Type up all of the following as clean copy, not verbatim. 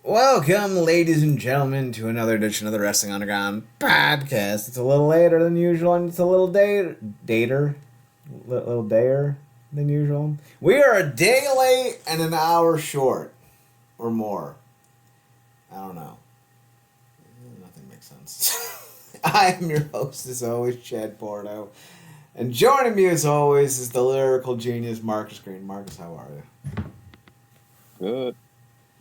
Welcome, ladies and gentlemen, to another edition of the Wrestling Underground podcast. It's a little later than usual, and it's a little little dayer than usual. We are a day late and an hour short, or more. I don't know. Nothing makes sense. I am your host, as always, Chad Porto, and joining me, as always, is the lyrical genius Marcus Green. Marcus, how are you? Good.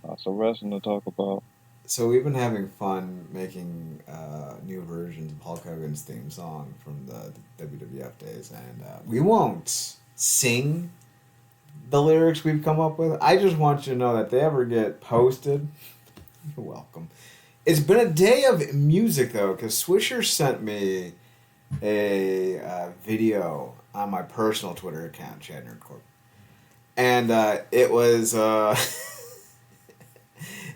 Lots of wrestling to talk about. So we've been having fun making new versions of Hulk Hogan's theme song from the WWF days, and we won't sing the lyrics we've come up with. I just want you to know that if they ever get posted, you're welcome. It's been a day of music, though, because Swisher sent me a video on my personal Twitter account, Chad Nerdcorp, and it was...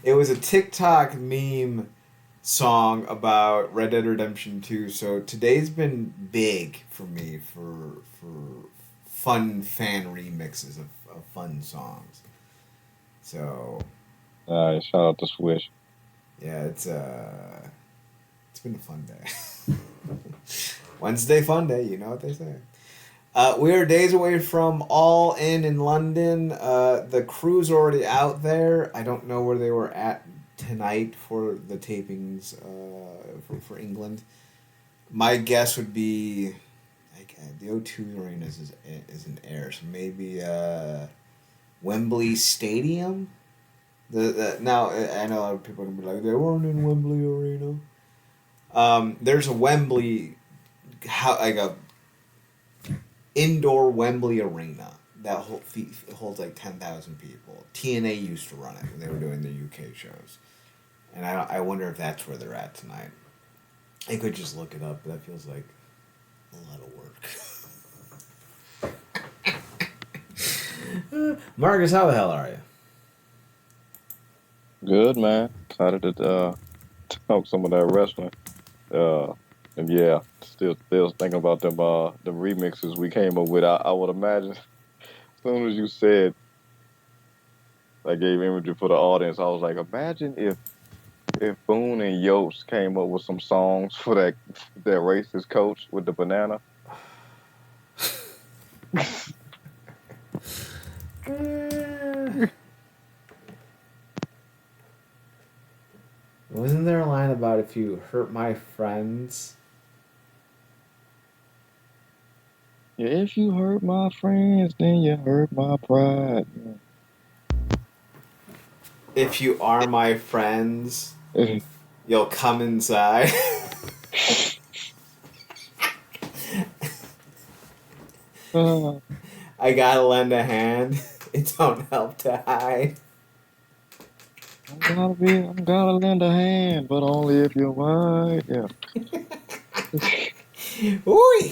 It was a TikTok meme song about Red Dead Redemption 2. So today's been big for me for fun fan remixes of fun songs. So Shout out to Swish. yeah, it's been a fun day. Wednesday fun day, you know what they say. We are days away from All-In in London. The crew's already out there. I don't know where they were at tonight for the tapings for England. My guess would be like the O2 Arena is in air, so maybe Wembley Stadium. Now I know a lot of people are gonna be like they weren't in Wembley Arena. There's a Wembley, like a indoor Wembley Arena that holds like 10,000 people. TNA used to run it when they were doing the UK shows, and I wonder if that's where they're at tonight. I could just look it up, but that feels like a lot of work. Marcus, how the hell are you? Good, man. Excited to talk some of that wrestling. And yeah, still thinking about them the remixes we came up with. I would imagine as soon as you said I gave imagery for the audience, I was like, imagine if Boone and Yost came up with some songs for that racist coach with the banana. Wasn't there a line about if you hurt my friends? Yeah, if you hurt my friends, then you hurt my pride. If you are my friends, you'll come inside. I gotta lend a hand. It don't help to hide. I'm gonna lend a hand, but only if you're white. Yeah. Ooh.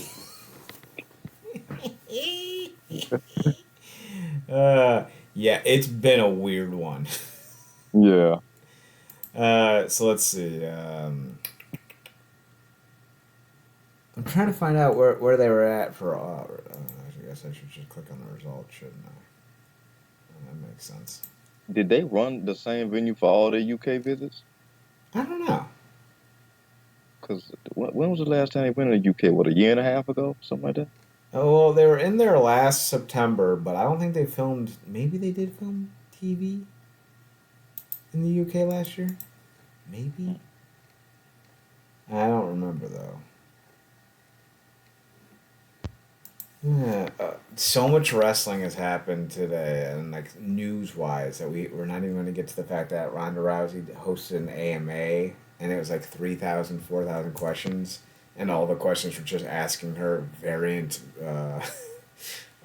Yeah, it's been a weird one. Yeah. So let's see. I'm trying to find out where they were at for. I guess I should just click on the results, shouldn't I? That makes sense. Did they run the same venue for all their UK visits? I don't know. Because when was the last time they went to the UK? What, a year and a half ago? Something like that? Oh, well, they were in there last September, but I don't think they filmed. Maybe they did film TV in the UK last year. Maybe. I don't remember though. Yeah, so much wrestling has happened today, and like news-wise, that we're not even going to get to the fact that Ronda Rousey hosted an AMA, and it was like 3,000, 4,000 questions, and all the questions were just asking her variant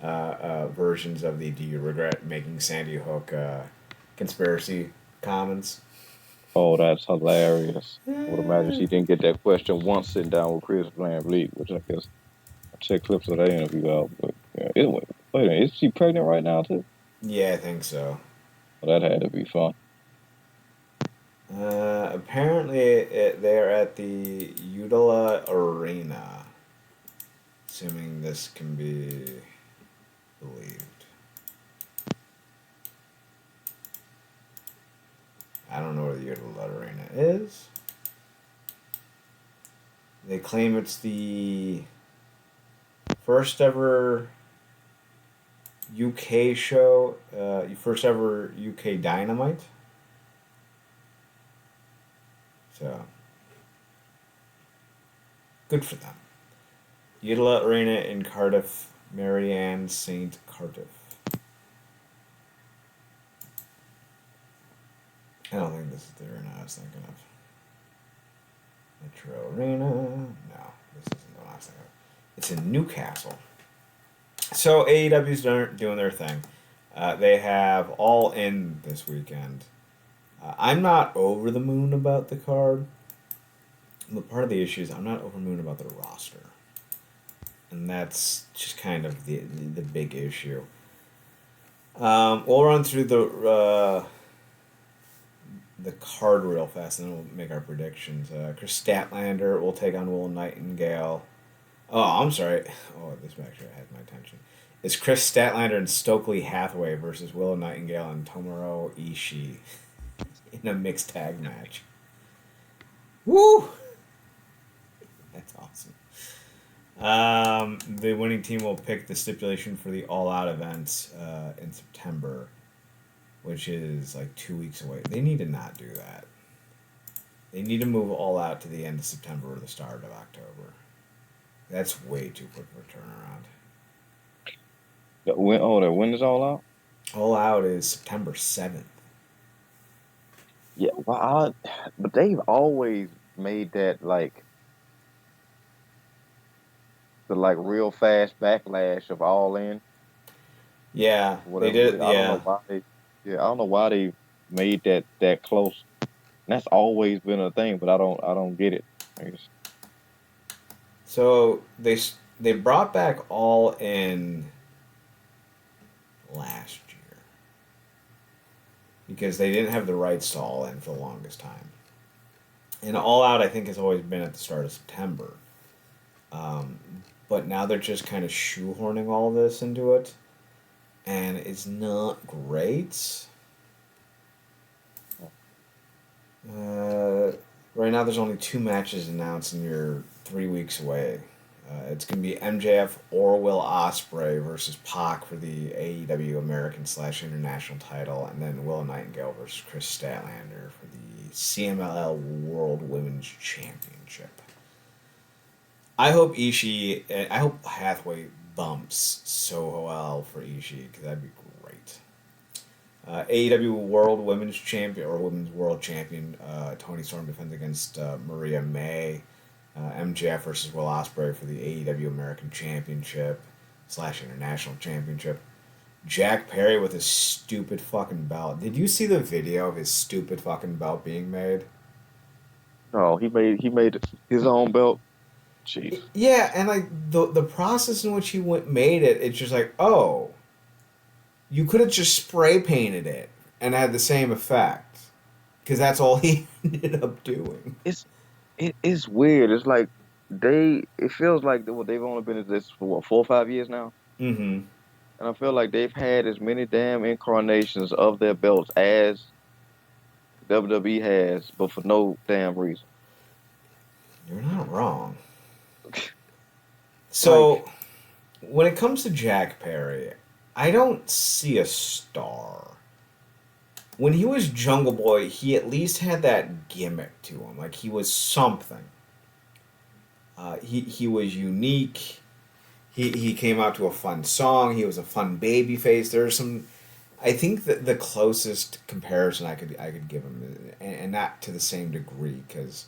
versions of the "Do you regret making Sandy Hook" conspiracy comments. Oh, that's hilarious. I would imagine she didn't get that question once sitting down with Chris Van Vliet, which I guess I'll check clips of that interview out. But yeah, wait a minute, is she pregnant right now too? Yeah, I think so. Well, that had to be fun. Apparently, they're at the Udala Arena. Assuming this can be believed. I don't know year the Lud Arena is. They claim it's the first ever UK show, first ever UK Dynamite. So, good for them. Eula Arena in Cardiff, Marianne St. Cardiff. I don't think this is the arena I was thinking of. Metro Arena. No, this isn't the one I was thinking of. It's in Newcastle. So AEW's doing their thing. They have All In this weekend. I'm not over the moon about the card. But part of the issue is I'm not over the moon about the roster. And that's just kind of the big issue. We'll run through the card real fast, and then we'll make our predictions. Chris Statlander will take on Will Nightingale. Oh, I'm sorry. Oh, this actually has my attention. It's Chris Statlander and Stokely Hathaway versus Willow Nightingale and Tomohiro Ishii in a mixed tag match. Woo! That's awesome. The winning team will pick the stipulation for the All Out event in September, which is like 2 weeks away. They need to not do that. They need to move All Out to the end of September or the start of October. That's way too quick of a turnaround. When is All Out? All Out is September 7th. Yeah, well, but they've always made that like the like real fast backlash of All In. Yeah, Whatever they did. I don't know why I don't know why they made that close. And that's always been a thing, but I don't get it. So they brought back All In last year because they didn't have the rights to All In for the longest time. And All Out, I think, has always been at the start of September. But now they're just kind of shoehorning all this into it. And it's not great. Right now, there's only 2 matches announced, and you're 3 weeks away. It's going to be MJF or Will Ospreay versus Pac for the AEW American/International title, and then Will Nightingale versus Chris Statlander for the CMLL World Women's Championship. I hope Hathaway bumps so well for Ishii, because that'd be great. AEW World Women's Champion, or Women's World Champion, Toni Storm defends against Maria May. MJF versus Will Ospreay for the AEW American Championship / International Championship. Jack Perry with his stupid fucking belt. Did you see the video of his stupid fucking belt being made? No, he made his own belt. Jeez. Yeah, and like the process in which he made it, it's just like, oh, you could have just spray painted it and had the same effect, because that's all he ended up doing. It's weird. It's like it feels like they've only been at this for what, 4 or 5 years now. Mm-hmm. And I feel like they've had as many damn incarnations of their belts as WWE has, but for no damn reason. You're not wrong. So, when it comes to Jack Perry, I don't see a star. When he was Jungle Boy, he at least had that gimmick to him. Like, he was something. He was unique. He came out to a fun song. He was a fun baby face. There's some... I think that the closest comparison I could give him, and not to the same degree, because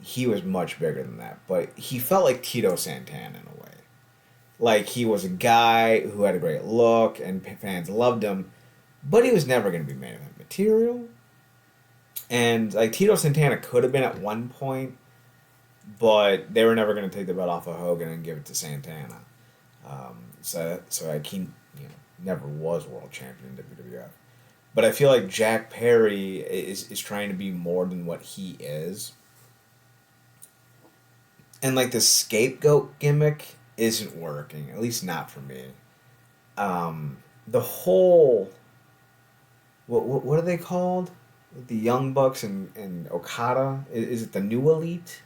he was much bigger than that, but he felt like Tito Santana in a way. Like, he was a guy who had a great look, and fans loved him, but he was never going to be main event material. And, like, Tito Santana could have been at one point, but they were never going to take the belt off of Hogan and give it to Santana. So he never was world champion in WWF. But I feel like Jack Perry is trying to be more than what he is. And, like, the scapegoat gimmick isn't working, at least not for me. The whole... What are they called? Like the Young Bucks and Okada. Is it the New Elite?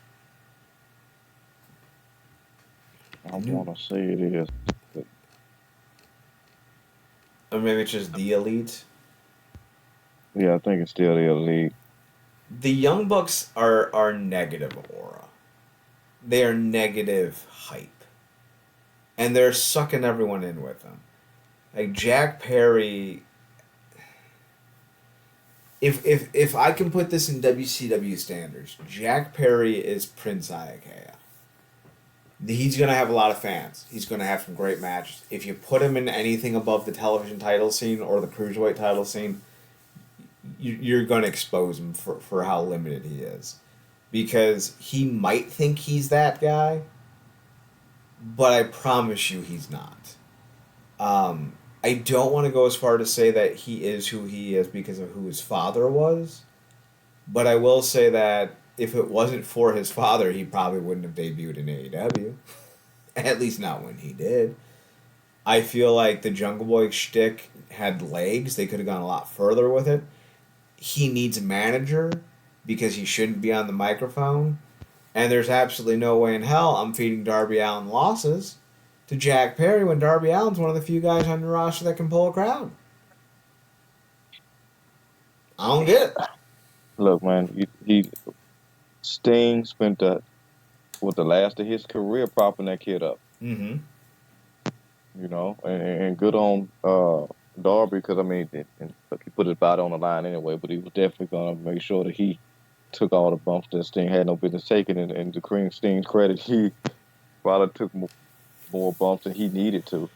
I The new, want to say it is. But or maybe it's just the Elite. yeah, I think it's still the elite. The Young Bucks are negative aura. They are negative hype, and they're sucking everyone in with them. Like Jack Perry, if I can put this in WCW standards, Jack Perry is Prince Iakea. He's gonna have a lot of fans. He's gonna have some great matches. If you put him in anything above the television title scene or the cruiserweight title scene, you're gonna expose him for how limited he is, because he might think he's that guy, but I promise you he's not. I don't want to go as far to say that he is who he is because of who his father was, but I will say that if it wasn't for his father, he probably wouldn't have debuted in AEW. At least not when he did. I feel like the Jungle Boy shtick had legs. They could have gone a lot further with it. He needs a manager because he shouldn't be on the microphone. And there's absolutely no way in hell I'm feeding Darby Allin losses to Jack Perry when Darby Allin's one of the few guys on the roster that can pull a crowd. I don't get it. Look, man, he Sting spent the last of his career propping that kid up. Mm-hmm. You know, and good on Darby because I mean, and look, he put his body on the line anyway, but he was definitely gonna make sure that he took all the bumps that Sting had no business taking, and to Cream Sting's credit, he probably took more bumps than he needed to.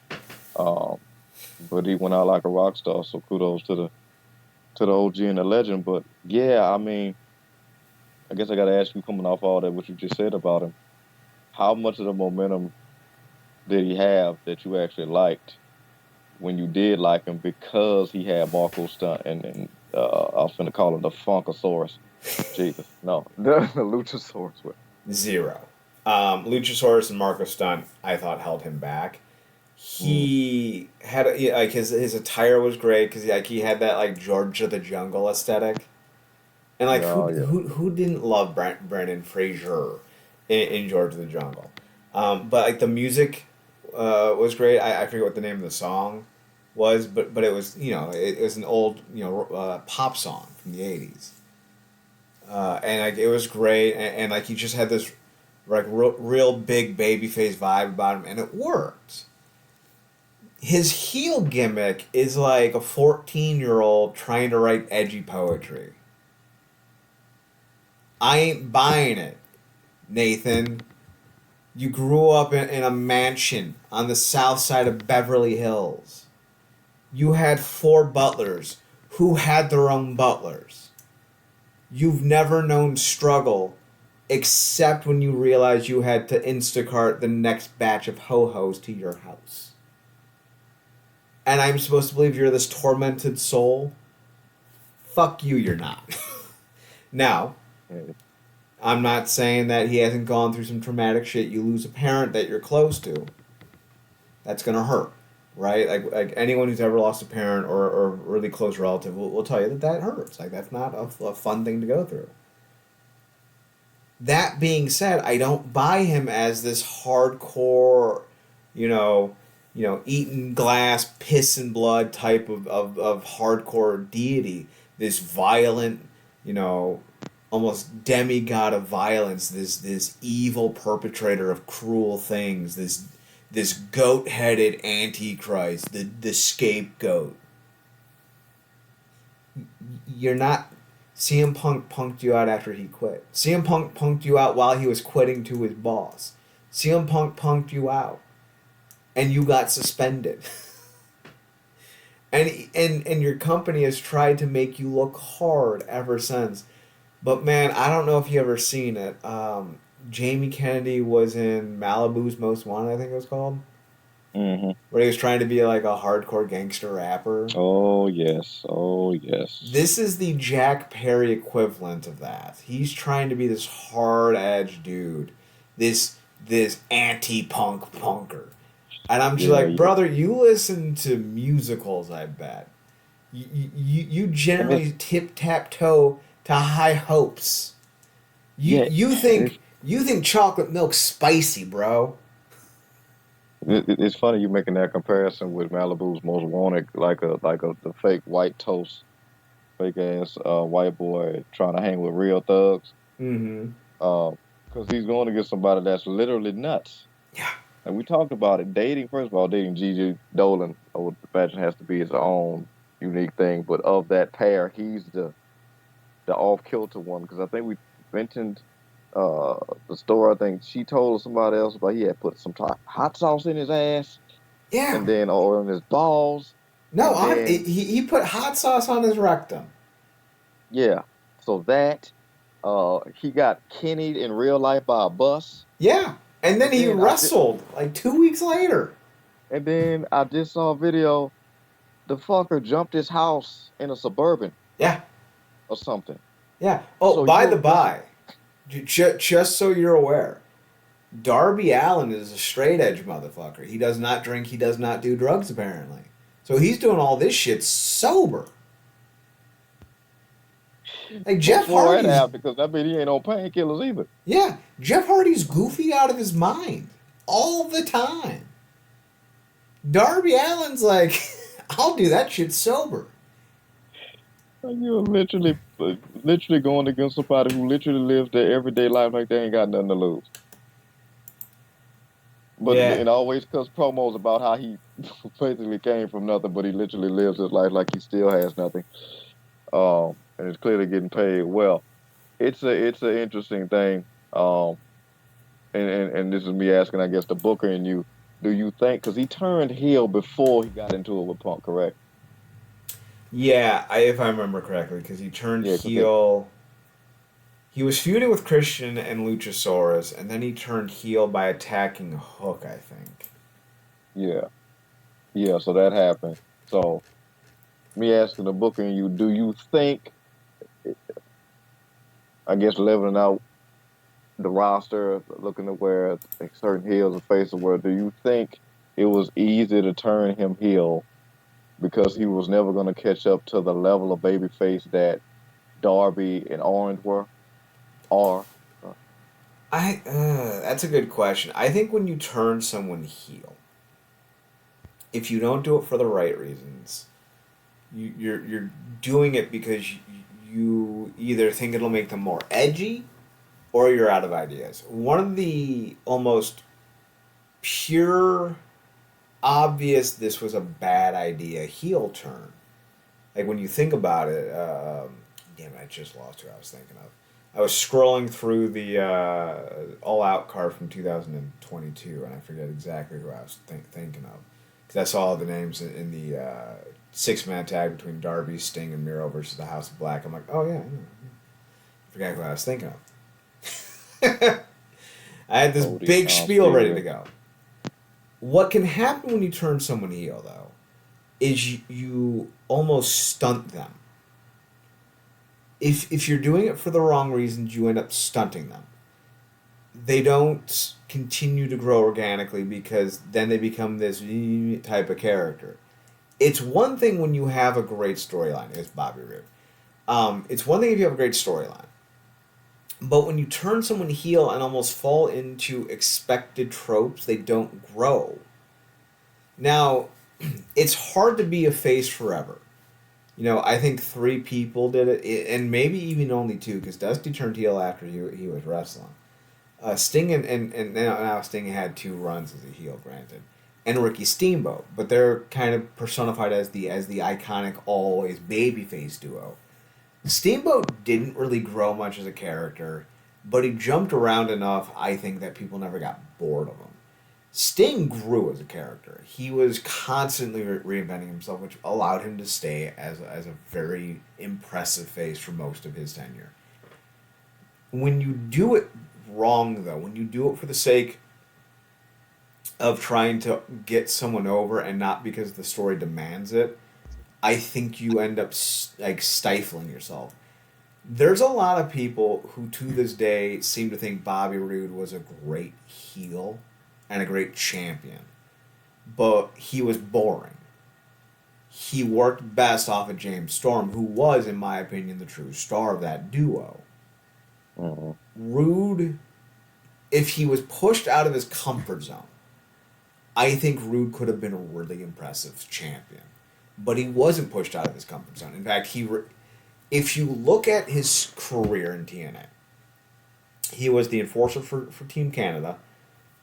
Um, but he went out like a rock star, so kudos to the OG and the legend. But yeah, I mean, I guess I got to ask you, coming off all that what you just said about him, how much of the momentum did he have that you actually liked when you did like him because he had Marco Stunt and I was finna call him the Funkasaurus. Jesus, no, the Luchasaurus. Zero. Luchasaurus and Marco Stunt, I thought, held him back. Mm. He had like his attire was great because like he had that like George of the Jungle aesthetic, and like Oh yeah, who didn't love Brendan Fraser in George of the Jungle, but like the music was great. I forget what the name of the song was, but it was it was an old pop song from the 80s, and like it was great, and like he just had this like real big babyface vibe about him, and it worked. His heel gimmick is like a 14-year-old trying to write edgy poetry. I ain't buying it, Nathan. You grew up in a mansion on the south side of Beverly Hills. You had 4 butlers who had their own butlers. You've never known struggle except when you realized you had to Instacart the next batch of ho-hos to your house. And I'm supposed to believe you're this tormented soul? Fuck you, you're not. Now, yeah, I'm not saying that he hasn't gone through some traumatic shit. You lose a parent that you're close to. That's gonna hurt, right? Like anyone who's ever lost a parent or a really close relative will tell you that that hurts. Like that's not a fun thing to go through. That being said, I don't buy him as this hardcore, you know, eating glass, piss and blood type of hardcore deity. This violent, you know, almost demigod of violence. This evil perpetrator of cruel things. This goat-headed antichrist. The scapegoat. You're not. CM Punk punked you out after he quit. CM Punk punked you out while he was quitting to his boss. CM Punk punked you out, and you got suspended. And your company has tried to make you look hard ever since. But man, I don't know if you ever seen it. Jamie Kennedy was in Malibu's Most Wanted, I think it was called, hmm. where he was trying to be like a hardcore gangster rapper. Oh yes, oh yes. This is the Jack Perry equivalent of that. He's trying to be this hard edge dude, this anti punk punker, and I'm just Yeah, like, brother, you listen to musicals, I bet. You And it's generally tip-tap-toe to high hopes. You yeah, you it's think you think chocolate milk's spicy, bro. it's funny you making that comparison with Malibu's Most Wanted, like a the fake white toast, fake ass white boy trying to hang with real thugs. Mm-hmm. Because he's going to get somebody that's literally nuts. Yeah. And we talked about it. Dating, first of all, dating Gigi Dolan, I would imagine has to be his own unique thing. But of that pair, he's the off kilter one because I think we mentioned uh the story. I think she told somebody else about he had put some hot sauce in his ass Yeah. and then or in his balls No, and then he put hot sauce on his rectum. yeah. So that he got kennied in real life by a bus Yeah. And then and he then wrestled like 2 weeks later. I just saw a video. The fucker jumped his house in a suburban Yeah. or something. Yeah. Oh, So by you the imagine, by, just so you're aware, Darby Allin is a straight edge motherfucker. He does not drink. He does not do drugs, apparently. So he's doing all this shit sober. Like Jeff before and Hardy's, after, because I mean he ain't on painkillers either. yeah, Jeff Hardy's goofy out of his mind all the time. Darby Allin's like, I'll do that shit sober. Like, you're literally going against somebody who literally lives their everyday life like they ain't got nothing to lose. But Yeah. it always cuts promos about how he basically came from nothing, but he literally lives his life like he still has nothing. And it's clearly getting paid well. It's a interesting thing. And this is me asking, I guess, the Booker and you. Do you think because he turned heel before he got into it with Punk, correct? Yeah, if I remember correctly, because he turned Yeah, because heel. He was feuding with Christian and Luchasaurus, and then he turned heel by attacking Hook, I think. yeah, yeah. So that happened. So me asking the Booker and you, do you think? I guess leveling out the roster, looking at where certain heels are facing, where do you think it was easy to turn him heel because he was never going to catch up to the level of babyface that Darby and Orange are? That's a good question. I think when you turn someone heel, if you don't do it for the right reasons, you're doing it because you either think it'll make them more edgy or you're out of ideas. One of the almost pure obvious this was a bad idea heel turn. Like when you think about it, damn it, I just lost who I was thinking of. I was scrolling through the All Out card from 2022, and I forget exactly who I was thinking of. Because I saw all the names in the six-man tag between Darby, Sting, and Miro versus the House of Black. I'm like, oh, yeah. I forgot who I was thinking of. I had this Cody, big spiel ready to Theory. go. What can happen when you turn someone heel, though, is you almost stunt them. If you're doing it for the wrong reasons, you end up stunting them. They don't continue to grow organically because then they become this type of character. It's one thing when you have a great storyline. It's Bobby Roode. It's one thing if you have a great storyline. But when you turn someone heel and almost fall into expected tropes, they don't grow. Now, it's hard to be a face forever. I think 3 people did it, and maybe even only 2, because Dusty turned heel after he was wrestling. Sting and now Sting had 2 runs as a heel, granted, and Ricky Steamboat, but they're kind of personified as the iconic always babyface duo. Steamboat didn't really grow much as a character, but he jumped around enough, I think, that people never got bored of him. Sting grew as a character. He was constantly reinventing himself, which allowed him to stay as a very impressive face for most of his tenure. When you do it wrong, though, when you do it for the sake of trying to get someone over and not because the story demands it, I think you end up like stifling yourself. There's a lot of people who to this day seem to think Bobby Roode was a great heel and a great champion, but he was boring. he worked best off of James Storm, who was, in my opinion, the true star of that duo. Mm-hmm. Rude, if he was pushed out of his comfort zone, I think Rude could have been a really impressive champion. But he wasn't pushed out of his comfort zone. In fact, if you look at his career in TNA, he was the enforcer for Team Canada.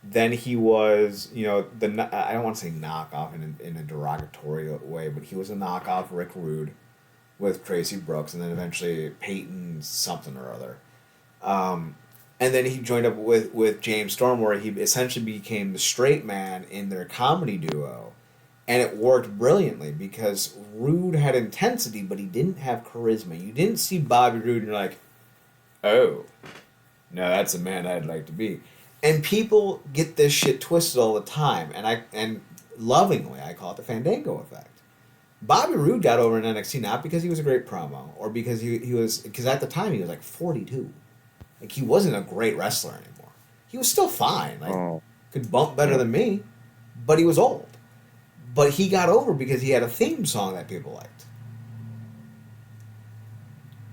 Then he was, I don't want to say knockoff in a derogatory way, but he was a knockoff Rick Rude with Tracy Brooks, and then eventually Peyton something or other. And then he joined up with James Storm, where he essentially became the straight man in their comedy duo. And it worked brilliantly because Rude had intensity, but he didn't have charisma. You didn't see Bobby Roode and you're like, oh, no, that's a man I'd like to be. And people get this shit twisted all the time, and lovingly I call it the Fandango effect. Bobby Roode got over in NXT not because he was a great promo, or because because at the time he was like 42. Like, he wasn't a great wrestler anymore. He was still fine. Like, could bump better than me, but he was old. But he got over because he had a theme song that people liked.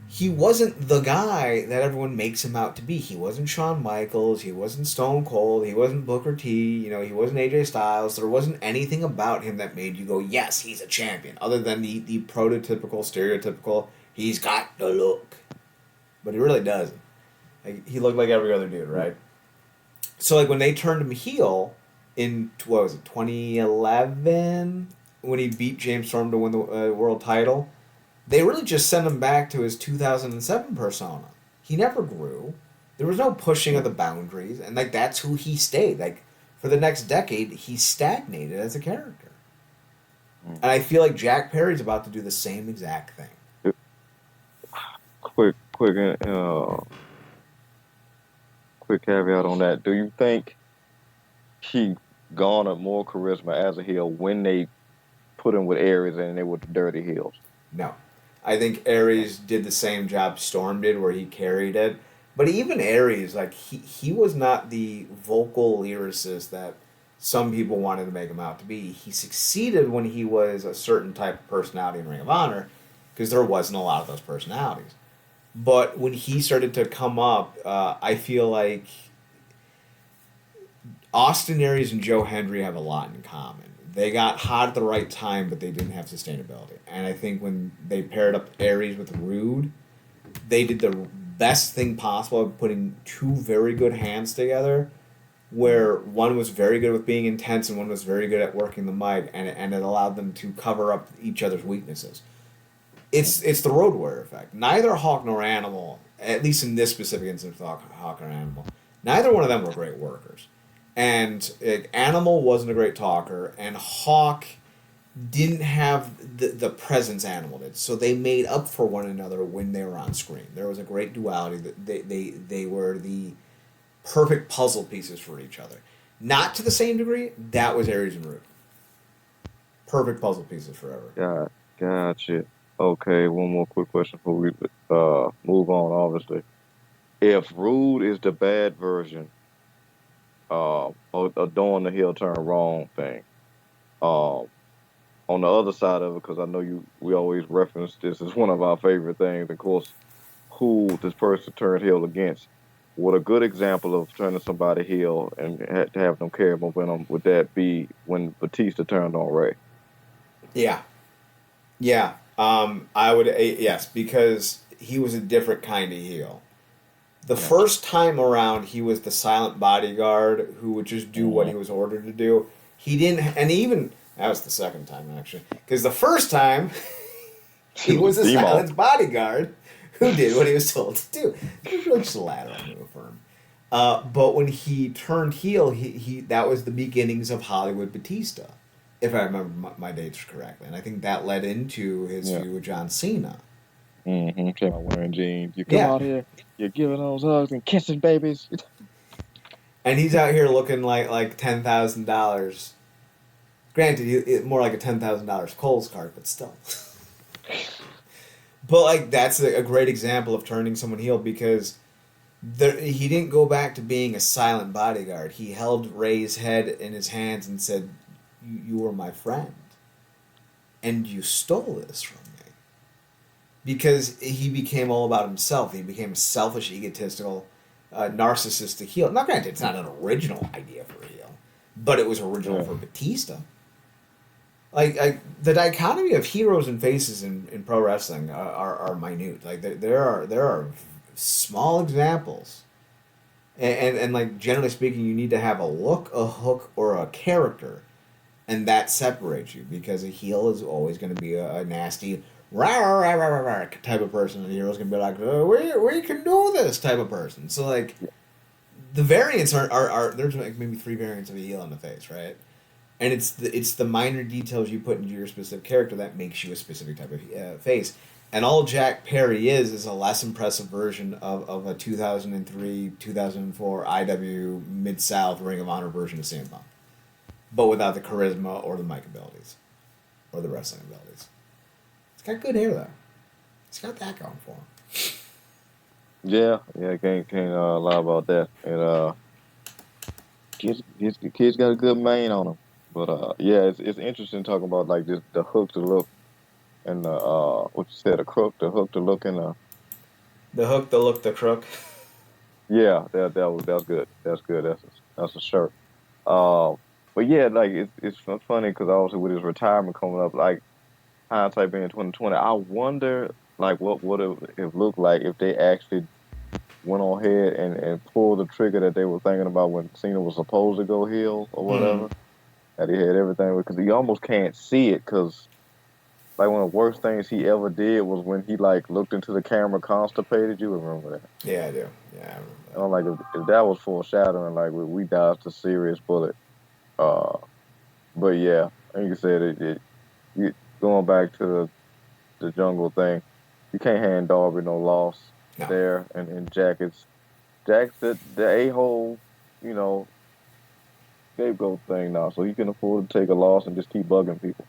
He wasn't the guy that everyone makes him out to be. He wasn't Shawn Michaels. He wasn't Stone Cold. He wasn't Booker T. He wasn't AJ Styles. There wasn't anything about him that made you go, yes, he's a champion. Other than the prototypical, stereotypical, he's got the look. But he really doesn't. Like, he looked like every other dude, right? So, like, when they turned him heel in, 2011? When he beat James Storm to win the world title, they really just sent him back to his 2007 persona. He never grew. There was no pushing of the boundaries, and, like, that's who he stayed. Like, for the next decade, he stagnated as a character. And I feel like Jack Perry's about to do the same exact thing. Quick caveat on that. Do you think he garnered more charisma as a heel when they put him with Aries and they were the dirty heels? No. I think Aries did the same job Storm did, where he carried it. But even Aries, like, he was not the vocal lyricist that some people wanted to make him out to be. He succeeded when he was a certain type of personality in Ring of Honor, because there wasn't a lot of those personalities. But when he started to come up, I feel like Austin Aries and Joe Hendry have a lot in common. They got hot at the right time, but they didn't have sustainability. And I think when they paired up Aries with Rude, they did the best thing possible of putting two very good hands together, where one was very good with being intense and one was very good at working the mic, and it allowed them to cover up each other's weaknesses. It's the Road Warrior effect. Neither Hawk nor Animal, at least in this specific instance, Hawk or Animal, neither one of them were great workers. And Animal wasn't a great talker, and Hawk didn't have the presence Animal did. So they made up for one another when they were on screen. There was a great duality. That they were the perfect puzzle pieces for each other. Not to the same degree. That was Aries and Rude. Perfect puzzle pieces forever. Gotcha. Okay, one more quick question before we move on, obviously. If Rude is the bad version of doing the heel turn wrong thing, on the other side of it, because I know we always reference this as one of our favorite things, of course, who this person turned heel against. Would a good example of turning somebody heel and to have them carry momentum, would that be when Batista turned on Ray? Yeah. I would, yes, because he was a different kind of heel. The first time around, he was the silent bodyguard who would just do what he was ordered to do. He didn't, and even, that was the second time, actually. Because the first time, he was a silent bodyguard who did what he was told to do. It was really just a lateral move for him. But when he turned heel, he that was the beginnings of Hollywood Batista, if I remember my dates correctly. And I think that led into his feud with John Cena. Mm-hmm. Came out wearing jeans. You come out here, you're giving those hugs and kissing babies. And he's out here looking like $10,000. Granted, more like a $10,000 Kohl's card, but still. But, like, that's a great example of turning someone heel, because he didn't go back to being a silent bodyguard. He held Ray's head in his hands and said, you were my friend. and you stole this from me. Because he became all about himself. He became a selfish, egotistical, narcissistic heel. Now, granted, it's not an original idea for a heel, but it was original for Batista. Like the dichotomy of heroes and faces in pro wrestling are minute. Like there are small examples, and like generally speaking, you need to have a look, a hook, or a character, and that separates you because a heel is always going to be a nasty rah, rah, rah, rah, rah, type of person, and the hero's going to be like we can do this type of person. So like the variants are there's like maybe 3 variants of a heel in the face, right? And it's the minor details you put into your specific character that makes you a specific type of face. And all Jack Perry is a less impressive version of a 2003, 2004 IW Mid-South Ring of Honor version of CM Punk. But without the charisma or the mic abilities. Or the wrestling abilities. He's got good hair, though. He's got that going for him. Yeah, can't lie about that. And kids got a good mane on them. But yeah, it's interesting talking about like this the hook, the look, and the what you said, the crook, the hook, the look, and the hook, the look, the crook. Yeah, that's good. That's good. That's a shirt. But yeah, like it's funny because obviously with his retirement coming up, like hindsight being 2020, I wonder like what would it looked like if they actually went on ahead and pulled the trigger that they were thinking about when Cena was supposed to go heel or whatever. That he had everything because you almost can't see it because like one of the worst things he ever did was when he like looked into the camera constipated. You remember that? Yeah, I do. Yeah, I remember that. I'm like if that was foreshadowing, like we dodged a serious bullet. But yeah, like you said, going back to the jungle thing, you can't hand Darby no loss there, and Jack's the a-hole, you know, scapegoat thing now, so he can afford to take a loss and just keep bugging people.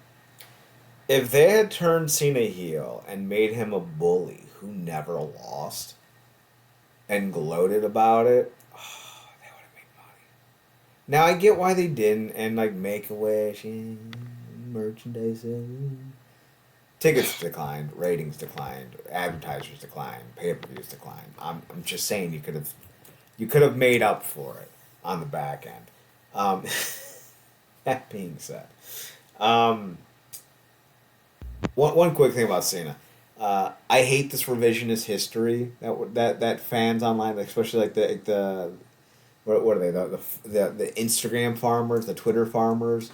If they had turned Cena heel and made him a bully who never lost and gloated about it, they would have made money. Now I get why they didn't, and like Make-A-Wish, merchandise, tickets declined, ratings declined, advertisers declined, pay-per-views declined. I'm just saying you could have made up for it on the back end. That being said, one quick thing about Cena. I hate this revisionist history that fans online, especially like the what are they the Instagram farmers, the Twitter farmers,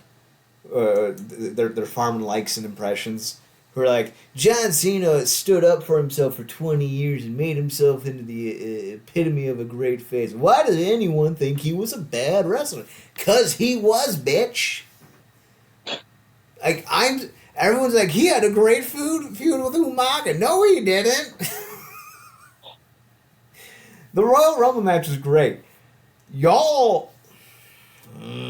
they're farming likes and impressions. Who are like, John Cena stood up for himself for 20 years and made himself into the epitome of a great face. Why does anyone think he was a bad wrestler? 'Cause he was, bitch. Like everyone's like, he had a great feud with Umaga. No, he didn't. The Royal Rumble match was great. Y'all,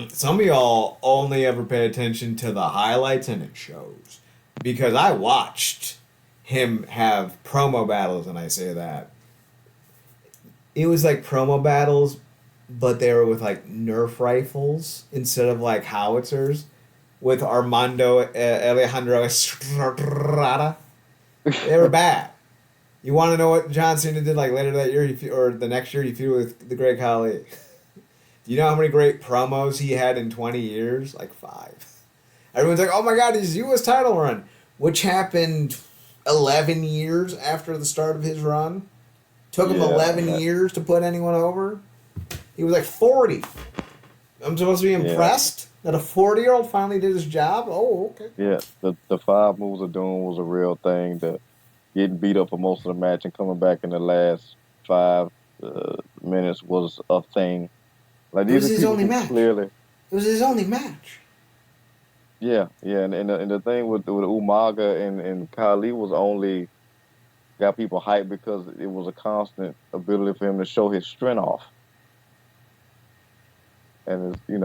some of y'all only ever pay attention to the highlights and it shows. Because I watched him have promo battles, and I say that. It was like promo battles, but they were with like Nerf rifles instead of like howitzers. With Armando Alejandro Estrada. They were bad. You want to know what John Cena did like later that year or the next year? He feuded with the Great Khali. Do you know how many great promos he had in 20 years? Like 5. Everyone's like, oh my God, his U.S. title run, which happened 11 years after the start of his run. Took him 11 years to put anyone over. He was like 40. I'm supposed to be impressed that a 40-year-old finally did his job? Oh, okay. Yeah, the 5 moves of doom was a real thing. The getting beat up for most of the match and coming back in the last 5 minutes was a thing. Like, it was his only match. Clearly, it was his only match. Yeah, and the thing with Umaga and Khali was only got people hyped because it was a constant ability for him to show his strength off. And he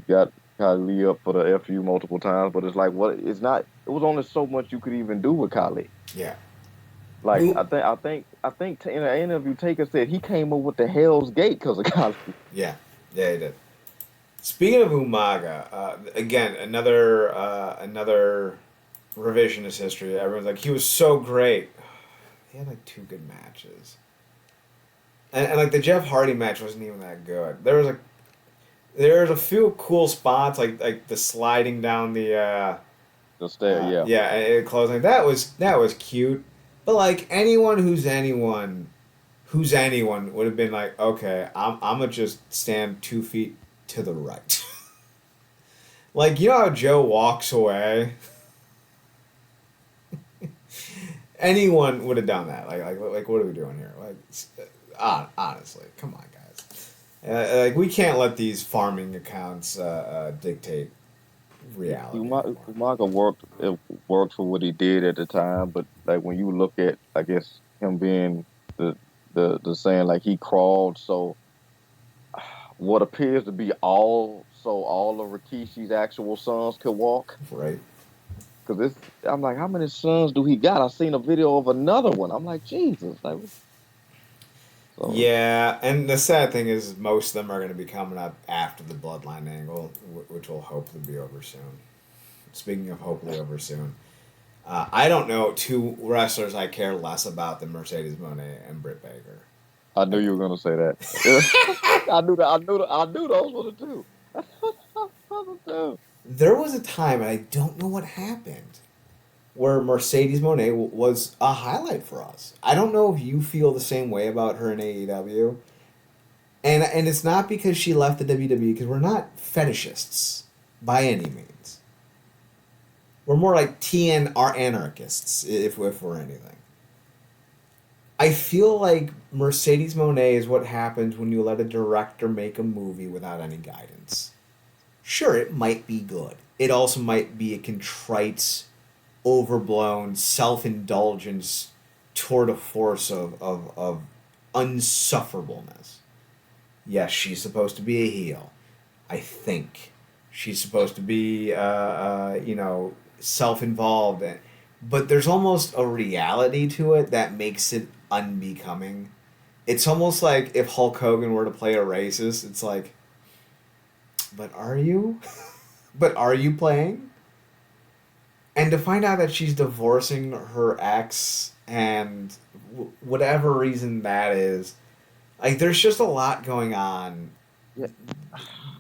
got Khali up for the FU multiple times, but it's like it was only so much you could even do with Khali. Yeah. Like I think in an interview Taker said he came up with the Hell's Gate because of Khali. Yeah, he did. Speaking of Umaga, again, another revisionist history. Everyone's like, he was so great. He had like 2 good matches. And like the Jeff Hardy match wasn't even that good. There was a few cool spots like the sliding down the The stare, yeah. yeah, closing. That was cute. But like anyone would have been like, okay, I'm gonna just stand 2 feet to the right. Like, you know how Joe walks away? Anyone would have done that. Like what are we doing here? Like, honestly, come on, guys. Like, we can't let these farming accounts dictate reality anymore. Umaga worked for what he did at the time, but like when you look at, I guess him being the the saying like he crawled, so what appears to be all of Rikishi's actual sons could walk. Right? Because I'm like, how many sons do he got? I seen a video of another one. I'm like, Jesus, like, so Yeah, and the sad thing is most of them are going to be coming up after the bloodline angle, which will hopefully be over soon. Speaking of hopefully over soon, I don't know 2 wrestlers I care less about than Mercedes Moné and Britt Baker. I knew Like, you were gonna say that. I knew those were the two. Those were the two. there was a time, and I don't know what happened, where Mercedes Moné was a highlight for us. I don't know if you feel the same way about her in AEW, and it's not because she left the WWE, because we're not fetishists by any means. We're more like TN are anarchists, if we're anything. I feel like Mercedes Moné is what happens when you let a director make a movie without any guidance. Sure, it might be good. It also might be a contrite, overblown, self indulgence tour de force of unsufferableness. Yes, she's supposed to be a heel. I think. She's supposed to be, self involved. But there's almost a reality to it that makes it unbecoming. It's almost like if Hulk Hogan were to play a racist, it's like, but are you? But are you playing? And to find out that she's divorcing her ex and whatever reason that is, like, there's just a lot going on. Yeah,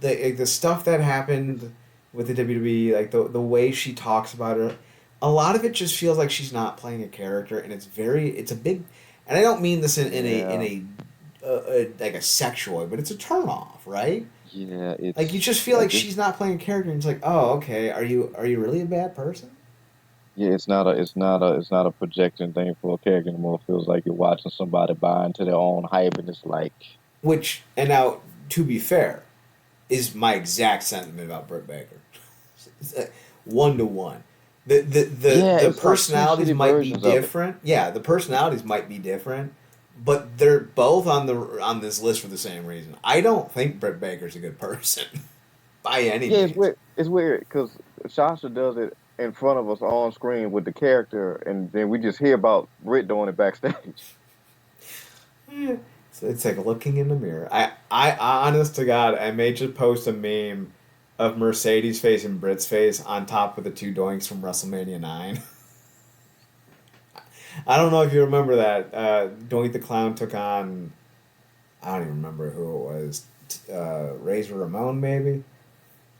The stuff that happened with the WWE, like the way she talks about her, a lot of it just feels like she's not playing a character, and it's a big, and I don't mean this in yeah, a like a sexual way, but it's a turn off, right? yeah. Like, you It's just feel like like this. she's not playing a character, and it's like, oh, okay, are you really a bad person? Yeah, it's not a projection thing for a character anymore. It feels like you're watching somebody buy into their own hype, and it's like, Which, and now, to be fair, is my exact sentiment about Britt Baker. 1 to 1. yeah, The it's like two personalities shitty might be versions of it. different. Yeah, the personalities might be different, but they're both on this list for the same reason. I don't think Britt Baker's a good person by any Yeah, it's means. weird. It's weird because Sasha does it in front of us on screen with the character, and then we just hear about Britt doing it backstage. Eh, so it's like looking in the mirror. Honest to God, I may just post a meme of Mercedes' face and Britt's face on top of the 2 doinks from WrestleMania 9. I don't know if you remember that. Doink the Clown took on, I don't even remember who it was, Razor Ramon maybe?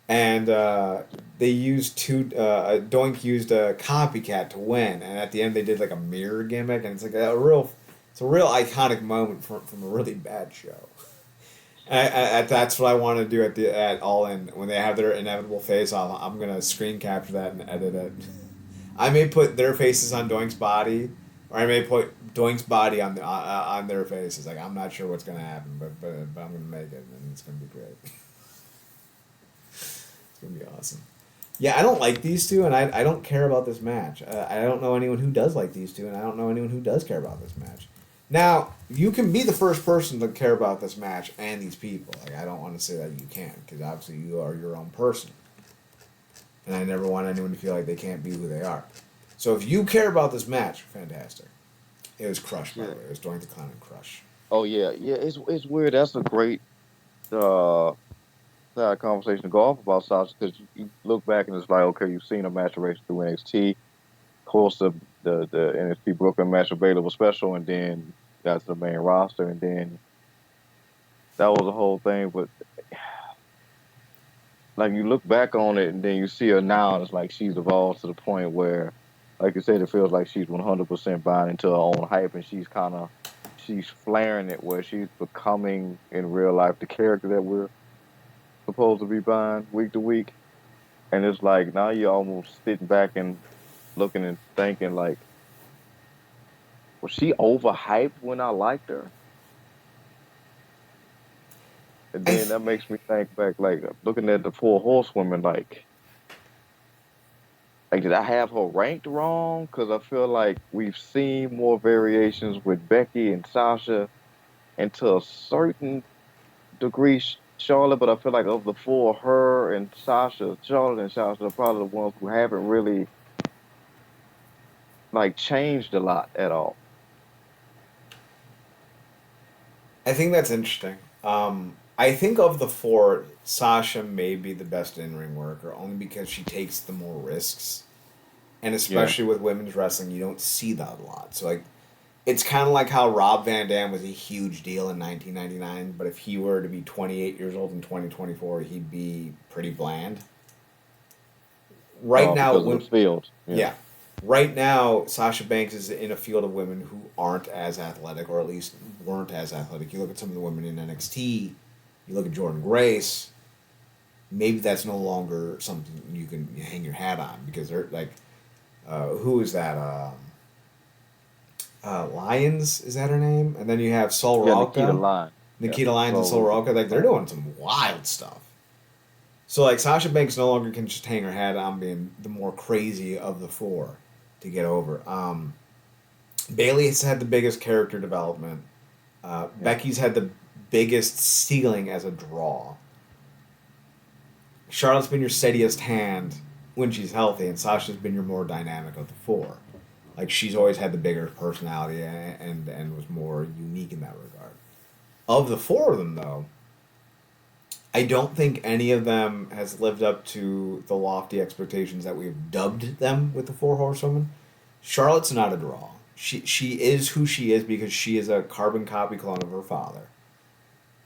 And they used Doink used a copycat to win, and at the end they did like a mirror gimmick, and it's a real iconic moment from a really bad show. That's what I want to do at All In when they have their inevitable face off. I'm gonna screen capture that and edit it. I may put their faces on Doink's body, or I may put Doink's body on their faces. Like, I'm not sure what's gonna happen, but I'm gonna make it, and it's gonna be great. It's gonna be awesome. Yeah, I don't like these two, and I don't care about this match. I don't know anyone who does like these two, and I don't know anyone who does care about this match. Now, you can be the first person to care about this match and these people. Like, I don't want to say that you can't, because obviously you are your own person. And I never want anyone to feel like they can't be who they are. So if you care about this match, fantastic. It was Crush, by the Yeah. way. It was Doink the Clown and Crush. Oh yeah, yeah. It's weird. That's a great uh side conversation to go off about Sasha because you look back and it's like, okay, you've seen a maturation through NXT. course, the NXT Brooklyn match with Baylor was special, and then got to the main roster, and then that was the whole thing. But like you look back on it, and then you see her now, and it's like she's evolved to the point where, like you said, it feels like she's 100% buying into her own hype, and she's flaring it where she's becoming in real life the character that we're supposed to be buying week to week. And it's like now you're almost sitting back and looking and thinking like, was she overhyped when I liked her? And I then that makes me think back, like looking at the four horsewomen, like did I have her ranked wrong? Because I feel like we've seen more variations with Becky and Sasha, and to a certain degree, Charlotte. But I feel like of the four, her and Sasha, Charlotte and Sasha are probably the ones who haven't really like changed a lot at all. I think that's interesting. I think of the four, Sasha may be the best in ring worker only because she takes the more risks, and Yeah. especially with women's wrestling, you don't see that a lot. So like, it's kind of like how Rob Van Dam was a huge deal in 1999, but if he were to be 28 years old in 2024, he'd be pretty bland. Right now, Because of the field. Yeah. yeah, right now, Sasha Banks is in a field of women who aren't as athletic, or at least weren't as athletic. You look at some of the women in NXT, you look at Jordan Grace. Maybe that's no longer something you can hang your hat on because they're like, who is that? Lyons, is that her name? And then you have Sol Yeah, Nikita Rocca, Line. Yeah. Nikita Lyons and Sol So Rocca. Like they're doing some wild stuff. So like Sasha Banks no longer can just hang her hat on being the more crazy of the four to get over. Bailey has had the biggest character development. yeah. Becky's had the biggest ceiling as a draw. Charlotte's been your steadiest hand when she's healthy, and Sasha's been your more dynamic of the four. Like she's always had the bigger personality and was more unique in that regard. Of the four of them, though, I don't think any of them has lived up to the lofty expectations that we've dubbed them with the four horsewomen. Charlotte's not a draw. She is who she is because she is a carbon copy clone of her father.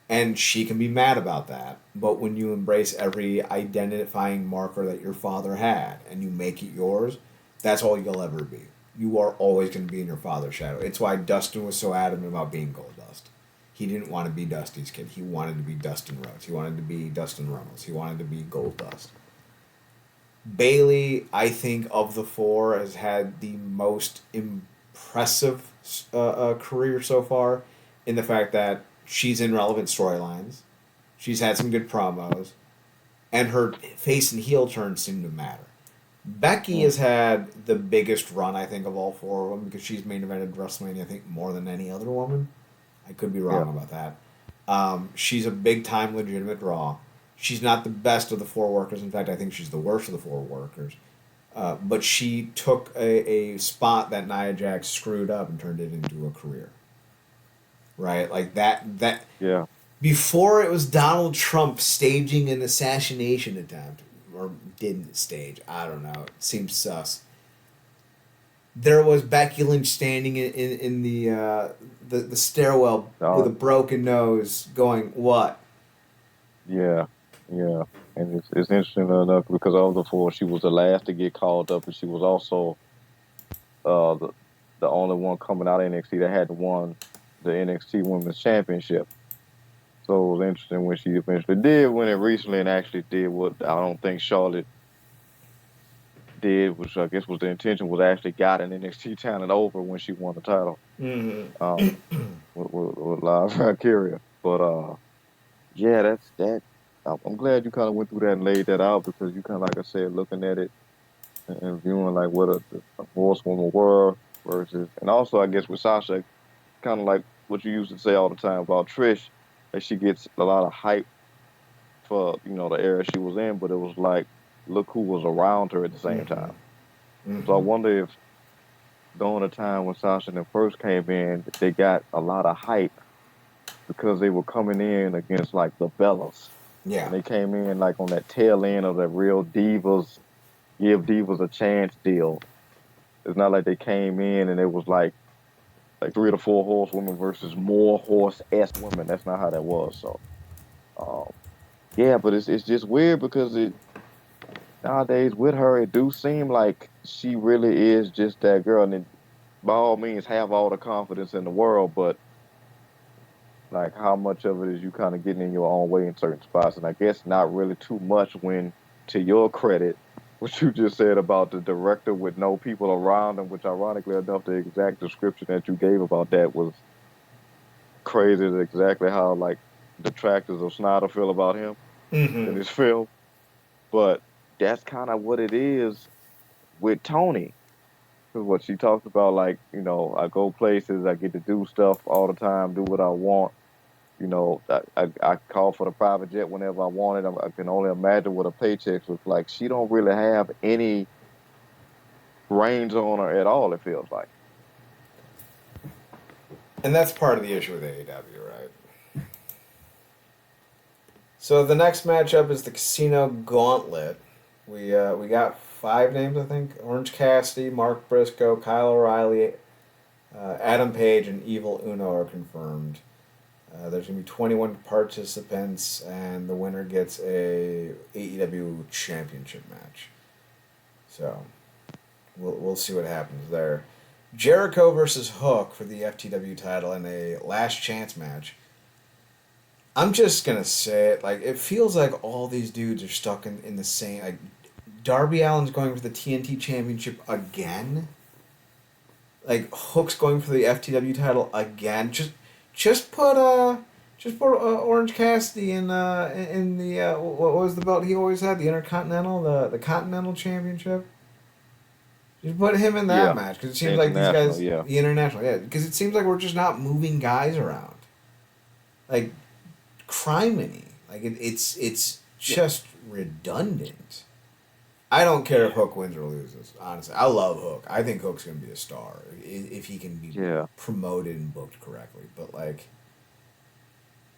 And she can be mad about that. But when you embrace every identifying marker that your father had and you make it yours, that's all you'll ever be. You are always going to be in your father's shadow. It's why Dustin was so adamant about being Goldust. He didn't want to be Dusty's kid. He wanted to be Dustin Rhodes. He wanted to be Dustin Runnels. He wanted to be Goldust. Bailey, I think, of the four, has had the most impressive career so far in the fact that she's in relevant storylines. She's had some good promos, and her face and heel turns seem to matter. Becky Mm, has had the biggest run, I think, of all four of them because she's main evented WrestleMania, I think, more than any other woman. I could be yeah. wrong about that. She's a big time legitimate draw. She's not the best of the four workers. In fact, I think she's the worst of the four workers. But she took a spot that Nia Jax screwed up and turned it into a career. Right? Like that Yeah. before it was Donald Trump staging an assassination attempt, or didn't stage. I don't know. It seems sus. There was Becky Lynch standing in the stairwell with a Uh, broken nose, going, "What?" yeah. Yeah. And it's interesting enough because of the four, she was the last to get called up, and she was also uh the the only one coming out of NXT that hadn't won the NXT Women's Championship. So it was interesting when she eventually did win it recently and actually did what I don't think Charlotte did, which I guess was the intention, was actually got an NXT talent over when she won the title. Mm-hmm. Um, with Live Valkyria. But yeah, that's that. I'm glad you kind of went through that and laid that out because you kind of, like I said, looking at it and viewing like what a horsewoman were versus, and also I guess with Sasha, kind of like what you used to say all the time about Trish, that she gets a lot of hype for the era she was in, but it was like look who was around her at the same Mm-hmm. time. So I Mm-hmm. wonder if during the time when Sasha and them first came in, they got a lot of hype because they were coming in against like the Bellas. Yeah. And they came in like on that tail end of that real divas, give divas a chance deal. It's not like they came in and it was like 3 to 4 horsewomen versus more horse-esque women. That's not how that was. So, um, yeah, but it's just weird because it nowadays with her, it do seem like she really is just that girl. And it, by all means, have all the confidence in the world, but like how much of it is you kind of getting in your own way in certain spots? And I guess not really too much when, to your credit, what you just said about the director with no people around him, which ironically enough, the exact description that you gave about that was crazy. Is exactly how like detractors of Snyder feel about him in Mm-hmm. his film. But that's kind of what it is with Tony. 'Cause what she talks about, like, I go places, I get to do stuff all the time, do what I want. I call for the private jet whenever I want it. I can only imagine what a paycheck looks like. She don't really have any reins on her at all, it feels like. And that's part of the issue with AEW, right? So the next matchup is the Casino Gauntlet. We got 5 names, I think. Orange Cassidy, Mark Briscoe, Kyle O'Reilly, Adam Page, and Evil Uno are confirmed. There's going to be 21 participants, and the winner gets a AEW Championship match. So we'll see what happens there. Jericho versus Hook for the FTW title in a last chance match. I'm just gonna say it. Like, it feels like all these dudes are stuck in the same. Like, Darby Allin's going for the TNT Championship again. Like, Hook's going for the FTW title again. Just put Orange Cassidy in the what was the belt he always had, the Intercontinental, the Continental Championship. Just put him in that Yeah, match because it the seems like these international, guys, yeah. the international, yeah, because it seems like we're just not moving guys around. Like, criminy. Like, it's Yeah, just redundant. I don't care if Hook wins or loses. Honestly, I love Hook. I think Hook's gonna be a star if he can be yeah. promoted and booked correctly. But like,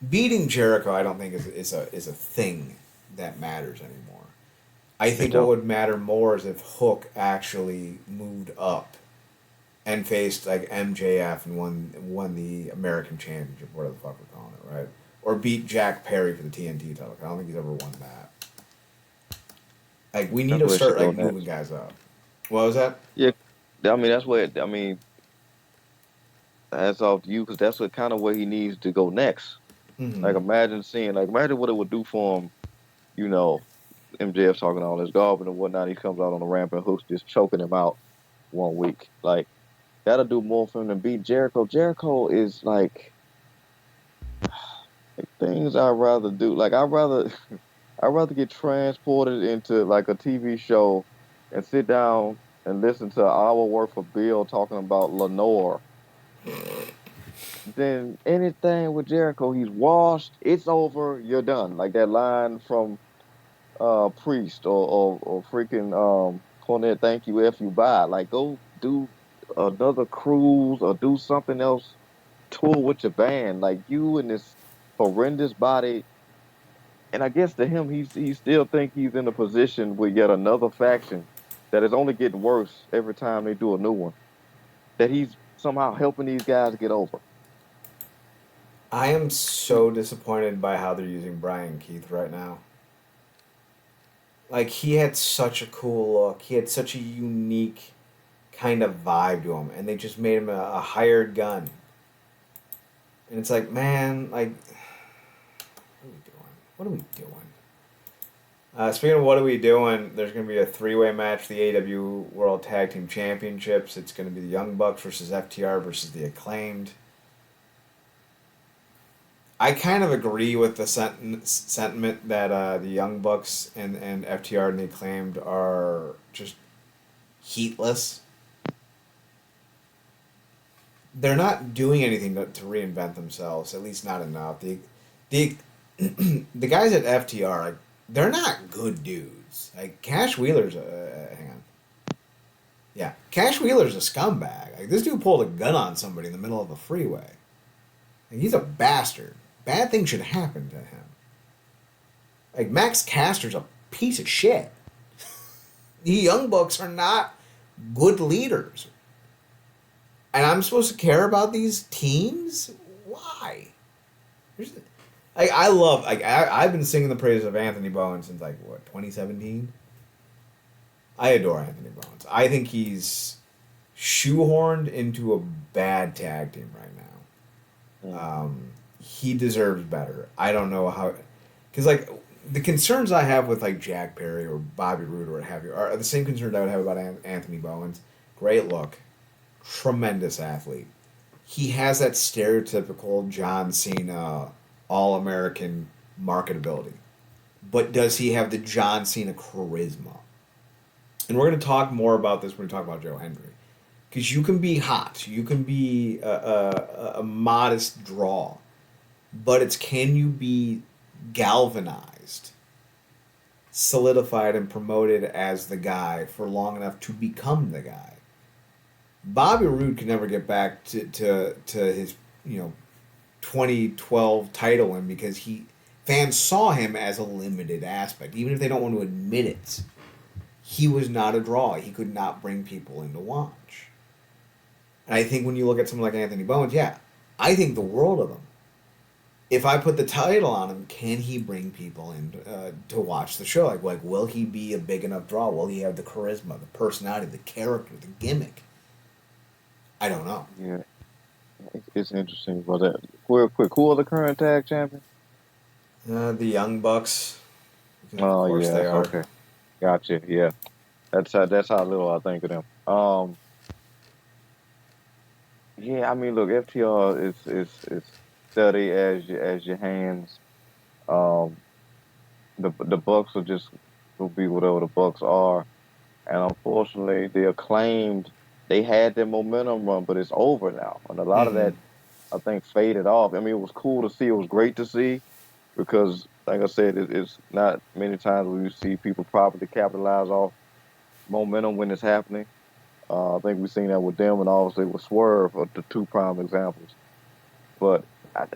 beating Jericho, I don't think is a thing that matters anymore. I It think what don't. would matter more is if Hook actually moved up and faced like MJF and won the American Championship, whatever the fuck we're calling it, right? Or beat Jack Perry for the TNT title. I don't think he's ever won that. Like, we need That's to where it should start go like moving next. guys up. What was that? Yeah, I mean, that's where, I mean, that's off to you because that's what kind of where he needs to go next. Mm-hmm. Imagine what it would do for him, you know, MJF talking all this garbage and whatnot. He comes out on the ramp and Hook's just choking him out one week. Like, that'll do more for him than beat Jericho. Jericho is like things I'd rather do. Like, I'd rather get transported into like a TV show and sit down and listen to an hour worth of Bill talking about Lenore than anything with Jericho. He's washed. It's over. You're done. Like that line from Priest or freaking Cornette, thank you if you buy. Like, go do another cruise or do something else. Tour with your band. Like, you and this horrendous body. And I guess to him, he still think he's in a position with yet another faction that is only getting worse every time they do a new one. That he's somehow helping these guys get over. I am so disappointed by how they're using Brian Keith right now. Like, he had such a cool look. He had such a unique kind of vibe to him, and they just made him a hired gun. And it's like, man, like, what are we doing? What are we doing? Speaking of what are we doing, there's going to be a 3-way match for the AEW World Tag Team Championships. It's going to be the Young Bucks versus FTR versus the Acclaimed. I kind of agree with the sentiment that the Young Bucks and FTR and the Acclaimed are just heatless. They're not doing anything to reinvent themselves, at least not enough. The the guys at FTR, like, they're not good dudes. Like, Cash Wheeler's hang on. Yeah, Cash Wheeler's a scumbag. Like, this dude pulled a gun on somebody in the middle of a freeway. Like, he's a bastard. Bad things should happen to him. Like, Max Caster's a piece of shit. The Young Bucks are not good leaders. And I'm supposed to care about these teams? Why? I love, I've been singing the praises of Anthony Bowen since, 2017? I adore Anthony Bowen. I think he's shoehorned into a bad tag team right now. He deserves better. I don't know how, because the concerns I have with Jack Perry or Bobby Roode or what have you are the same concerns I would have about Anthony Bowens. Great look, tremendous athlete. He has that stereotypical John Cena All American marketability, but does he have the John Cena charisma? And we're going to talk more about this when we talk about Joe Hendry. Because you can be hot, you can be a modest draw, but it's can you be galvanized, solidified, and promoted as the guy for long enough to become the guy? Bobby Roode could never get back to his 2012 title win because fans saw him as a limited aspect, even if they don't want to admit it. He was not a draw. He could not bring people in to watch. And I think when you look at someone like Anthony Bowens, yeah, I think the world of him. If I put the title on him, can he bring people in to watch the show? Like, will he be a big enough draw? Will he have the charisma, the personality, the character, the gimmick? I don't know. Yeah, it's interesting about that. Real quick, who are the current tag champions? The Young Bucks. Of Oh course yeah, they are. okay, gotcha. Yeah, that's how little I think of them. Yeah, I mean, look, FTR is steady as your hands. Um, the Bucks will be whatever the Bucks are, and unfortunately, the Acclaimed they had their momentum run, but it's over now, and a lot of Mm-hmm. that I think faded off. I mean, it was cool to see, it was great to see, because like I said, it's not many times where you see people properly capitalize off momentum when it's happening. I think we've seen that with them, and obviously with Swerve, are the two prime examples. But I,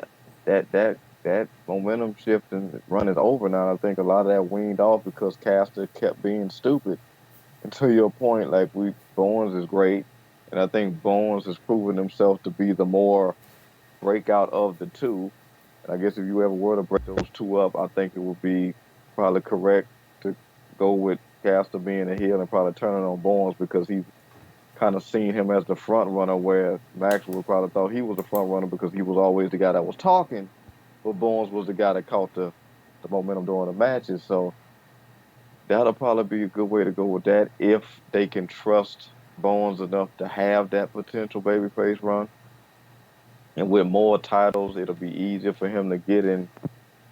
that momentum shift and run is over now. I think a lot of that weaned off because Caster kept being stupid. And to your point, Bowens is great, and I think Bowens has proven himself to be the more breakout of the two. And I guess if you ever were to break those two up, I think it would be probably correct to go with Caster being a heel and probably turning on Bowens because he kind of seen him as the front runner, where Maxwell probably thought he was the front runner because he was always the guy that was talking, but Bowens was the guy that caught the momentum during the matches. So that'll probably be a good way to go with that if they can trust Bowens enough to have that potential babyface run. And with more titles, it'll be easier for him to get in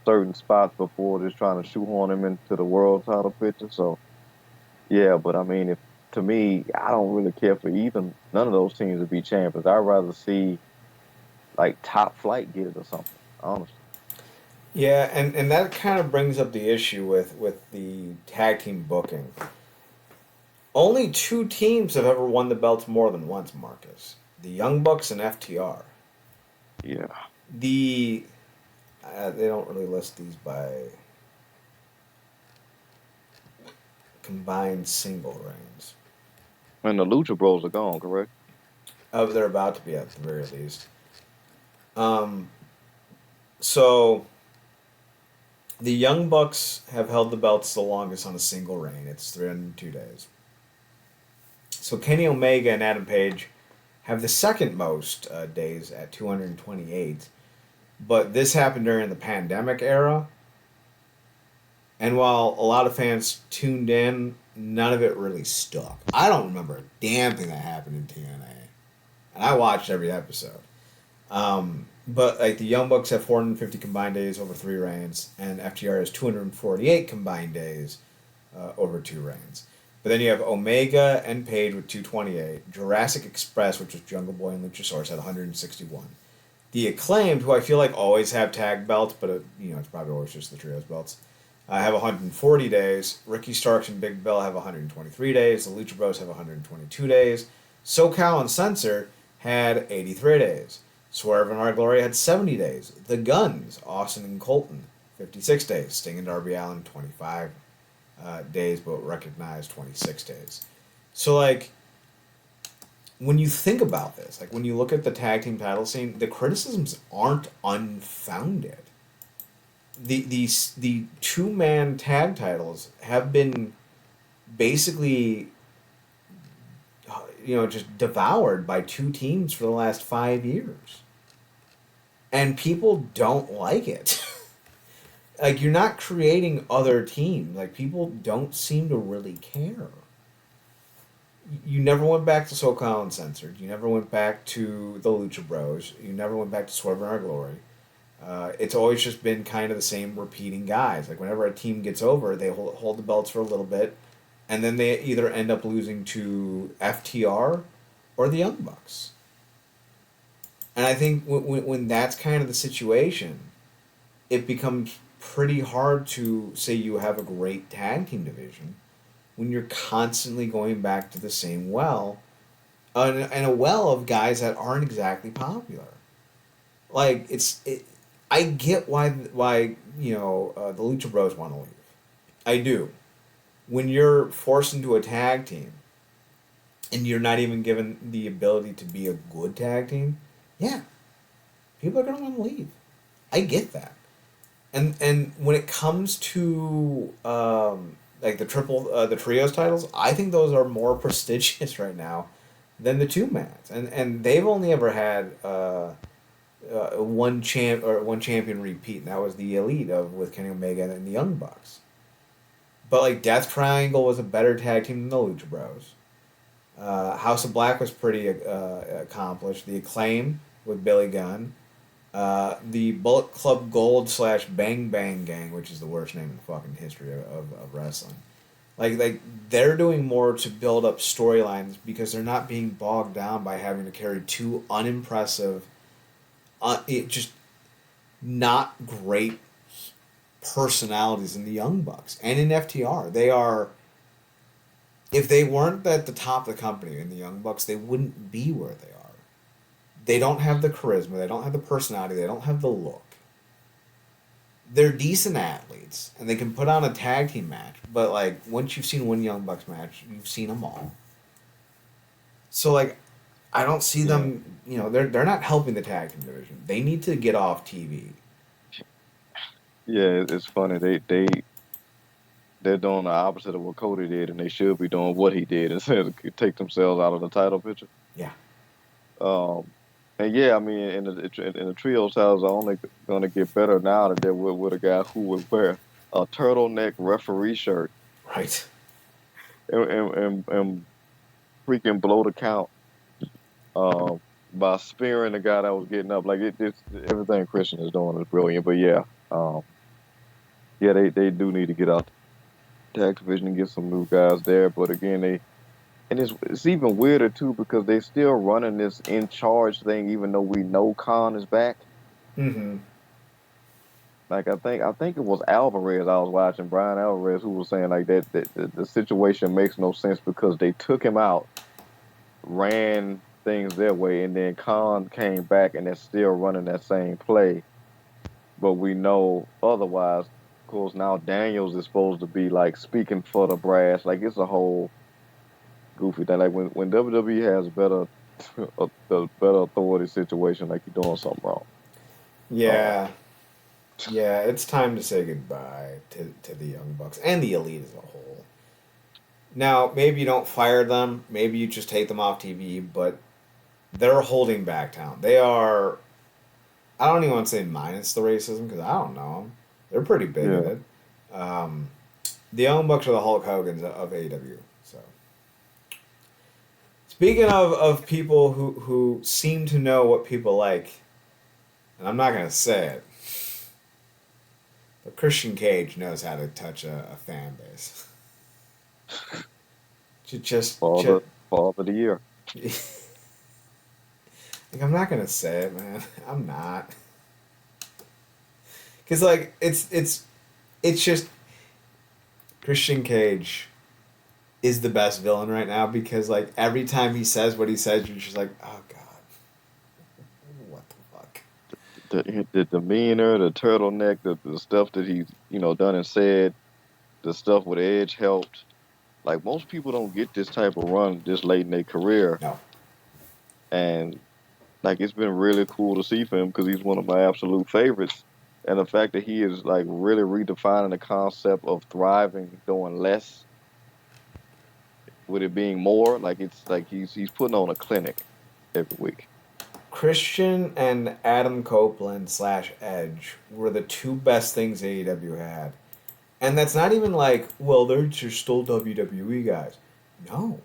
certain spots before just trying to shoehorn him into the world title picture. So yeah, but I mean, if to me, I don't really care for either none of those teams to be champions. I'd rather see Top Flight get it or something. Honestly, Yeah, and that kind of brings up the issue with the tag team booking. Only two teams have ever won the belts more than once, Marcus. The Young Bucks and FTR. yeah. The they don't really list these by combined single reigns. And the Lucha Bros are gone, correct? They're about to be at the very least. Um, so the Young Bucks have held the belts the longest on a single reign. It's 302 days. So Kenny Omega and Adam Page have the second most days at 228. But this happened during the pandemic era. And while a lot of fans tuned in, none of it really stuck. I don't remember a damn thing that happened in TNA. And I watched every episode. But the Young Bucks have 450 combined days over 3 reigns, and FTR has 248 combined days over 2 reigns. But then you have Omega and Page with 228. Jurassic Express, which was Jungle Boy and Luchasaurus, had 161. The Acclaimed, who I feel like always have tag belts, but it's probably always just the trios belts, have 140 days. Ricky Starks and Big Bill have 123 days. The Lucha Bros have 122 days. SoCal and Censor had 83 days. Swerve and Our Glory had 70 days. The Guns, Austin and Colton, 56 days. Sting and Darby Allin, 25 days, but recognized 26 days. So, when you think about this, like when you look at the tag team title scene, the criticisms aren't unfounded. The 2-man tag titles have been basically just devoured by two teams for the last 5 years, and people don't like it. Like, you're not creating other teams. Like, people don't seem to really care. You never went back to SoCal Uncensored. You never went back to the Lucha Bros. You never went back to Swerve in Our Glory. It's always just been kind of the same repeating guys. Like, whenever a team gets over, they hold the belts for a little bit, and then they either end up losing to FTR or the Young Bucks. And I think when that's kind of the situation, it becomes pretty hard to say you have a great tag team division when you're constantly going back to the same well, and a well of guys that aren't exactly popular. Like, I get why the Lucha Bros want to leave. I do. When you're forced into a tag team and you're not even given the ability to be a good tag team, yeah, people are gonna want to leave. I get that. And when it comes to like the trios titles, I think those are more prestigious right now than the 2-mans, and they've only ever had one champion repeat, and that was the Elite with Kenny Omega and the Young Bucks. But like Death Triangle was a better tag team than the Lucha Bros. House of Black was pretty accomplished. The Acclaim with Billy Gunn. The Bullet Club Gold / Bang Bang Gang, which is the worst name in the fucking history of wrestling. Like they're doing more to build up storylines because they're not being bogged down by having to carry two unimpressive, just not great personalities in the Young Bucks and in FTR. They are. If they weren't at the top of the company in the Young Bucks, they wouldn't be where they are. They don't have the charisma, they don't have the personality, they don't have the look. They're decent athletes, and they can put on a tag team match, but like once you've seen one Young Bucks match, you've seen them all. So like, I don't see them. They're not helping the tag team division. They need to get off TV. Yeah, it's funny. They're doing the opposite of what Cody did, and they should be doing what he did instead of take themselves out of the title picture. Yeah. Um, and yeah, I mean, in the trio styles are only going to get better now that they're with a guy who would wear a turtleneck referee shirt Right. and freaking blow the count by spearing the guy that was getting up. Like it's everything Christian is doing is brilliant. But yeah, yeah, they do need to get out the tag division and get some new guys there. But again, it's even weirder too because they still running this in charge thing, even though we know Khan is back. Mm-hmm. Like I think it was Alvarez I was watching, Brian Alvarez, who was saying like that the situation makes no sense because they took him out, ran things their way, and then Khan came back and they're still running that same play. But we know otherwise. Of course, now Daniels is supposed to be like speaking for the brass. Like it's a whole goofy thing. Like when WWE has better the better authority situation, like you're doing something wrong. Uh, Yeah. Yeah, it's time to say goodbye to the Young Bucks and the Elite as a whole. Now, maybe you don't fire them, maybe you just take them off TV, but they're holding back town. They are, I don't even want to say minus the racism because I don't know them. They're pretty yeah, bigoted. The Young Bucks are the Hulk Hogan's of AEW. So, speaking of people who seem to know what people like, and I'm not going to say it, but Christian Cage knows how to touch a fan base. Just fall of the year. like, I'm not gonna say it, man. I'm not, because like it's just Christian Cage is the best villain right now because like every time he says what he says, you're just like, oh god, what the fuck. The demeanor, the turtleneck, the stuff that he's done and said, the stuff with Edge helped. Like most people don't get this type of run this late in their career, No. and like it's been really cool to see for him because he's one of my absolute favorites. And the fact that he is like really redefining the concept of thriving, doing less with it being more, like it's like he's putting on a clinic every week. Christian and Adam Copeland slash Edge were the two best things AEW had. And that's not even like, well, they're just still WWE guys. No.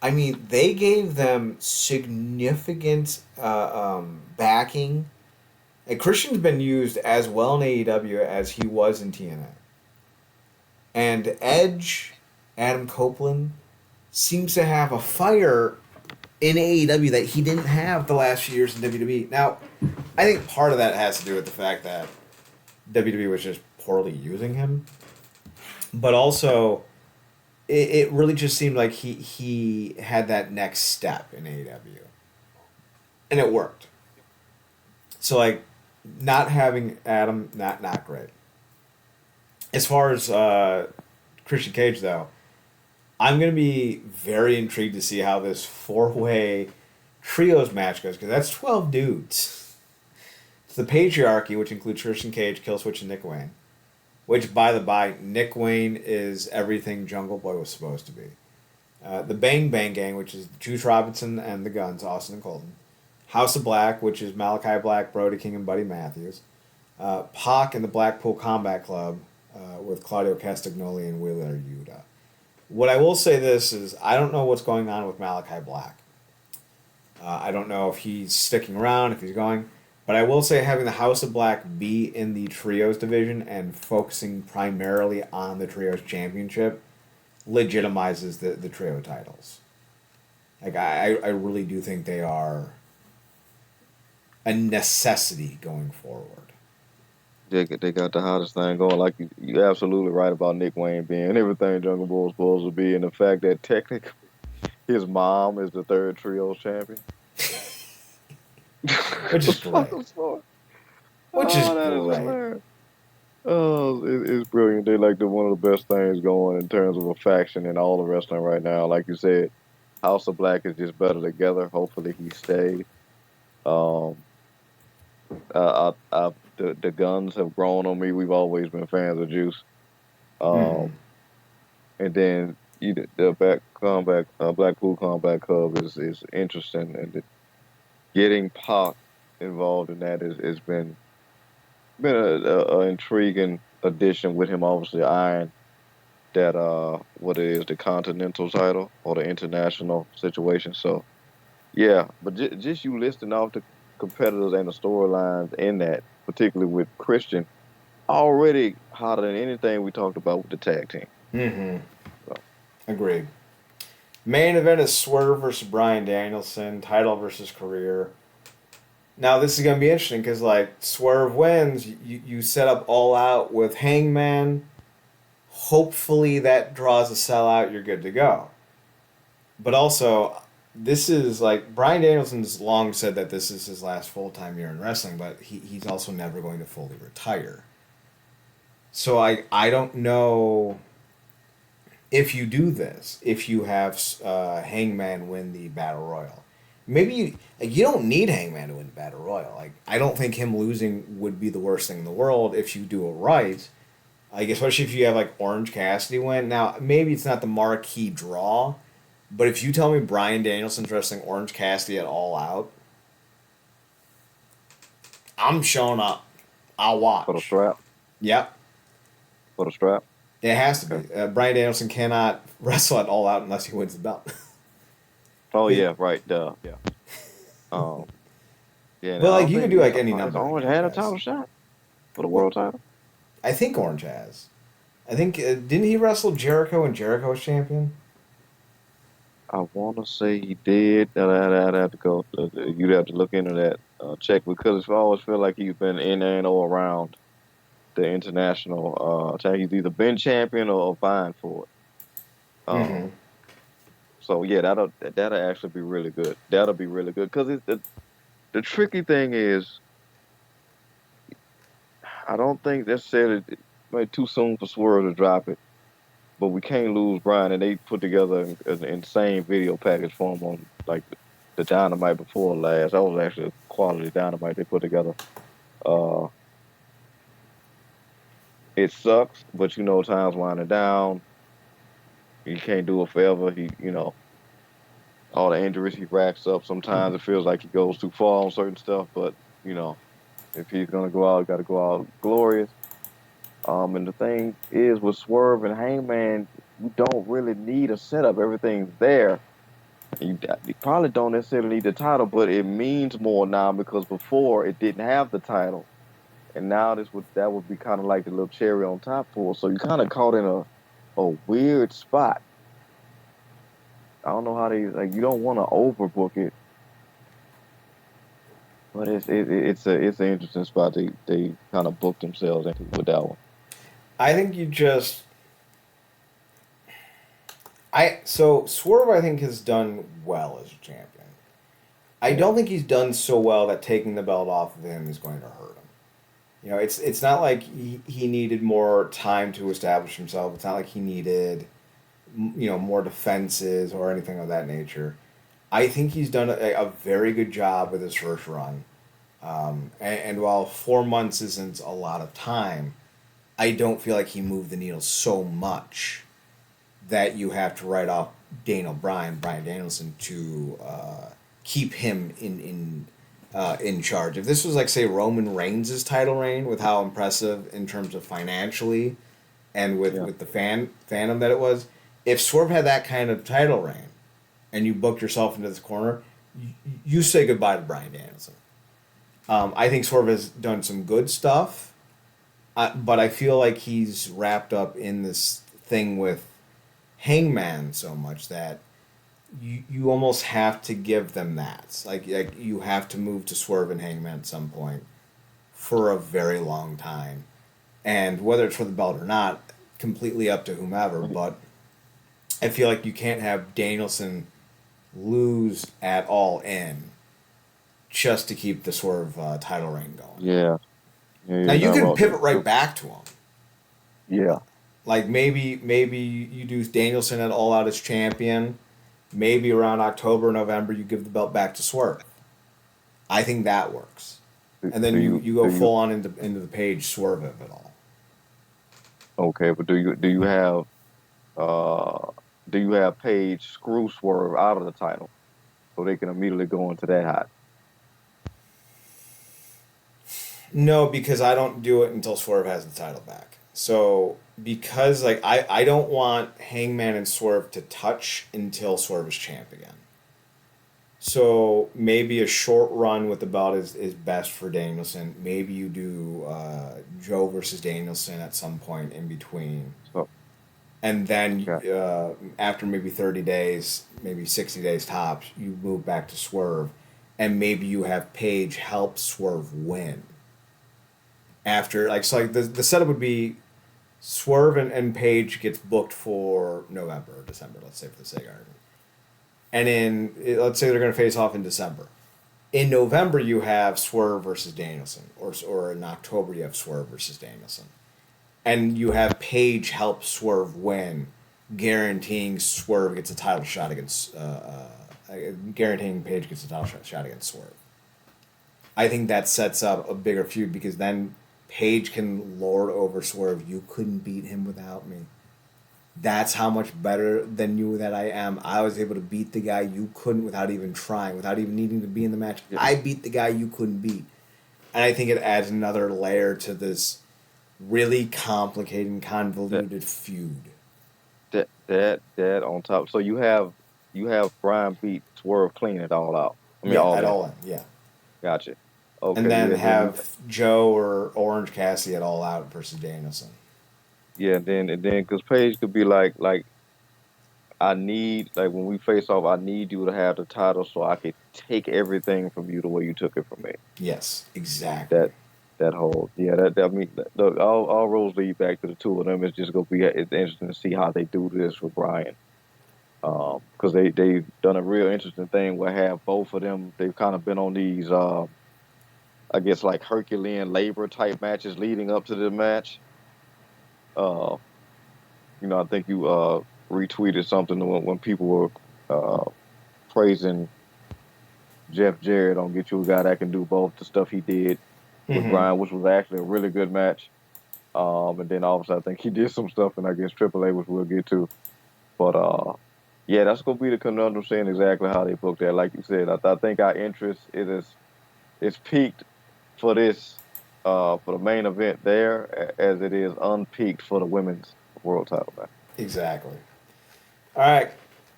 I mean, they gave them significant backing. And Christian's been used as well in AEW as he was in TNA. And Edge, Adam Copeland, seems to have a fire in AEW that he didn't have the last few years in WWE. Now, I think part of that has to do with the fact that WWE was just poorly using him. But also, it really just seemed like he had that next step in AEW. And it worked. So, like, not having Adam, not great. As far as Christian Cage, though, I'm going to be very intrigued to see how this four-way trios match goes, because that's 12 dudes. It's the patriarchy, which includes Christian Cage, Killswitch, and Nick Wayne. Which, by the by, Nick Wayne is everything Jungle Boy was supposed to be. The Bang Bang Gang, which is Juice Robinson and the Guns, Austin and Colton. House of Black, which is Malachi Black, Brody King, and Buddy Matthews. Pac and the Blackpool Combat Club with Claudio Castagnoli and Wheeler Yuta. What I will say this is, I don't know what's going on with Malachi Black. I don't know if he's sticking around, if he's going. But I will say having the House of Black be in the Trios division and focusing primarily on the Trios championship legitimizes the Trio titles. Like, I really do think they are a necessity going forward. They got the hottest thing going. Like you're absolutely right about Nick Wayne being everything Jungle Boy was supposed to be, and the fact that technically his mom is the third Trios champion. Which is great. Which is that is great. hilarious. Oh, it's brilliant. They like one of the best things going in terms of a faction in all the wrestling right now. Like you said, House of Black is just better together. Hopefully he stays. Um, the Guns have grown on me. We've always been fans of Juice. And then the Blackpool Combat Club is interesting, and getting Pac involved in that has been a intriguing addition with him obviously eyeing that what it is, the continental title or the international situation. So yeah, but just you listing off the competitors and the storylines in that, particularly with Christian, already hotter than anything we talked about with the tag team. Mm-hmm. So, Agreed. Main event is Swerve versus Bryan Danielson, title versus career. Now this is gonna be interesting because like Swerve wins, you set up All Out with Hangman. Hopefully that draws a sellout. You're good to go. But also, this is like Bryan Danielson's long said that this is his last full time year in wrestling, but he's also never going to fully retire. So I don't know if you do this, if you have Hangman win the Battle Royal. Maybe you don't need Hangman to win the Battle Royal. Like I don't think him losing would be the worst thing in the world if you do it right. Like especially if you have like Orange Cassidy win. Now maybe it's not the marquee draw, but if you tell me Bryan Danielson's wrestling Orange Cassidy at All Out, I'm showing up. I'll watch. for the strap. Yep. For the strap. It has to be. Bryan Danielson cannot wrestle at All Out unless he wins the belt. Oh yeah, right. Duh. Yeah. Um. Yeah. But like you can do like any number. Orange had a title shot for the world title. I think Orange has. I think didn't he wrestle Jericho and Jericho was champion? I want to say he did. I'd have to go. You'd have to look into that check because I always feel like he's been in and or around the international tag. He's either been champion or vying for it. Mm-hmm. So yeah, that'll actually be really good. That'll be really good because the tricky thing is, I don't think necessarily it might be too soon for Swerve to drop it, but we can't lose Brian, and they put together an insane video package for him on like the Dynamite before last. That was actually a quality Dynamite they put together. Uh, it sucks, but time's winding down. He can't do it forever. All the injuries he racks up. Sometimes it feels like he goes too far on certain stuff, but you know, if he's gonna go out, got to go out glorious. And the thing is with Swerve and Hangman, you don't really need a setup. Everything's there. You probably don't necessarily need the title, but it means more now because before it didn't have the title, and now that would be kind of like the little cherry on top for. So you kind of caught in a weird spot. I don't know how they like. You don't want to overbook it, but it's an interesting spot they kind of booked themselves into with that one. I think you just so Swerve I think has done well as a champion. I Yeah, don't think he's done so well that taking the belt off of him is going to hurt him. It's not like he needed more time to establish himself. It's not like he needed more defenses or anything of that nature. I think he's done a very good job with his first run. And while 4 months isn't a lot of time, I don't feel like he moved the needle so much that you have to write off Brian Danielson, to keep him in charge. If this was like say Roman Reigns' title reign, with how impressive in terms of financially and yeah. with the fandom that it was, if Swerve had that kind of title reign and you booked yourself into this corner, you say goodbye to Brian Danielson. I think Swerve has done some good stuff, but I feel like he's wrapped up in this thing with Hangman so much that you almost have to give them that. Like you have to move to Swerve and Hangman at some point for a very long time, and whether it's for the belt or not, completely up to whomever. But I feel like you can't have Danielson lose at All In just to keep the Swerve title reign going. Yeah, yeah, Now you're you not can wrong. pivot right back to him. Yeah, Like maybe you do Danielson at All Out as champion. Maybe around October, November, you give the belt back to Swerve. I think that works. And then do you go do you full on into the page Swerve of it all. okay? But uh do you have Paige screw Swerve out of the title so they can immediately go into that hot? No, because I don't do it until Swerve has the title back. So because like I don't want Hangman and Swerve to touch until Swerve is champ again. So maybe a short run with the belt is best for Danielson. Maybe you do Joe versus Danielson at some point in between. So And then got after maybe 30 days, maybe 60 days tops, you move back to Swerve. And maybe you have Paige help Swerve win. After, like, so like the setup would be Swerve and Paige gets booked for November or December, let's say, for the sake of argument. And let's say they're going to face off in December. In November, you have Swerve versus Danielson, or in October, you have Swerve versus Danielson, and you have Paige help Swerve win, guaranteeing Swerve gets a title shot against, guaranteeing Paige gets a title shot against Swerve. I think that sets up a bigger feud because then Paige can lord over Swerve. You couldn't beat him without me. That's how much better than you that I am. I was able to beat the guy you couldn't without even trying, without even needing to be in the match. yeah, I beat the guy you couldn't beat. And I think it adds another layer to this really complicated, that convoluted feud. that on top. So you have Brian beat Swerve clean it all out. I mean Yeah, all at in. all in. Yeah. Gotcha. And Okay, then yeah. Then you have Joe or Orange Cassidy at all out versus Danielson. yeah. Then because Paige could be like I need like when we face off, I need you to have the title so I could take everything from you the way you took it from me. Yes, exactly. That that whole yeah that I mean look, all roads lead back to the two of them. It's just gonna be it's interesting to see how they do this with Brian. Because they've done a real interesting thing where have both of them. They've kind of been on these I guess like Herculean labor type matches leading up to the match. Uh, I think you retweeted something when people were uh praising Jeff Jarrett on get you a guy that can do both the stuff he did with Mm-hmm. Bryan, which was actually a really good match. And then obviously I think he did some stuff and I guess Triple A, which we'll get to. But yeah, that's gonna be the conundrum, seeing exactly how they book that. Like you said, I think our interest is peaked for this for the main event there, as it is unpeaked for the women's world title match. Exactly. All right,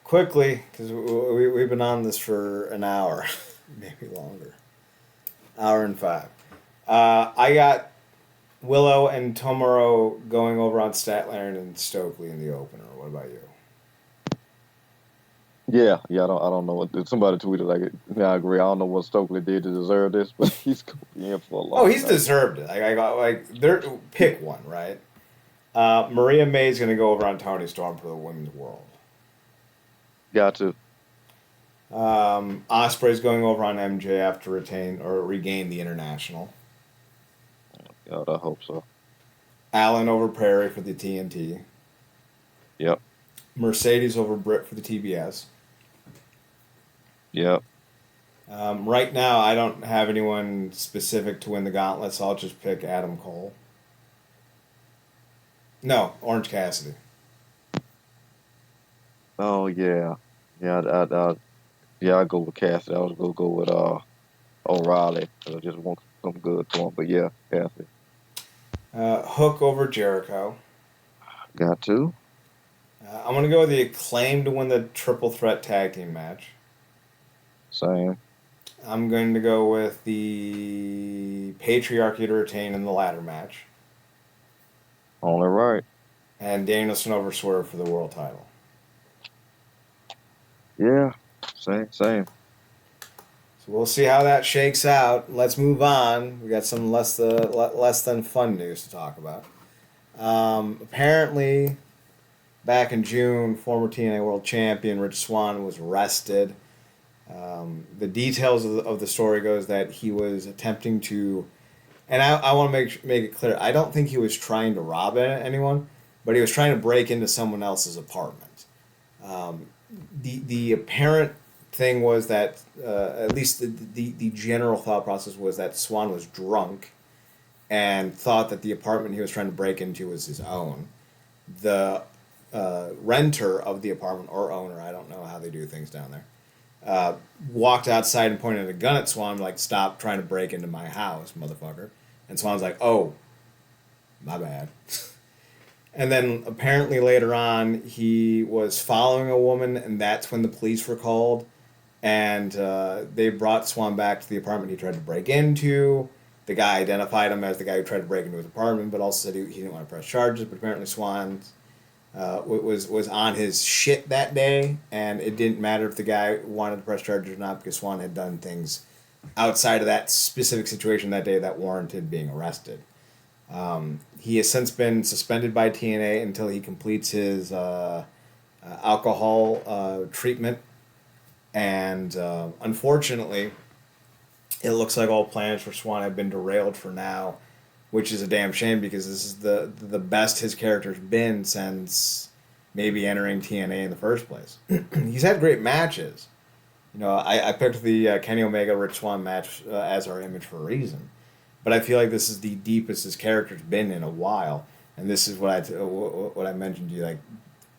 quickly, because we've been on this for an hour, maybe longer. Hour and five. I got Willow and Tomoro going over on Statlander and Stokely in the opener. What about you? Yeah, yeah. I don't know what somebody tweeted like it. Yeah, I agree. I don't know what Stokely did to deserve this, but he's gonna be in for a Oh, long he's time. deserved it. I got pick one, right? Maria May's going to go over on Tony Storm for the women's world. Got to. Osprey's going over on MJF to retain or regain the international. God, I hope so. Allen over Perry for the TNT. Yep. Mercedes over Britt for the TBS. Yep. Right now, I don't have anyone specific to win the gauntlet, so I'll just pick Adam Cole. No, Orange Cassidy. Oh yeah. Yeah. Yeah. I go with Cassidy. I was gonna go with O'Reilly because I just want some good to him. But yeah, Cassidy. Hook over Jericho. Got to. I'm going to go with the Acclaim to win the triple threat tag team match. Same. I'm going to go with the Patriarchy to retain in the ladder match. Only right. And Danielson over Swerve for the world title. Yeah. Same. Same. So we'll see how that shakes out. Let's move on. We got some less than fun news to talk about. Apparently, back in June, former TNA World Champion Rich Swann was arrested. The details of the story goes that he was attempting to, and I want to make it clear, I don't think he was trying to rob anyone, but he was trying to break into someone else's apartment. The apparent thing was that at least the general thought process was that Swann was drunk and thought that the apartment he was trying to break into was his own. The renter of the apartment, or owner, I don't know how they do things down there, walked outside and pointed a gun at Swann, like, "Stop trying to break into my house, motherfucker." And Swann's like, "Oh, my bad." And then apparently later on, he was following a woman, and that's when the police were called. And they brought Swann back to the apartment he tried to break into. The guy identified him as the guy who tried to break into his apartment, but also said he didn't want to press charges. But apparently Swann was on his shit that day, and it didn't matter if the guy wanted to press charges or not because Swann had done things outside of that specific situation that day that warranted being arrested. He has since been suspended by TNA until he completes his alcohol treatment, and unfortunately, it looks like all plans for Swann have been derailed for now, which is a damn shame because this is the best his character's been since maybe entering TNA in the first place. He's had great matches. You know, I picked the Kenny Omega Rich Swann match as our image for a reason, but I feel like this is the deepest his character's been in a while, and this is what I mentioned to you, like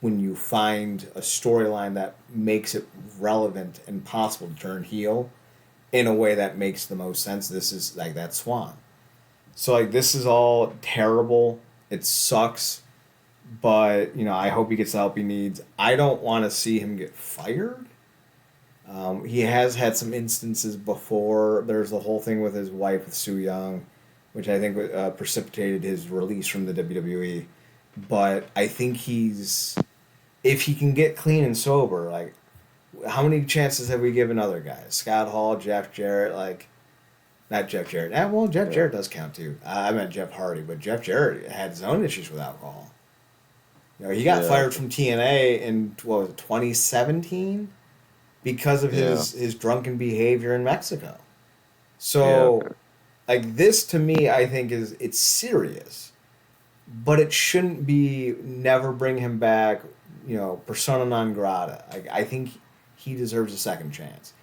when you find a storyline that makes it relevant and possible to turn heel in a way that makes the most sense. This is like that Swann. So like this is all terrible. It sucks, but you know I hope he gets the help he needs. I don't want to see him get fired. He has had some instances before. There's the whole thing with his wife with Sue Young, which I think precipitated his release from the WWE. But I think if he can get clean and sober, like how many chances have we given other guys? Scott Hall, Jeff Jarrett, like not Jeff Jarrett. Well, Jeff Yeah. Jarrett does count too. I meant Jeff Hardy, but Jeff Jarrett had his own issues with alcohol. You know, he got Yeah. fired from TNA in what was it, 2017 because of Yeah. his drunken behavior in Mexico. Yeah. So, like this to me, I think it's serious, but it shouldn't be never bring him back. You know, persona non grata. I think he deserves a second chance.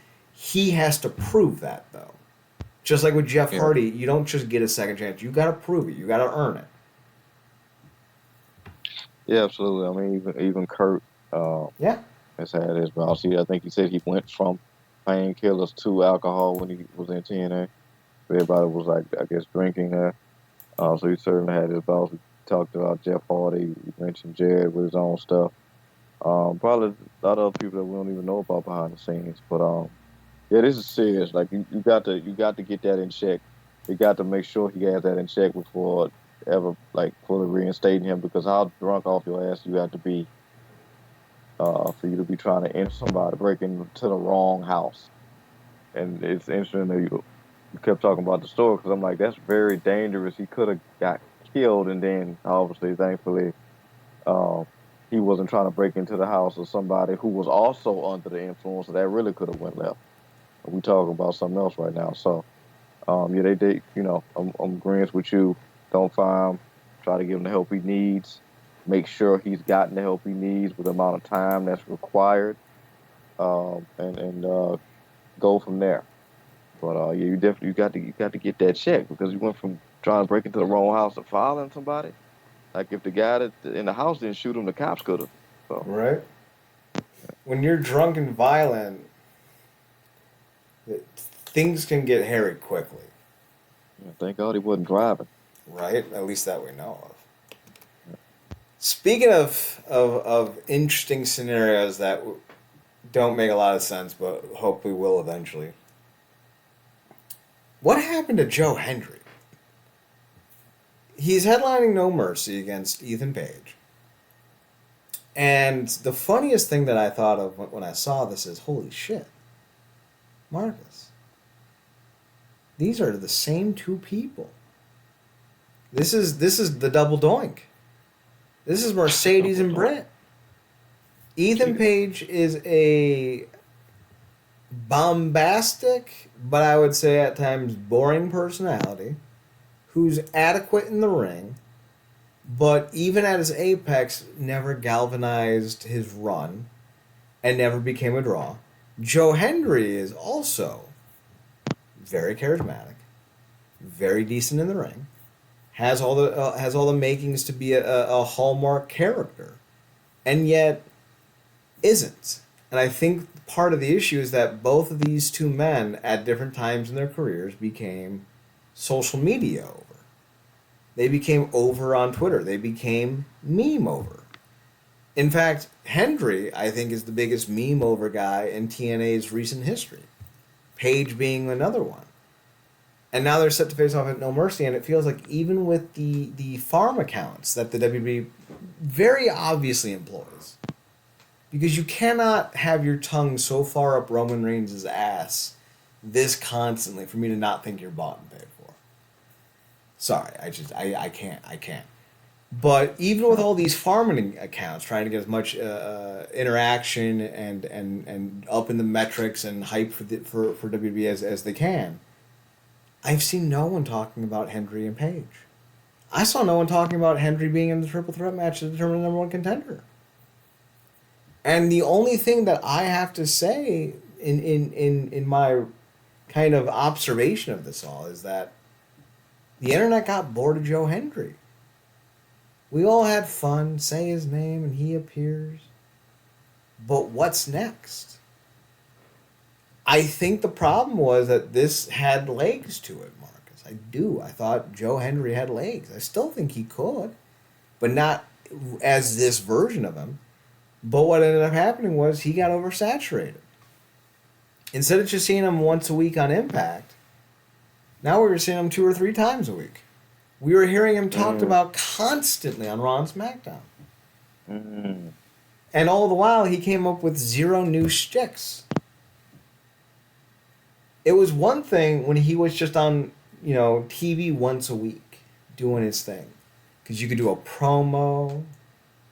He has to prove that, though. Just like with Jeff Yeah. Hardy, you don't just get a second chance. You got to prove it. You got to earn it. Yeah, absolutely. I mean, even Kurt Yeah. has had his bouts. I think he said he went from painkillers to alcohol when he was in TNA. Everybody was like, I guess, drinking there. So he certainly had his bouts. We talked about Jeff Hardy. We mentioned Jared with his own stuff. Probably a lot of other people that we don't even know about behind the scenes. But yeah, this is serious. Like you got to get that in check. You got to make sure he has that in check before ever like fully reinstating him. Because how drunk off your ass you have to be for you to be trying to enter somebody, break into the wrong house. And it's interesting that you kept talking about the store because I'm like, that's very dangerous. He could have got killed, and then obviously, thankfully, um, he wasn't trying to break into the house of somebody who was also under the influence. So that really could have went left. We talking about something else right now. So, yeah, they, I'm agreeing with you. Don't fire him. Try to give him the help he needs. Make sure he's gotten the help he needs with the amount of time that's required, and go from there. But yeah, you got to get that check because you went from trying to break into the wrong house to following somebody. Like if the guy that in the house didn't shoot him, the cops could have. So Right? When you're drunk and violent, things can get hairy quickly. yeah, thank God he wasn't driving. Right? At least that we know of. Speaking of interesting scenarios that don't make a lot of sense, but hopefully will eventually. What happened to Joe Hendry? He's headlining No Mercy against Ethan Page. And the funniest thing that I thought of when I saw this is, holy shit, Marcus. These are the same two people. This is the double doink. This is Mercedes and Brett. Ethan Page is a bombastic, but I would say at times boring personality who's adequate in the ring, but even at his apex, never galvanized his run and never became a draw. Joe Hendry is also very charismatic, very decent in the ring, has all the makings to be a hallmark character, and yet isn't. And I think part of the issue is that both of these two men at different times in their careers became social media over. They became over on Twitter. They became meme over. In fact, Hendry, I think, is the biggest meme over guy in TNA's recent history. Page being another one. And now they're set to face off at No Mercy, and it feels like even with the farm accounts that the WB very obviously employs, because you cannot have your tongue so far up Roman Reigns' ass this constantly for me to not think you're bought and paid for. Sorry, I can't. But even with all these farming accounts trying to get as much interaction and up in the metrics and hype for WB as they can, I've seen no one talking about Hendry and Page. I saw no one talking about Hendry being in the triple threat match to determine the number one contender. And the only thing that I have to say in my kind of observation of this all is that the internet got bored of Joe Hendry. We all had fun, say his name, and he appears. But what's next? I think the problem was that this had legs to it, Marcus. I do. I thought Joe Hendry had legs. I still think he could, but not as this version of him. But what ended up happening was he got oversaturated. Instead of just seeing him once a week on Impact, now we were seeing him 2 or 3 times a week. We were hearing him talked about constantly on Raw and SmackDown. And all the while, he came up with 0 new shticks. It was one thing when he was just on, TV once a week doing his thing. Because you could do a promo,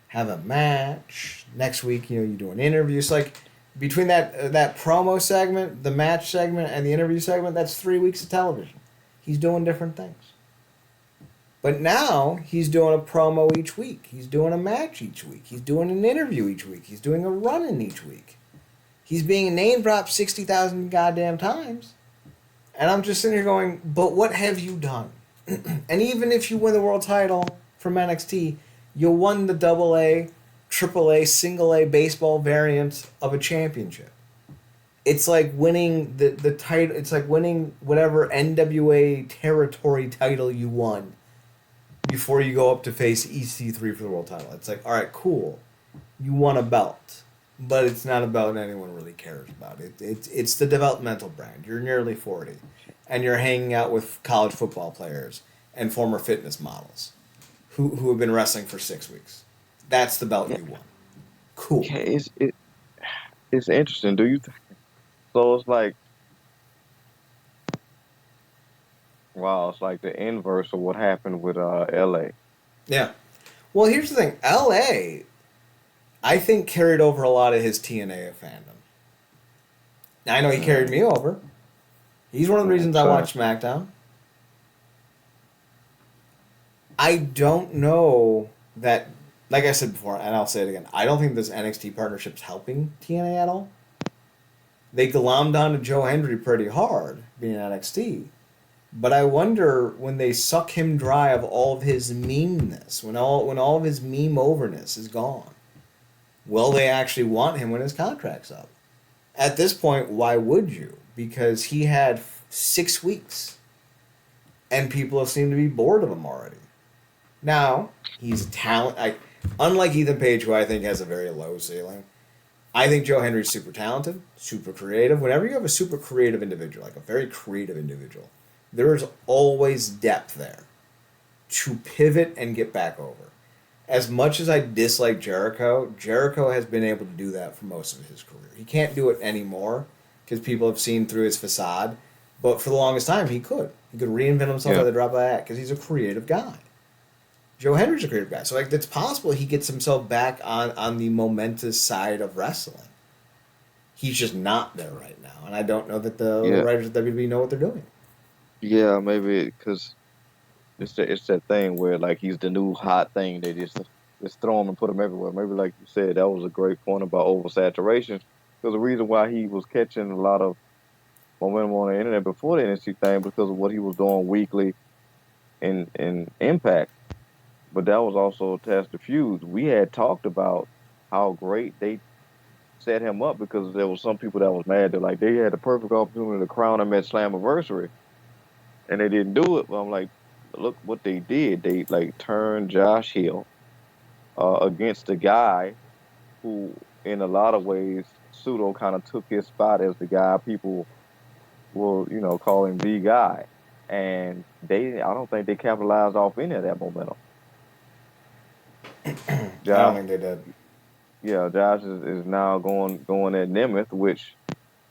have a match. Next week, you do an interview. It's like between that promo segment, the match segment, and the interview segment, that's 3 weeks of television. He's doing different things. But now he's doing a promo each week. He's doing a match each week. He's doing an interview each week. He's doing a run-in each week. He's being name dropped 60,000 goddamn times. And I'm just sitting here going, but what have you done? And even if you win the world title from NXT, you won the AA, AAA, single A baseball variant of a championship. It's like winning the title. It's like winning whatever NWA territory title you won before you go up to face EC3 for the world title. It's like, all right, cool. You won a belt. But it's not a belt anyone really cares about. It's the developmental brand. You're nearly 40. And you're hanging out with college football players and former fitness models who have been wrestling for 6 weeks. That's the belt you won. Cool. Yeah, it's interesting. Do you think so? It's like, wow, it's like the inverse of what happened with LA. Yeah. Well, here's the thing. LA, I think, carried over a lot of his TNA fandom. Now, I know he carried me over. He's one of the reasons I watch SmackDown. I don't know that, like I said before, and I'll say it again, I don't think this NXT partnership's helping TNA at all. They glommed onto Joe Hendry pretty hard, being NXT. But I wonder when they suck him dry of all of his memeness, when all of his meme overness is gone, will they actually want him when his contract's up? At this point, why would you? Because he had 6 weeks, and people seem to be bored of him already. Now, he's a talent. Unlike Ethan Page, who I think has a very low ceiling, I think Joe Hendry's super talented, super creative. Whenever you have a super creative individual, like a very creative individual, there is always depth there to pivot and get back over. As much as I dislike Jericho, Jericho has been able to do that for most of his career. He can't do it anymore because people have seen through his facade, but for the longest time, he could. He could reinvent himself at the drop of a hat because he's a creative guy. Joe Hendry's a creative guy. So it's possible he gets himself back on the momentous side of wrestling. He's just not there right now. And I don't know that the writers of WWE know what they're doing. Yeah, maybe because it's that thing where like he's the new hot thing. They just throw him and put him everywhere. Maybe like you said, that was a great point about oversaturation. Because the reason why he was catching a lot of momentum on the internet before the NXT thing because of what he was doing weekly in Impact. But that was also attached to feuds. We had talked about how great they set him up because there was some people that was mad that like they had the perfect opportunity to crown him at Slammiversary, and they didn't do it. But I'm like, look what they did. They like turned Josh Hill against the guy who, in a lot of ways, pseudo kind of took his spot as the guy people will call him the guy, and I don't think they capitalized off any of that momentum. Josh, I don't think they did. Yeah, Josh is now going at Nemeth, which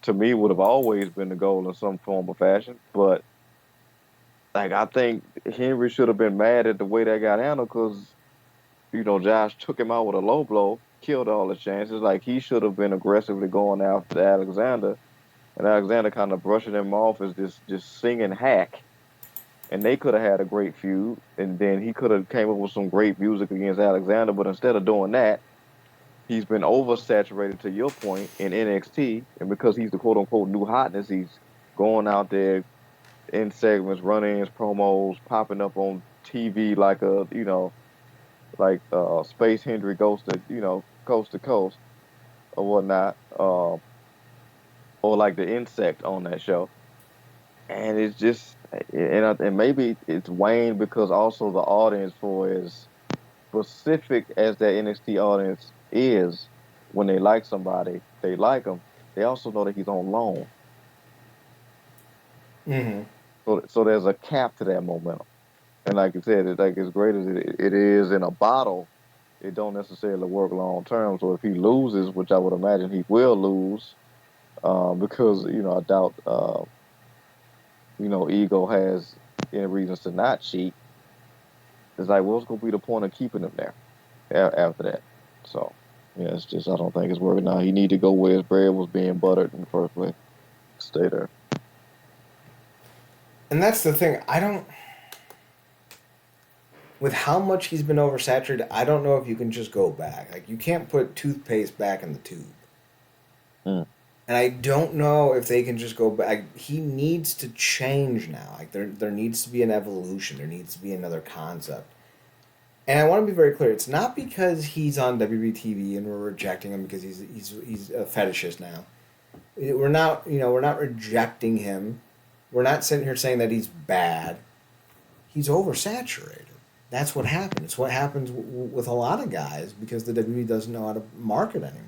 to me would have always been the goal in some form or fashion. But like I think Henry should have been mad at the way that got handled because Josh took him out with a low blow, killed all his chances. Like he should have been aggressively going after Alexander, and Alexander kind of brushing him off as this just singing hack. And they could have had a great feud, and then he could have came up with some great music against Alexander. But instead of doing that, he's been oversaturated, to your point, in NXT, and because he's the quote-unquote new hotness, he's going out there in segments, run-ins, promos, popping up on TV like Space Hendry goes to, coast to coast or whatnot, or like the insect on that show. And it's just, and maybe it's waned because also the audience for as specific as that NXT audience is, when they like somebody, they like him. They also know that he's on loan. Mm-hmm. So there's a cap to that momentum. And like you said, it's like as great as it is in a bottle, it don't necessarily work long term. So if he loses, which I would imagine he will lose, because I doubt Ego has any reasons to not cheat. It's like, what's going to be the point of keeping him there after that? So, yeah, it's just, I don't think it's working out. He need to go where his bread was being buttered in the first place. Stay there. And that's the thing. With how much he's been oversaturated, I don't know if you can just go back. Like, you can't put toothpaste back in the tube. Mm. And I don't know if they can just go back. He needs to change now. Like there needs to be an evolution. There needs to be another concept. And I want to be very clear. It's not because he's on WB TV and we're rejecting him because he's a fetishist now. We're not rejecting him. We're not sitting here saying that he's bad. He's oversaturated. That's what happened. It's what happens with a lot of guys because the WWE doesn't know how to market anymore.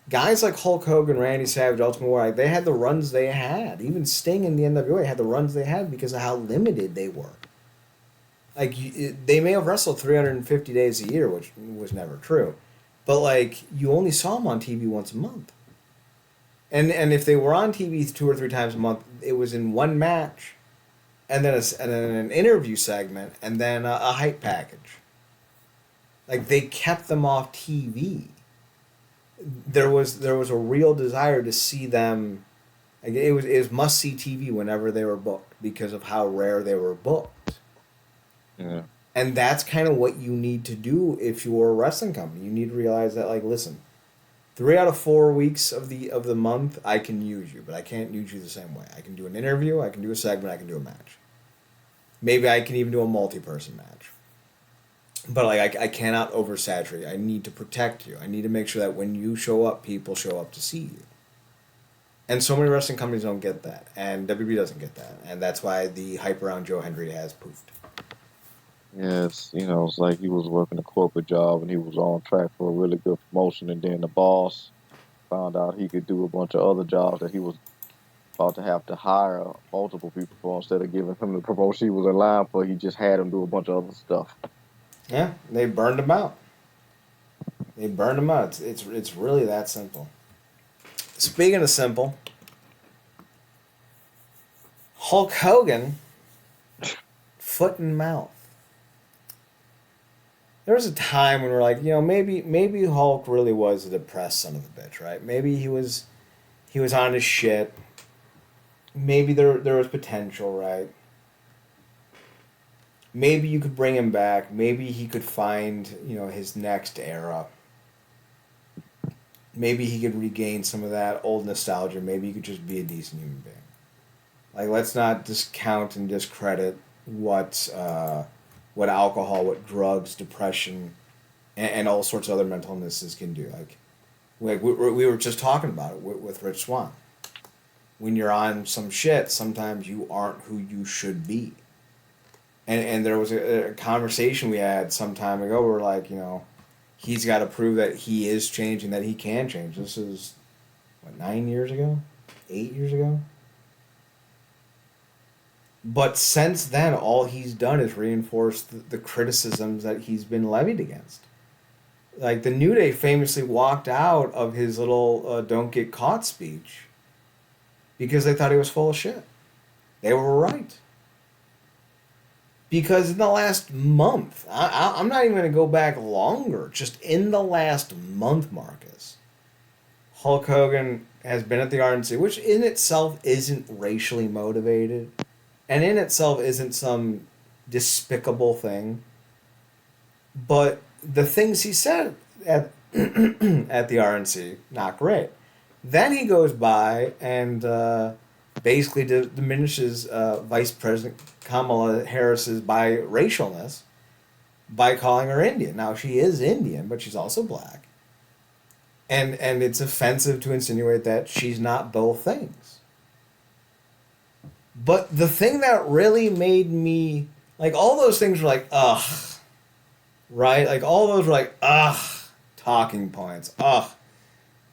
Guys like Hulk Hogan, Randy Savage, Ultimate Warrior, they had the runs they had. Even Sting in the NWA had the runs they had because of how limited they were. Like they may have wrestled 350 days a year, which was never true, but like you only saw them on TV once a month. And if they were on TV 2 or 3 times a month, it was in one match, and then an interview segment, and then a hype package. Like they kept them off TV. There was a real desire to see them. Like it was must see TV whenever they were booked because of how rare they were booked. Yeah. And that's kind of what you need to do if you're a wrestling company. You need to realize that, like, listen, 3 out of 4 weeks of the month, I can use you, but I can't use you the same way. I can do an interview, I can do a segment, I can do a match. Maybe I can even do a multi-person match. But like I cannot oversaturate. I need to protect you. I need to make sure that when you show up, people show up to see you. And so many wrestling companies don't get that, and WWE doesn't get that, and that's why the hype around Joe Hendry has poofed. Yes, it's like he was working a corporate job and he was on track for a really good promotion, and then the boss found out he could do a bunch of other jobs that he was about to have to hire multiple people for instead of giving him the promotion he was in line for. He just had him do a bunch of other stuff. Yeah, they burned him out. They burned him out. It's really that simple. Speaking of simple, Hulk Hogan, foot and mouth. There was a time when we're like, maybe Hulk really was a depressed son of a bitch, right? Maybe he was on his shit. Maybe there was potential, right? Maybe you could bring him back. Maybe he could find, his next era. Maybe he could regain some of that old nostalgia. Maybe he could just be a decent human being. Like, let's not discount and discredit what alcohol, what drugs, depression, and all sorts of other mental illnesses can do. Like we were just talking about it with Rich Swann. When you're on some shit, sometimes you aren't who you should be. And there was a conversation we had some time ago where, like, he's got to prove that he is changing, that he can change. This is, 9 years ago? 8 years ago? But since then, all he's done is reinforce the criticisms that he's been levied against. Like, the New Day famously walked out of his little don't get caught speech because they thought he was full of shit. They were right. Because in the last month, I'm not even going to go back longer, just in the last month, Marcus, Hulk Hogan has been at the RNC, which in itself isn't racially motivated, and in itself isn't some despicable thing. But the things he said at at the RNC, not great. Then he goes by and basically diminishes Vice President Kamala Harris's biracialness by calling her Indian. Now, she is Indian, but she's also black. And it's offensive to insinuate that she's not both things. But the thing that really made me... Like, all those things were like, ugh. Right? Like, all those were like, ugh. Talking points. Ugh.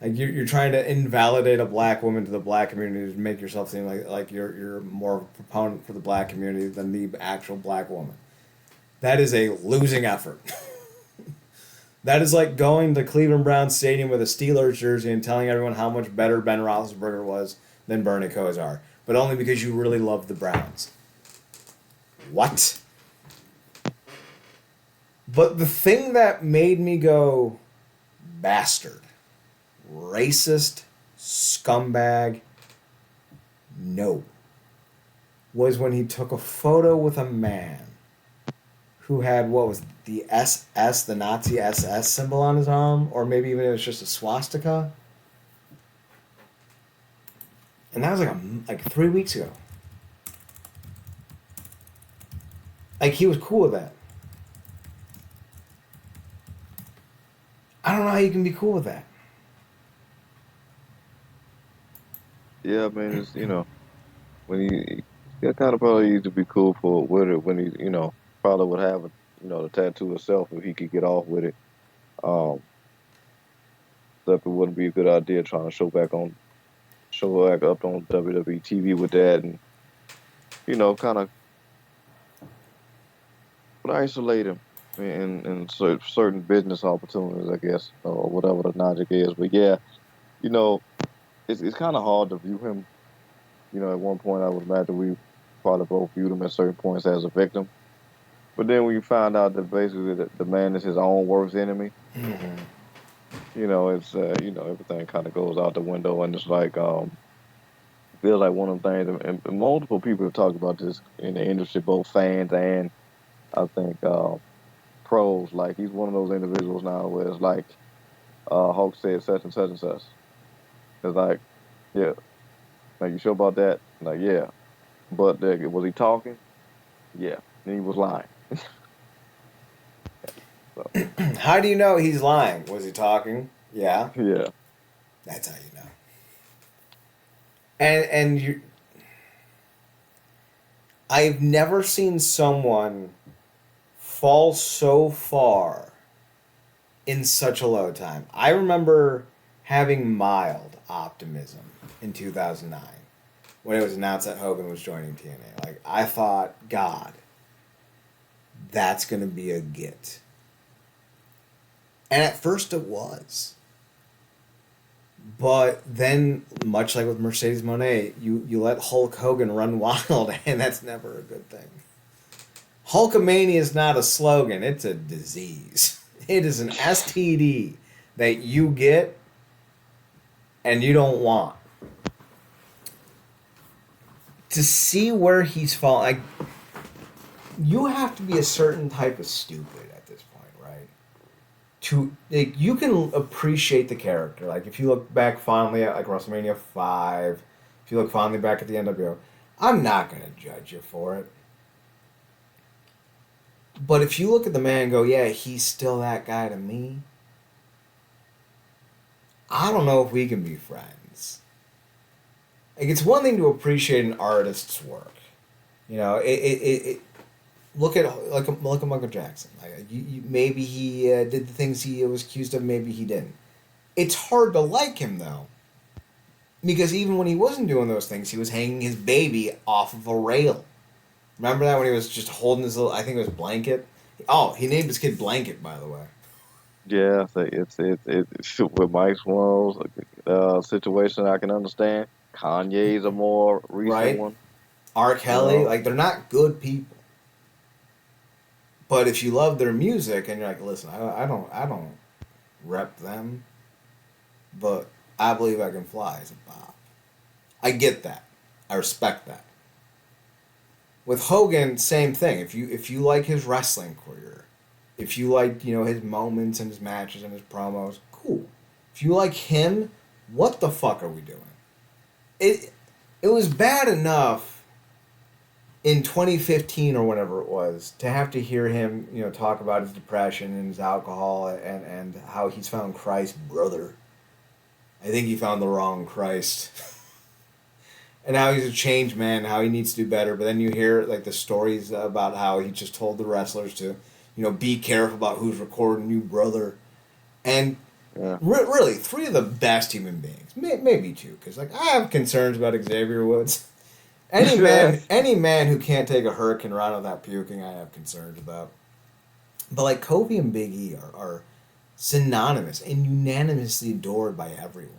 Like, you're trying to invalidate a black woman to the black community to make yourself seem like you're more of a proponent for the black community than the actual black woman. That is a losing effort. That is like going to Cleveland Browns Stadium with a Steelers jersey and telling everyone how much better Ben Roethlisberger was than Bernie Kosar, but only because you really love the Browns. What? But the thing that made me go, bastard, racist, scumbag, no, was when he took a photo with a man who had, what was the SS, the Nazi SS symbol on his arm, or maybe even it was just a swastika. And that was like 3 weeks ago. Like, he was cool with that. I don't know how you can be cool with that. Yeah, I mean, it's when he kind of probably used to be cool for with it when he probably would have the tattoo itself if he could get off with it. Um, so if it wouldn't be a good idea trying to show back up on WWE TV with that and kind of isolate him in certain business opportunities, I guess, or whatever the logic is. But yeah, you know, it's kind of hard to view him. At one point, I would imagine we probably both viewed him at certain points as a victim. But then when you find out that basically the man is his own worst enemy, Mm-hmm. it's everything kind of goes out the window, and it's like feels like one of the things, and multiple people have talked about this in the industry, both fans and I think pros. Like he's one of those individuals now where it's like Hulk said such and such and such. It's like, yeah, like you sure about that? Like, yeah, but was he talking? Yeah, and he was lying. So How do you know he's lying? Was he talking? Yeah. yeah, That's how you know. And you, I've never seen someone fall so far in such a low time. I remember having mild optimism in 2009 when it was announced that Hogan was joining TNA. Like, I thought, God, that's going to be a get. And at first it was. But then, much like with Mercedes Moné, you let Hulk Hogan run wild, and that's never a good thing. Hulkamania is not a slogan, it's a disease. It is an STD that you get and you don't want. To see where he's fallen, like, you have to be a certain type of stupid at this point, right? To, like, you can appreciate the character. Like, if you look back fondly at like WrestleMania 5, if you look fondly back at the NWO, I'm not gonna judge you for it. But if you look at the man and go, yeah, he's still that guy to me, I don't know if we can be friends. Like, it's one thing to appreciate an artist's work. Look at Michael Jackson. Like, maybe he did the things he was accused of. Maybe he didn't. It's hard to like him though, because even when he wasn't doing those things, he was hanging his baby off of a rail. Remember that when he was just holding his little, I think it was blanket. Oh, he named his kid Blanket, by the way. yeah. So it's with Mike Swann's situation. I can understand. Kanye's a more recent Right? one. R. You Kelly, know, like, they're not good people. But if you love their music and you're like, listen, I don't rep them, but I believe I can fly as a bop. I get that. I respect that. With Hogan, same thing. If you like his wrestling career, if you like his moments and his matches and his promos, cool. If you like him, what the fuck are we doing? It was bad enough in 2015 or whatever it was to have to hear him talk about his depression and his alcohol and how he's found Christ, brother. I think he found the wrong Christ. And how he's a changed man, how he needs to do better. But then you hear like the stories about how he just told the wrestlers to, be careful about who's recording you, brother. And yeah. really, three of the best human beings, maybe two, because like I have concerns about Xavier Woods. Any man who can't take a hurricane run without puking, I have concerns about. But like Kofi and Big E are synonymous and unanimously adored by everyone.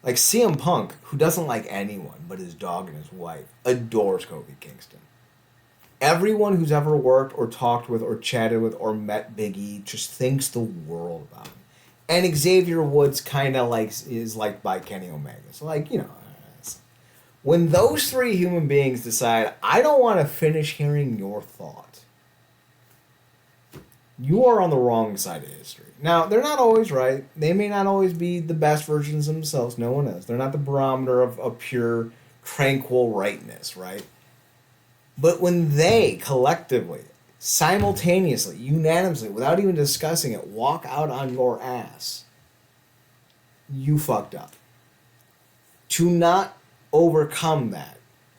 Like CM Punk, who doesn't like anyone but his dog and his wife, adores Kofi Kingston. Everyone who's ever worked or talked with or chatted with or met Big E just thinks the world about him. And Xavier Woods kind of is liked by Kenny Omega. So when those three human beings decide, I don't want to finish hearing your thought, You are on the wrong side of history. Now, they're not always right. They may not always be the best versions of themselves. No one is. They're not the barometer of pure, tranquil rightness, right? But when they collectively, simultaneously, unanimously, without even discussing it, walk out on your ass, you fucked up. To not overcome that,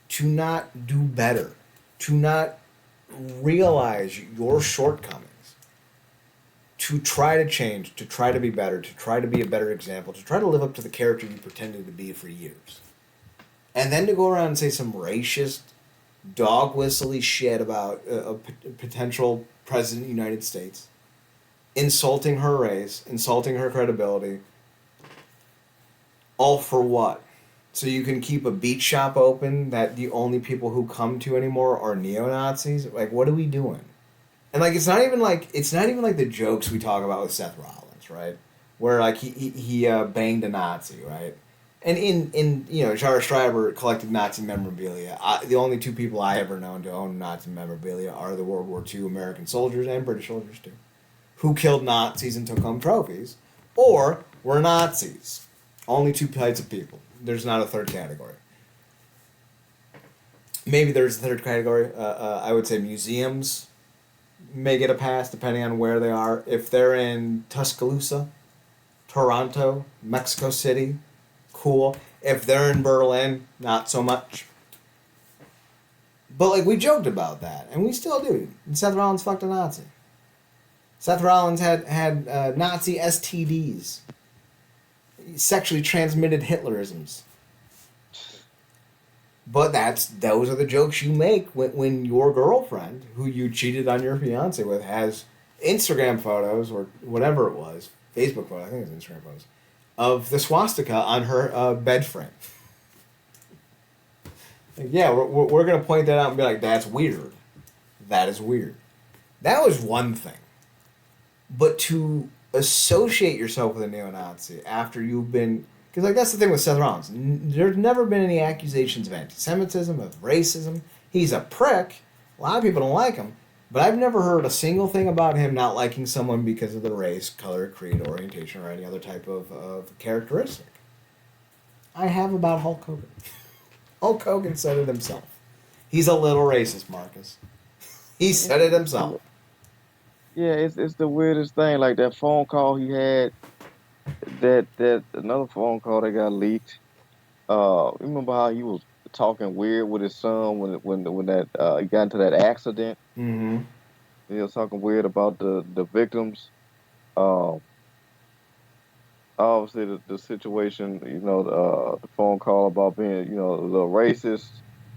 to not do better, to not realize your shortcomings, to try to change, to try to be better, to try to be a better example, to try to live up to the character you pretended to be for years. And then to go around and say some racist, dog whistly shit about a potential president of the United States, insulting her race, insulting her credibility, all for what? So you can keep a beat shop open that the only people who come to anymore are neo-Nazis? Like, what are we doing? And like it's not even like the jokes we talk about with Seth Rollins, right? Where like he banged a Nazi, right? And in Jar Schreiber collected Nazi memorabilia. The only two people I ever known to own Nazi memorabilia are the World War II American soldiers and British soldiers too, who killed Nazis and took home trophies, or were Nazis. Only two types of people. There's not a third category. Maybe there's a third category. I would say museums may get a pass depending on where they are. If they're in Tuscaloosa, Toronto, Mexico City, cool. If they're in Berlin, not so much. But like we joked about that, and we still do. And Seth Rollins fucked a Nazi. Seth Rollins had Nazi STDs, sexually transmitted Hitlerisms. But those are the jokes you make when your girlfriend, who you cheated on your fiance with, has Instagram photos or whatever it was, Facebook photos, I think it was Instagram photos, of the swastika on her bed frame. Like, yeah, we're going to point that out and be like, that's weird. That is weird. That was one thing. But to associate yourself with a neo-Nazi after you've been... Because like that's the thing with Seth Rollins. There's never been any accusations of anti-Semitism, of racism. He's a prick. A lot of people don't like him. But I've never heard a single thing about him not liking someone because of the race, color, creed, orientation, or any other type of characteristic. I have about Hulk Hogan. Hulk Hogan said it himself. He's a little racist, Marcus. He said it himself. Yeah, it's the weirdest thing. Like that phone call he had, that another phone call that got leaked. Remember how he was talking weird with his son when that he got into that accident. Mm-hmm. He was talking weird about the victims. Um, Obviously the situation, the phone call about being, a little racist.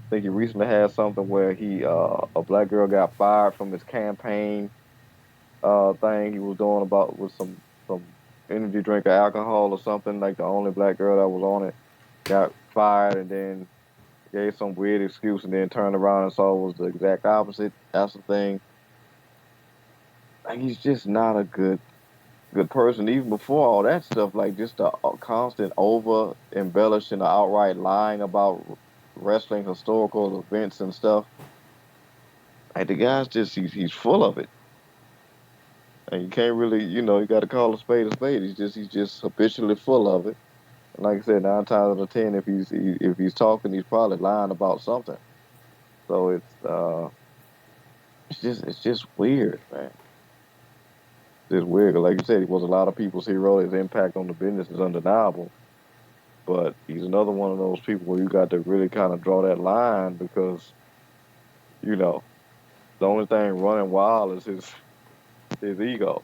I think he recently had something where a black girl got fired from his campaign thing he was doing about with some energy drink or alcohol or something. Like the only black girl that was on it got fired, and then gave some weird excuse, and then turned around and saw it was the exact opposite. That's the thing. Like he's just not a good person. Even before all that stuff, like just the constant over embellishing or outright lying about wrestling historical events and stuff. Like the guy's just he's full of it. And you can't really, you got to call a spade a spade. He's just habitually full of it. And like I said, 9 times out of 10, if he's talking, he's probably lying about something. So it's just weird, man. It's weird. 'Cause like you said, he was a lot of people's hero. His impact on the business is undeniable. But he's another one of those people where you got to really kind of draw that line because, you know, the only thing running wild is his ego.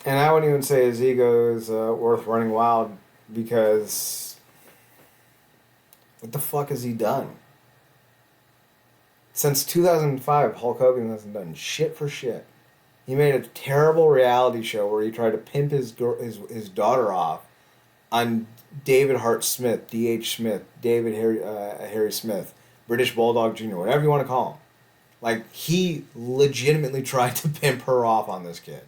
And I wouldn't even say his ego is worth running wild because what the fuck has he done? Since 2005, Hulk Hogan hasn't done shit for shit. He made a terrible reality show where he tried to pimp his daughter off on David Hart Smith, D.H. Smith, David Harry Smith, British Bulldog Jr., whatever you want to call him. Like, he legitimately tried to pimp her off on this kid.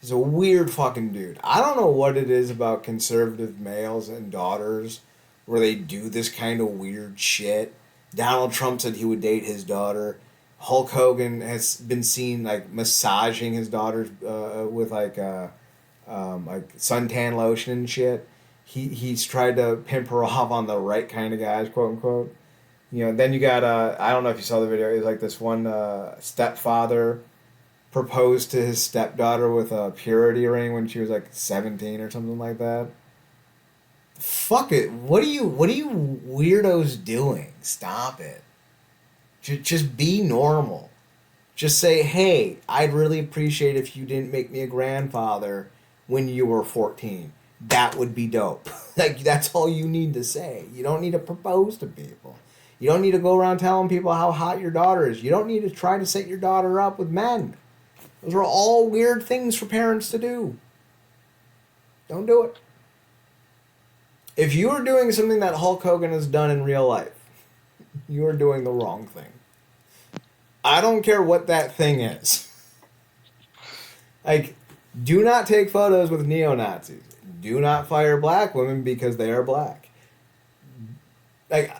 He's a weird fucking dude. I don't know what it is about conservative males and daughters where they do this kind of weird shit. Donald Trump said he would date his daughter. Hulk Hogan has been seen like massaging his daughters with like suntan lotion and shit. He's tried to pimp her off on the right kind of guys, quote unquote. You know, then you got I don't know if you saw the video. It was like this one stepfather proposed to his stepdaughter with a purity ring when she was like 17 or something like that. Fuck it. What are you weirdos doing? Stop it. Just be normal. Just say, "Hey, I'd really appreciate if you didn't make me a grandfather when you were 14. That would be dope." Like that's all you need to say. You don't need to propose to people. You don't need to go around telling people how hot your daughter is. You don't need to try to set your daughter up with men. Those are all weird things for parents to do. Don't do it. If you are doing something that Hulk Hogan has done in real life, you are doing the wrong thing. I don't care what that thing is. Like, do not take photos with neo-Nazis. Do not fire black women because they are black. Like,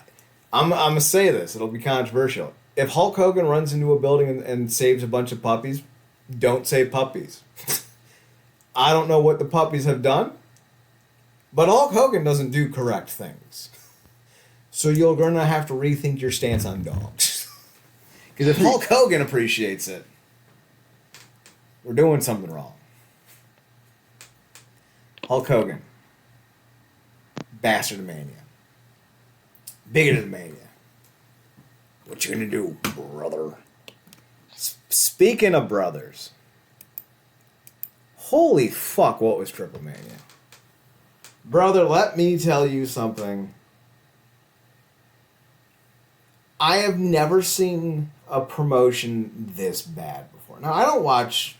I'm going to say this. It'll be controversial. If Hulk Hogan runs into a building and saves a bunch of puppies, don't save puppies. I don't know what the puppies have done, but Hulk Hogan doesn't do correct things. So you're going to have to rethink your stance on dogs. Because if Hulk Hogan appreciates it, we're doing something wrong. Hulk Hogan. Bastardamania. Bigotedamania. What you gonna do, brother? Speaking of brothers. Holy fuck, what was Triple Mania? Brother, let me tell you something. I have never seen a promotion this bad before. Now, I don't watch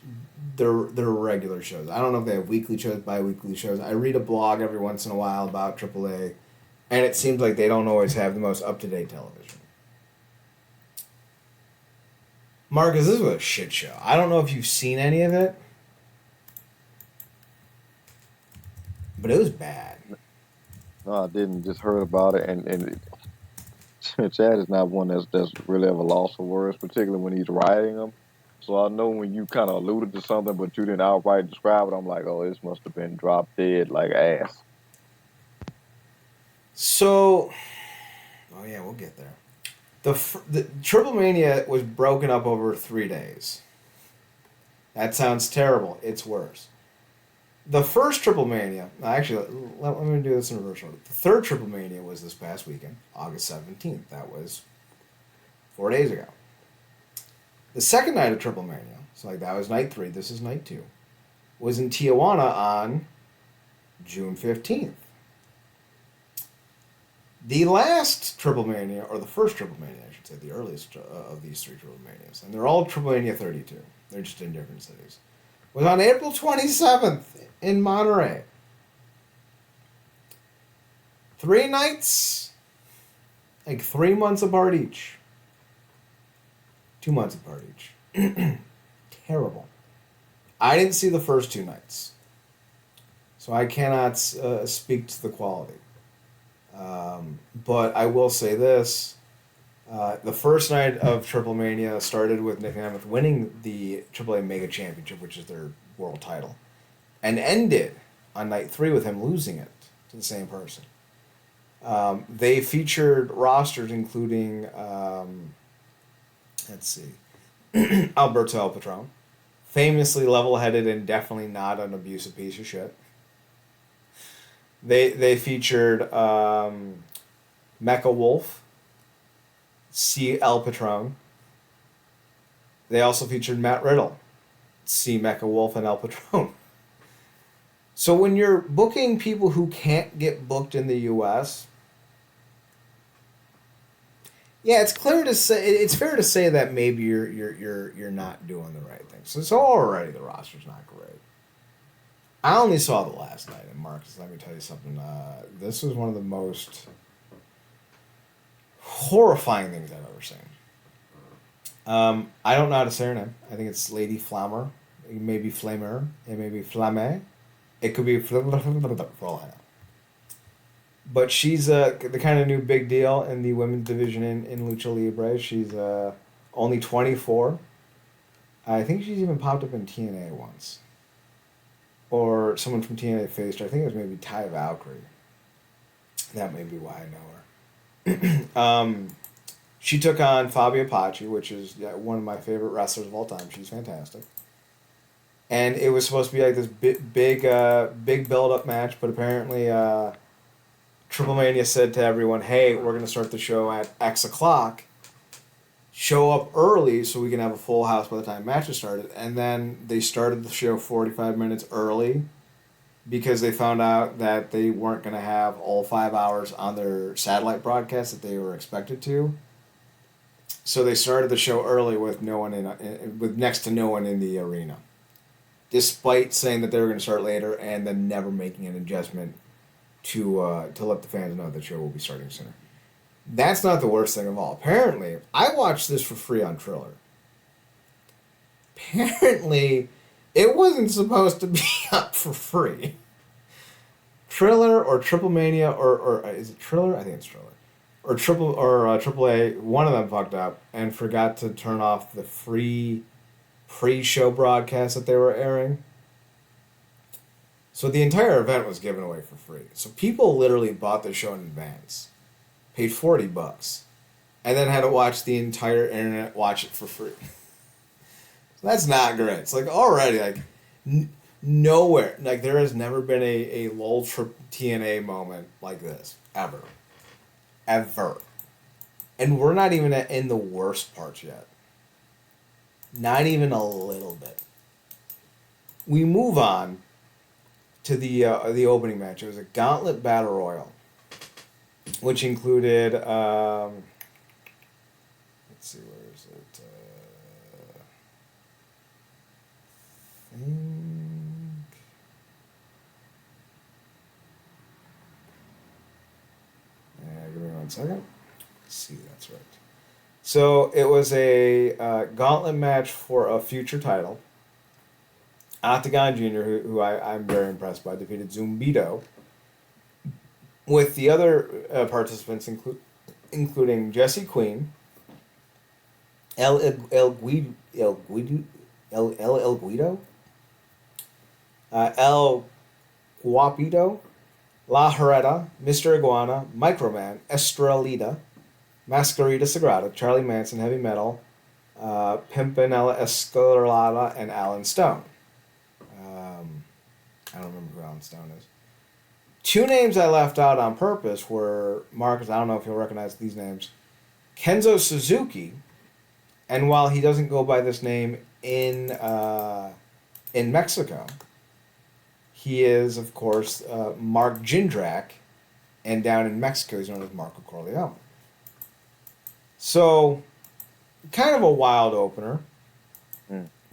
their regular shows. I don't know if they have weekly shows, bi-weekly shows. I read a blog every once in a while about AAA, and it seems like they don't always have the most up-to-date television. Marcus, this was a shit show. I don't know if you've seen any of it, but it was bad. No, I didn't. Just heard about it, and Chad is not one that's really ever lost for words, particularly when he's writing them. So I know when you kind of alluded to something, but you didn't outright describe it, I'm like, oh, this must have been drop dead like ass. So, oh yeah, we'll get there. The Triple Mania was broken up over 3 days. That sounds terrible. It's worse. The first Triple Mania, actually, let me do this in reverse order. The third Triple Mania was this past weekend, August 17th. That was 4 days ago. The second night of Triple Mania, so like that was night 3, this is night 2, was in Tijuana on June 15th. The last Triple Mania, or the first Triple Mania, I should say, the earliest of these 3 Triple Manias, and they're all Triple Mania 32, they're just in different cities, was on April 27th in Monterey. 3 nights, like 3 months apart each. 2 months apart each. Terrible. I didn't see the first 2 nights, so I cannot speak to the quality. But I will say this. The first night of Triple Mania started with Nick Nemeth winning the AAA Mega Championship, which is their world title, and ended on night 3 with him losing it to the same person. They featured rosters including, let's see, Alberto El Patron, famously level-headed and definitely not an abusive piece of shit. They featured Mecha Wolf, C. El Patron. They also featured Matt Riddle, C. Mecha Wolf and El Patron. So when you're booking people who can't get booked in the U.S., yeah, it's fair to say that maybe you're not doing the right thing. So already the roster's not great. I only saw the last night, and Marcus, let me tell you something. This was one of the most horrifying things I've ever seen. I don't know how to say her name. I think it's Lady Flammer. It may be Flamer. It may be Flamme. It could be for all I know. But she's the kind of new big deal in the women's division in Lucha Libre. She's only 24. I think she's even popped up in TNA once. Or someone from TNA faced her. I think it was maybe Ty Valkyrie. That may be why I know her. She took on Fabio Paci, which is one of my favorite wrestlers of all time. She's fantastic. And it was supposed to be like this big build-up match, but apparently Triple Mania said to everyone, hey, we're going to start the show at X o'clock. Show up early so we can have a full house by the time matches started. And then they started the show 45 minutes early because they found out that they weren't going to have all 5 hours on their satellite broadcast that they were expected to. So they started the show early with with next to no one in the arena, despite saying that they were going to start later and then never making an adjustment to let the fans know the show will be starting sooner. That's not the worst thing of all. Apparently, I watched this for free on Triller. Apparently, it wasn't supposed to be up for free. Triller or Triple Mania or is it Triller? I think it's Triller. Or AAA, one of them fucked up and forgot to turn off the free pre-show broadcast that they were airing. So the entire event was given away for free. So people literally bought the show in advance, paid $40, and then had to watch the entire internet watch it for free. So that's not great. It's like already like nowhere, like there has never been a lull TNA moment like this ever. Ever. And we're not even in the worst parts yet. Not even a little bit. We move on to the opening match. It was a gauntlet battle royal, which included let's see, where is it? Give me 1 second. Let's see, that's right. So it was a gauntlet match for a future title. Octagon Jr., who I'm very impressed by, defeated Zumbito, with the other participants including Jesse Queen, El Guido, El Guapito, La Herrera, Mr. Iguana, Microman, Estrelita, Masquerita Sagrada, Charlie Manson, Heavy Metal, Pimpinella Escarlata, and Alan Stone. I don't remember who Alan Stone is. Two names I left out on purpose were, Marcus, I don't know if you'll recognize these names, Kenzo Suzuki, and while he doesn't go by this name in Mexico, he is, of course, Mark Jindrak, and down in Mexico he's known as Marco Corleone. So, kind of a wild opener.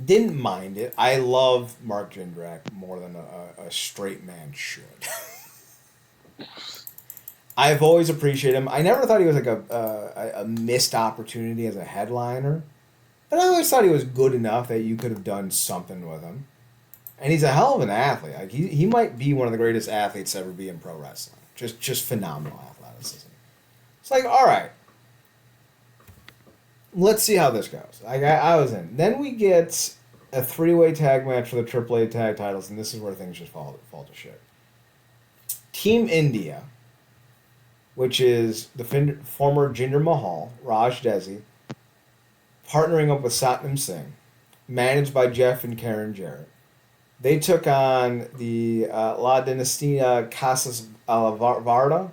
Didn't mind it. I love Mark Jindrak more than a straight man should. I've always appreciated him. I never thought he was like a missed opportunity as a headliner, but I always thought he was good enough that you could have done something with him. And he's a hell of an athlete. Like he might be one of the greatest athletes to ever be in pro wrestling. Just phenomenal athleticism. It's like, all right, let's see how this goes. I was in. Then we get a 3-way tag match for the AAA tag titles, and this is where things just fall to shit. Team India, which is the former Jinder Mahal, Raj Desi, partnering up with Satnam Singh, managed by Jeff and Karen Jarrett. They took on the La Dinastia Casas Vardo,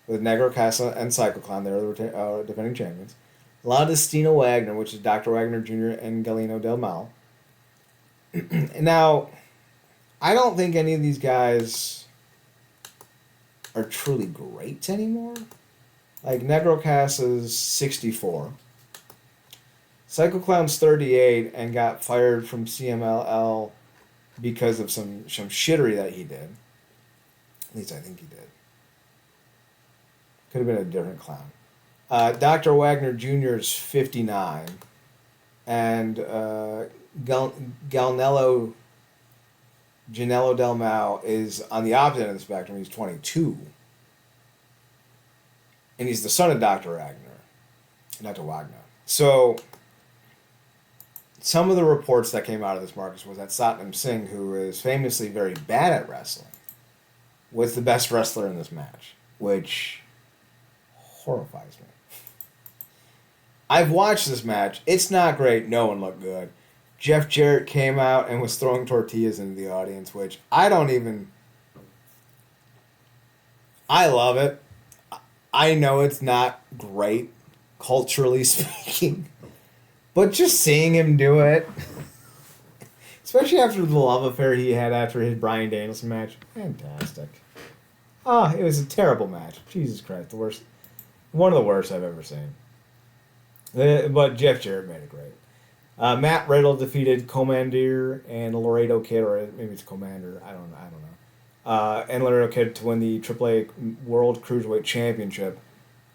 with Negro Casa and Psycho Clown. They were the defending champions. La Destina Wagner, which is Dr. Wagner Jr. and Galeno Del Mal. Now, I don't think any of these guys are truly great anymore. Like, Negro Casa's 64. Psycho Clown's 38 and got fired from CMLL because of some shittery that he did. At least I think he did. Could have been a different clown. Dr. Wagner Jr.'s 59. And Janello Del Mal is on the opposite end of the spectrum. He's 22. And he's the son of Dr. Wagner. not to Wagner. So, some of the reports that came out of this, Marcus, was that Satnam Singh, who is famously very bad at wrestling, was the best wrestler in this match, which horrifies me. I've watched this match. It's not great. No one looked good. Jeff Jarrett came out and was throwing tortillas into the audience, which I don't even... I love it. I know it's not great, culturally speaking, but just seeing him do it, especially after the love affair he had after his Bryan Danielson match, fantastic. It was a terrible match. Jesus Christ, the worst. One of the worst I've ever seen. But Jeff Jarrett made it great. Matt Riddle defeated Commander and Laredo Kid, or maybe it's Commander. I don't know. And Laredo Kid to win the AAA World Cruiserweight Championship.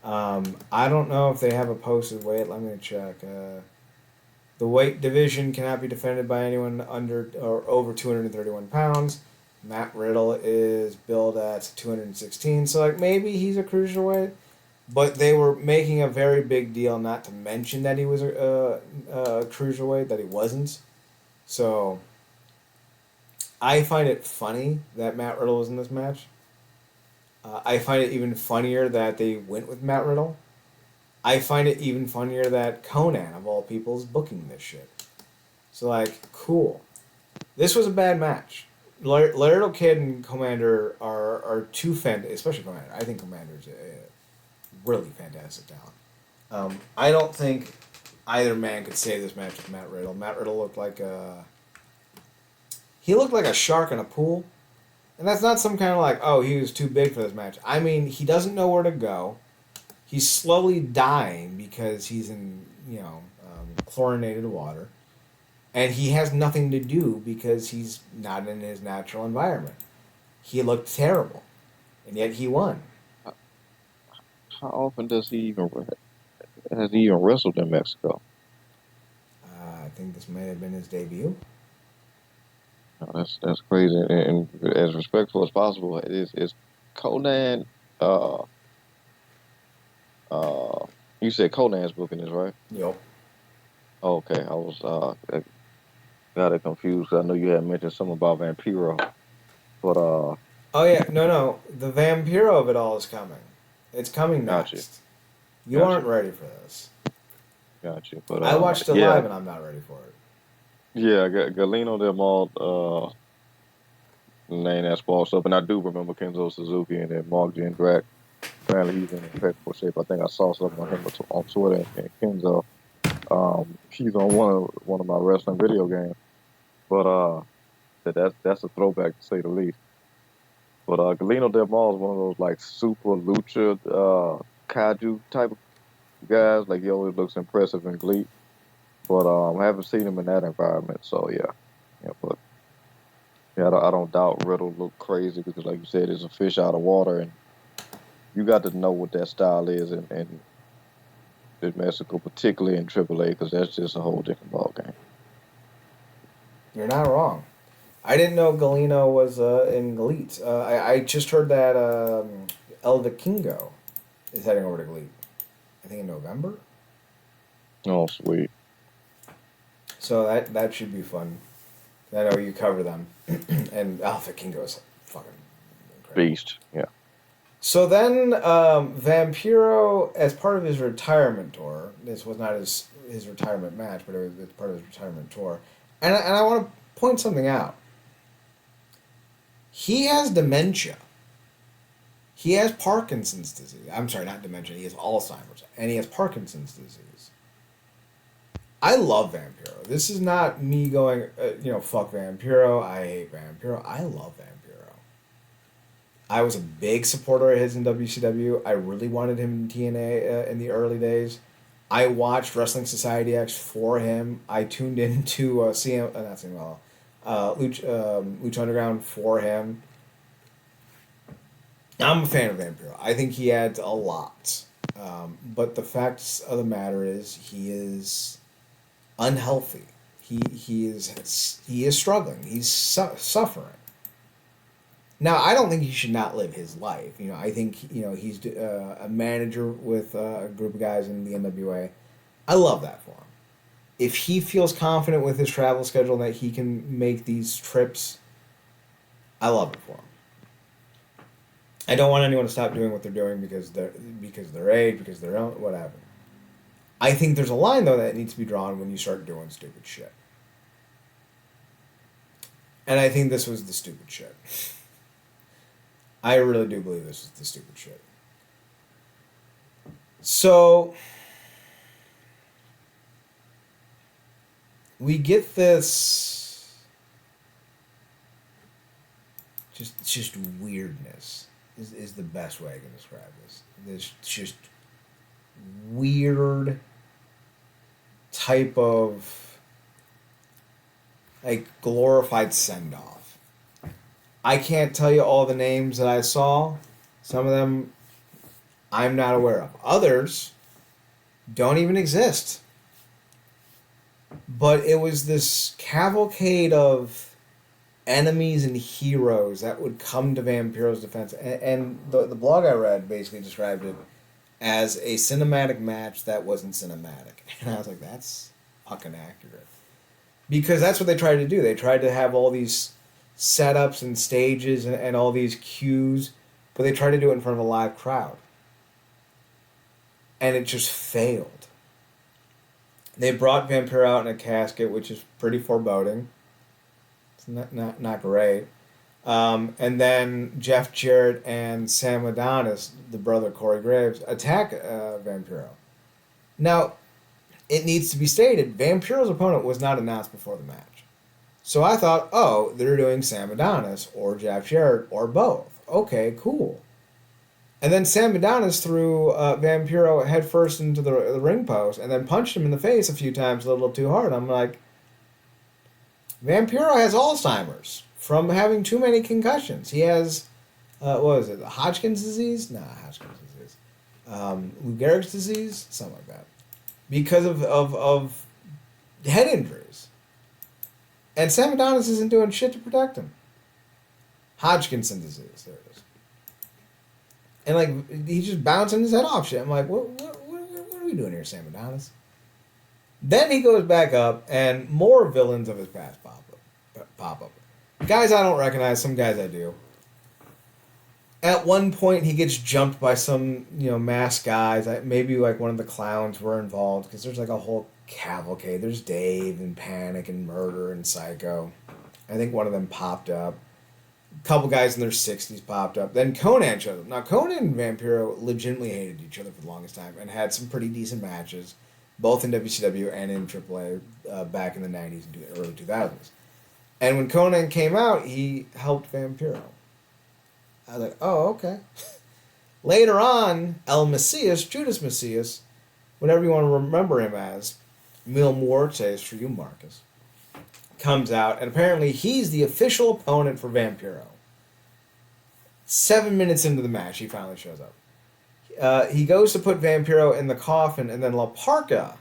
I don't know if they have a posted weight. Let me check. The weight division cannot be defended by anyone under or over 231 pounds. Matt Riddle is billed at 216, so like maybe he's a cruiserweight. But they were making a very big deal not to mention that he was a cruiserweight, that he wasn't. So, I find it funny that Matt Riddle was in this match. I find it even funnier that they went with Matt Riddle. I find it even funnier that Conan, of all people, is booking this shit. So, like, cool. This was a bad match. Laredo Kid and Commander are two especially Commander. I think Commander's really fantastic talent. I don't think either man could save this match with Matt Riddle. Matt Riddle looked like a shark in a pool, and that's not some kind of like, oh, he was too big for this match. I mean, he doesn't know where to go. He's slowly dying because he's in chlorinated water, and he has nothing to do because he's not in his natural environment. He looked terrible, and yet he won. How often has he even wrestled in Mexico? I think this may have been his debut. No, that's crazy. And as respectful as possible, is Conan. You said Conan's booking this, right? Yep. Okay, I was got it confused. I know you had mentioned something about Vampiro, but Oh yeah, no, the Vampiro of it all is coming. It's coming next. Gotcha. You aren't ready for this. Gotcha. But I watched it live and I'm not ready for it. Yeah, Galeno them all name that false up, and I do remember Kenzo Suzuki and then Mark Jindrak. Apparently he's in impeccable shape. I think I saw something on him on Twitter. And Kenzo, he's on one of my wrestling video games. But that's a throwback to say the least. But Galeno Del Mar is one of those like super lucha kaiju type of guys. Like he always looks impressive in GLEAT. But I haven't seen him in that environment. So yeah. But yeah, I don't doubt Riddle look crazy because, like you said, it's a fish out of water, and you got to know what that style is in Mexico, particularly in AAA, because that's just a whole different ballgame. You're not wrong. I didn't know Galeno was in GLEAT. I just heard that El Vikingo is heading over to GLEAT. I think in November. Oh, sweet. So that should be fun. I know you cover them. And El Vikingo is fucking incredible. Beast, yeah. So then Vampiro, as part of his retirement tour, this was not his retirement match, but it was part of his retirement tour, and I want to point something out. He has dementia. He has Parkinson's disease. I'm sorry, not dementia. He has Alzheimer's, and he has Parkinson's disease. I love Vampiro. This is not me going, fuck Vampiro. I hate Vampiro. I love Vampiro. I was a big supporter of his in WCW. I really wanted him in TNA in the early days. I watched Wrestling Society X for him. I tuned into Lucha Underground for him. I'm a fan of Vampiro. I think he adds a lot. But the fact of the matter is he is unhealthy. He is struggling. He's suffering. Now, I don't think he should not live his life. I think he's a manager with a group of guys in the NWA. I love that for him. If he feels confident with his travel schedule that he can make these trips, I love it for him. I don't want anyone to stop doing what they're doing because of their age, because they're whatever. I think there's a line though that needs to be drawn when you start doing stupid shit. And I think this was the stupid shit. I really do believe this is the stupid shit. So we get this just weirdness is the best way I can describe this. This just weird type of like glorified send-off. I can't tell you all the names that I saw. Some of them I'm not aware of. Others don't even exist. But it was this cavalcade of enemies and heroes that would come to Vampiro's defense. And the blog I read basically described it as a cinematic match that wasn't cinematic. And I was like, that's fucking accurate. Because that's what they tried to do. They tried to have all these setups and stages and all these cues, but they tried to do it in front of a live crowd. And it just failed. They brought Vampiro out in a casket, which is pretty foreboding. It's not great. And then Jeff Jarrett and Sam Adonis, the brother Corey Graves, attack Vampiro. Now, it needs to be stated, Vampiro's opponent was not announced before the match. So I thought, oh, they're doing Sam Adonis or Jeff Jarrett or both. Okay, cool. And then Sam Adonis threw Vampiro headfirst into the ring post and then punched him in the face a few times a little too hard. I'm like, Vampiro has Alzheimer's from having too many concussions. He has, what is it, Hodgkin's disease? Nah, Hodgkin's disease. Lou Gehrig's disease? Something like that. Because of head injuries. And Sam Adonis isn't doing shit to protect him. Hodgkin's disease, there it is. And like he's just bouncing his head off shit. I'm like, what are we doing here, Sam Adonis? Then he goes back up, and more villains of his past pop up. Guys I don't recognize, some guys I do. At one point, he gets jumped by some masked guys. Maybe like one of the clowns were involved because there's like a whole cavalcade. There's Dave and Panic and Murder and Psycho. I think one of them popped up. A couple guys in their 60s popped up. Then Conan showed up. Now, Conan and Vampiro legitimately hated each other for the longest time and had some pretty decent matches, both in WCW and in AAA back in the 90s and early 2000s. And when Conan came out, he helped Vampiro. I was like, oh, okay. Later on, El Messias, Judas Messias, whatever you want to remember him as, Mil Muertes for you, Marcus, comes out, and apparently he's the official opponent for Vampiro. 7 minutes into the match, he finally shows up. He goes to put Vampiro in the coffin, and then La Parka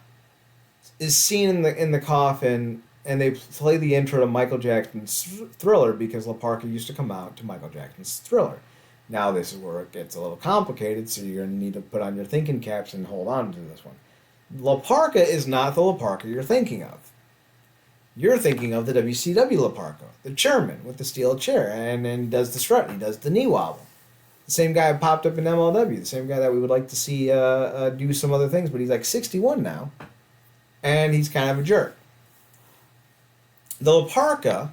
is seen in the coffin, and they play the intro to Michael Jackson's Thriller because La Parka used to come out to Michael Jackson's Thriller. Now this is where it gets a little complicated, so you're going to need to put on your thinking caps and hold on to this one. La Parka is not the La Parka you're thinking of. You're thinking of the WCW La Parka, the chairman with the steel chair, and does the strut, and he does the knee wobble. The same guy who popped up in MLW, the same guy that we would like to see do some other things, but he's like 61 now, and he's kind of a jerk. The La Parka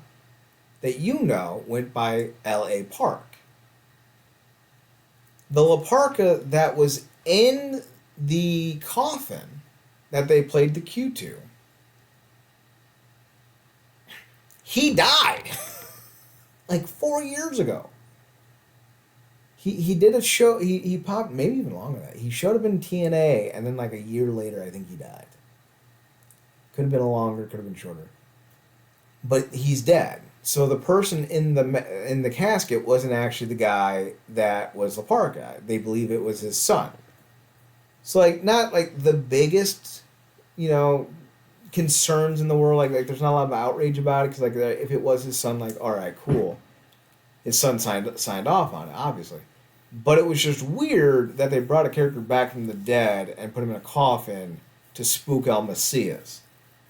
that you know went by L.A. Park. The La Parka that was in the coffin that they played the cue to, he died like 4 years ago. He did a show, he popped, maybe even longer than that. He showed up in TNA, and then like a year later, I think he died. Could have been longer, could have been shorter. But he's dead. So the person in the casket wasn't actually the guy that was La Parka. They believe it was his son. So like not like the biggest, concerns in the world. Like there's not a lot of outrage about it because like if it was his son, like all right, cool. his son signed off on it, obviously. But it was just weird that they brought a character back from the dead and put him in a coffin to spook El Messias.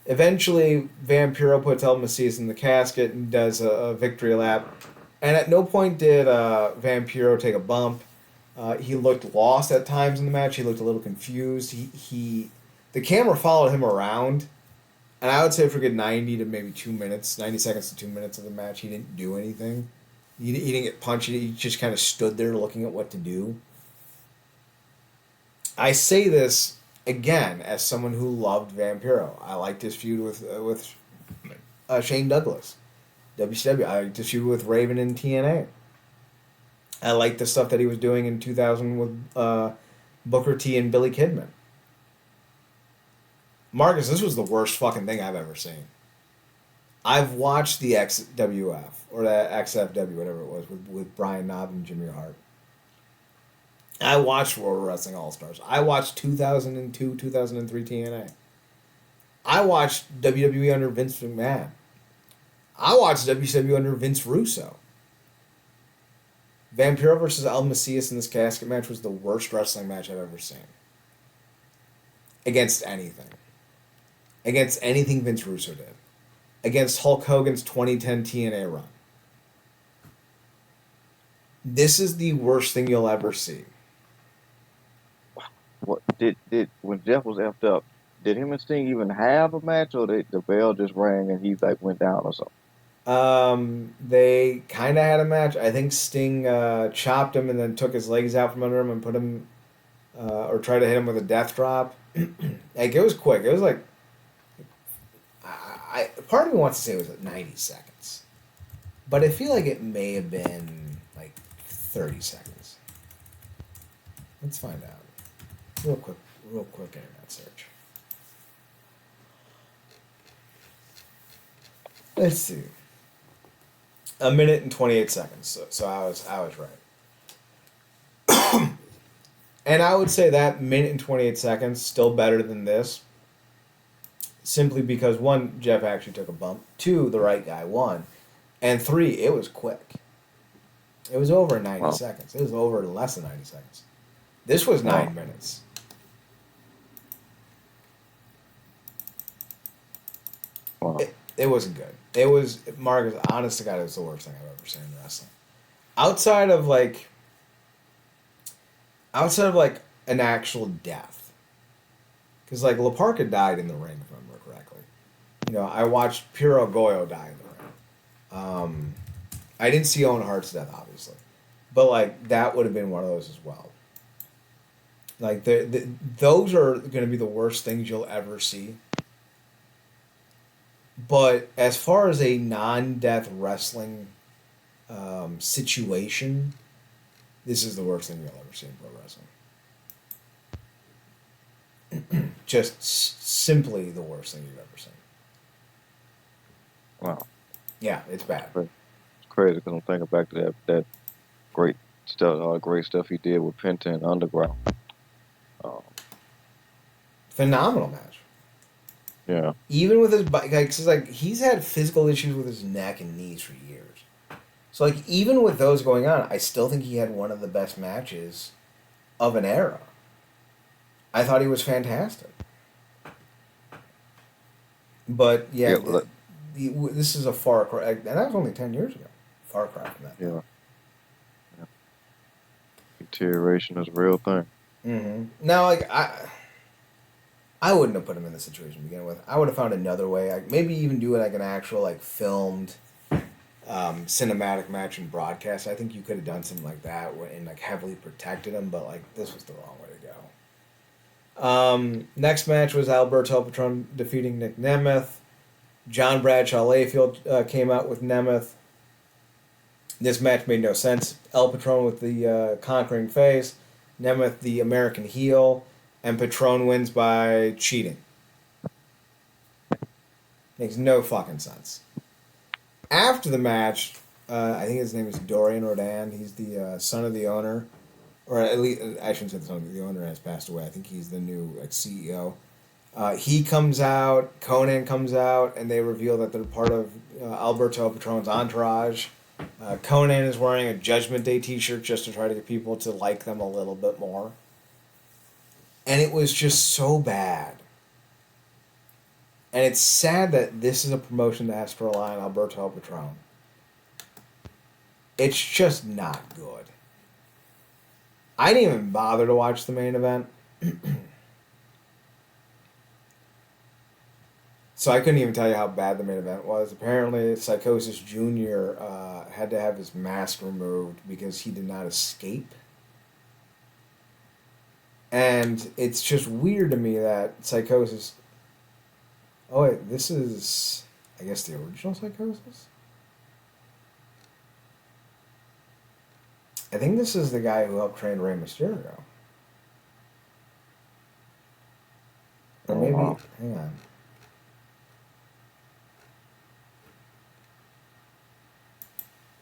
Eventually, Vampiro puts El Messias in the casket and does a victory lap. And at no point did Vampiro take a bump. He looked lost at times in the match. He looked a little confused. The camera followed him around, and I would say for a good 90 to maybe 2 minutes, 90 seconds to 2 minutes of the match, he didn't do anything. He didn't get punched. He just kind of stood there looking at what to do. I say this again as someone who loved Vampiro. I liked his feud with Shane Douglas, WCW. I liked his feud with Raven in TNA. I liked the stuff that he was doing in 2000 with Booker T and Billy Kidman. Marcus, this was the worst fucking thing I've ever seen. I've watched the XWF, or the XFW, whatever it was, with Brian Knobb and Jimmy Hart. I watched World Wrestling All-Stars. I watched 2002, 2003 TNA. I watched WWE under Vince McMahon. I watched WCW under Vince Russo. Vampiro versus El Messias in this casket match was the worst wrestling match I've ever seen. Against anything. Against anything Vince Russo did. Against Hulk Hogan's 2010 TNA run. This is the worst thing you'll ever see. What did when Jeff was effed up? Did him and Sting even have a match, or the bell just rang and he like went down or something? They kind of had a match. I think Sting chopped him and then took his legs out from under him and put him, or tried to hit him with a death drop. Like, it was quick. It was like, part of me wants to say it was at 90 seconds, but I feel like it may have been like 30 seconds. Let's find out. Real quick internet search. Let's see. 1 minute and 28 seconds. So I was right. And I would say that 1 minute and 28 seconds still better than this. Simply because 1, Jeff actually took a bump. 2, the right guy won. And 3, it was quick. It was over in 90 seconds. It was over in less than 90 seconds. This was 9 minutes. Wow. It wasn't good. It was, Marcus, honest to God, it was the worst thing I've ever seen in wrestling. Outside of an actual death. Because, like, La Parka died in the ring, if I remember correctly. You know, I watched Puro Goyo die in the ring. I didn't see Owen Hart's death, obviously. But, like, that would have been one of those as well. Like, those are going to be the worst things you'll ever see. But as far as a non-death wrestling situation, this is the worst thing you'll ever see in pro wrestling. Just simply the worst thing you've ever seen. Wow. Yeah, it's bad. It's crazy because I'm thinking back to that great stuff he did with Penta and Underground. Phenomenal match. Yeah. Even with his like he's had physical issues with his neck and knees for years. So like even with those going on, I still think he had one of the best matches of an era. I thought he was fantastic. But yeah, this is a far cry, and that was only 10 years ago. Far cry from that. Yeah. Deterioration is a real thing. Mm-hmm. Now, like I wouldn't have put him in the situation to begin with. I would have found another way. Maybe even do like an actual like filmed cinematic match and broadcast. I think you could have done something like that and like heavily protected him, but like this was the wrong way to go. Next match was Alberto El Patron defeating Nick Nemeth. John Bradshaw Layfield came out with Nemeth. This match made no sense. El Patron with the conquering face, Nemeth the American heel, and Patron wins by cheating. Makes no fucking sense. After the match, I think his name is Dorian Rodan. He's the son of the owner. Or at least, I shouldn't say the son of the owner has passed away. I think he's the new CEO. He comes out, Conan comes out, and they reveal that they're part of Alberto El Patron's entourage. Conan is wearing a Judgment Day T-shirt just to try to get people to like them a little bit more, and it was just so bad. And it's sad that this is a promotion that has to rely on Alberto El Patron. It's just not good. I didn't even bother to watch the main event. So I couldn't even tell you how bad the main event was. Apparently, Psychosis Jr. Had to have his mask removed because he did not escape. And it's just weird to me that Psychosis... Oh wait, this is... I guess the original Psychosis? I think this is the guy who helped train Rey Mysterio. Or maybe... wow. Hang on.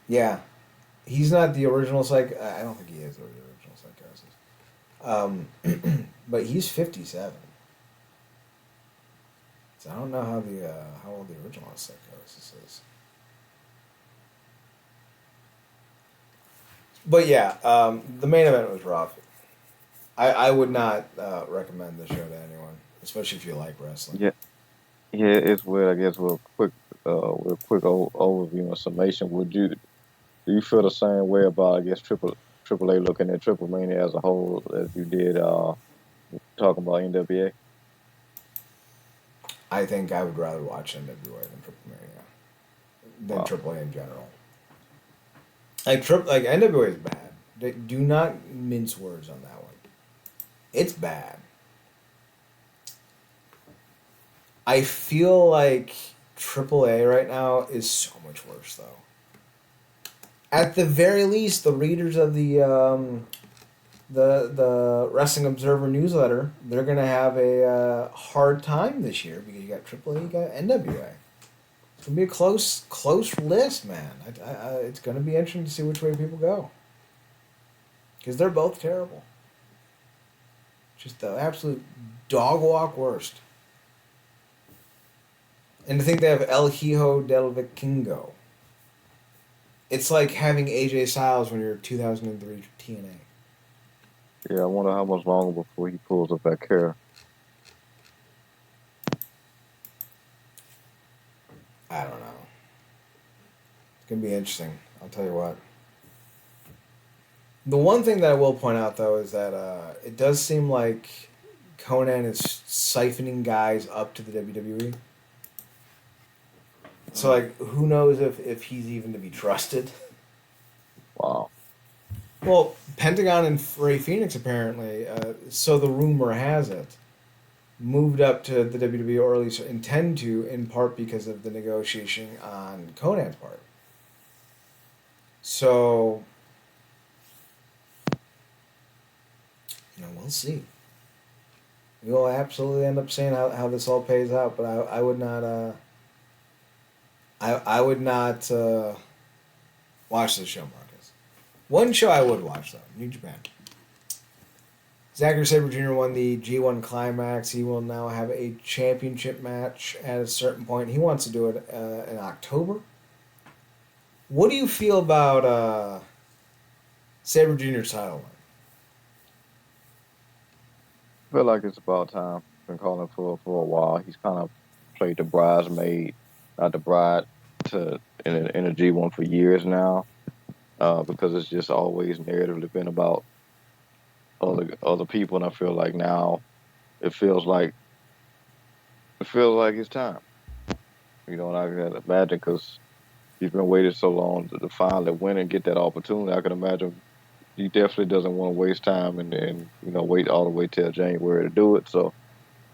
Yeah. He's not the original I don't think he is the original Psychosis. But he's 57. So I don't know how old the original Psychosis is. But yeah, the main event was rough. I would not recommend the show to anyone, especially if you like wrestling. Yeah, yeah, it's weird. I guess with a quick overview and summation. Do you feel the same way about, I guess, Triple A looking at Triple Mania as a whole as you did talking about NWA? I think I would rather watch NWA than Triple Mania than Wow. Triple A in general. Like NWA is bad. Do not mince words on that one. It's bad. I feel like Triple A right now is so much worse though. At the very least, the readers of the Wrestling Observer newsletter, they're gonna have a hard time this year because you got AAA, you got NWA. It's gonna be a close list, man. It's gonna be interesting to see which way people go because they're both terrible. Just the absolute dog walk worst. And to think they have El Hijo del Vikingo. It's like having AJ Styles when you're 2003 TNA. Yeah, I wonder how much longer before he pulls up that care. I don't know. It's gonna be interesting. I'll tell you what. The one thing that I will point out though is that it does seem like Conan is siphoning guys up to the WWE. So like, who knows if he's even to be trusted? Wow. Well, Pentagon and Ray Phoenix apparently, so the rumor has it, moved up to the WWE, or at least intend to, in part because of the negotiation on Conan's part. So, we'll see. We'll absolutely end up seeing how this all pays out, but I would not I would not watch this show, Marcus. One show I would watch though, New Japan. Zachary Sabre Jr. won the G1 Climax. He will now have a championship match at a certain point. He wants to do it in October. What do you feel about Sabre Jr.'s title win? I feel like it's about time. Been calling for a while. He's kind of played the bridesmaid, not the bride, in a G1 for years now. Because it's just always narratively been about other people, and I feel like now it feels like it's time. And I can imagine because he's been waiting so long to finally win and get that opportunity. I can imagine he definitely doesn't want to waste time and wait all the way till January to do it. So,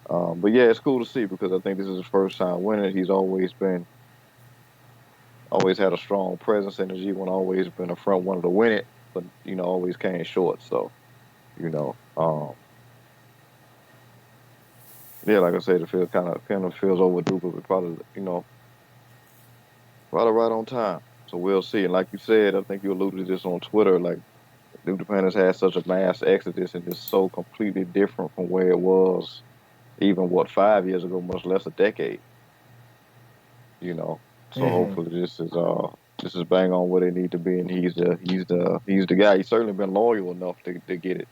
but yeah, it's cool to see because I think this is his first time winning. He's always had a strong presence in the G1, always been a front runner to win it, but always came short. So, yeah, like I said, it feels kind of feels overdue, but probably probably right on time. So we'll see. And like you said, I think you alluded to this on Twitter. Like New Japan has had such a mass exodus, and it's so completely different from where it was even 5 years ago, much less a decade. You know, so Mm-hmm. hopefully this is this is bang on where they need to be, and he's the guy. He's certainly been loyal enough to get it.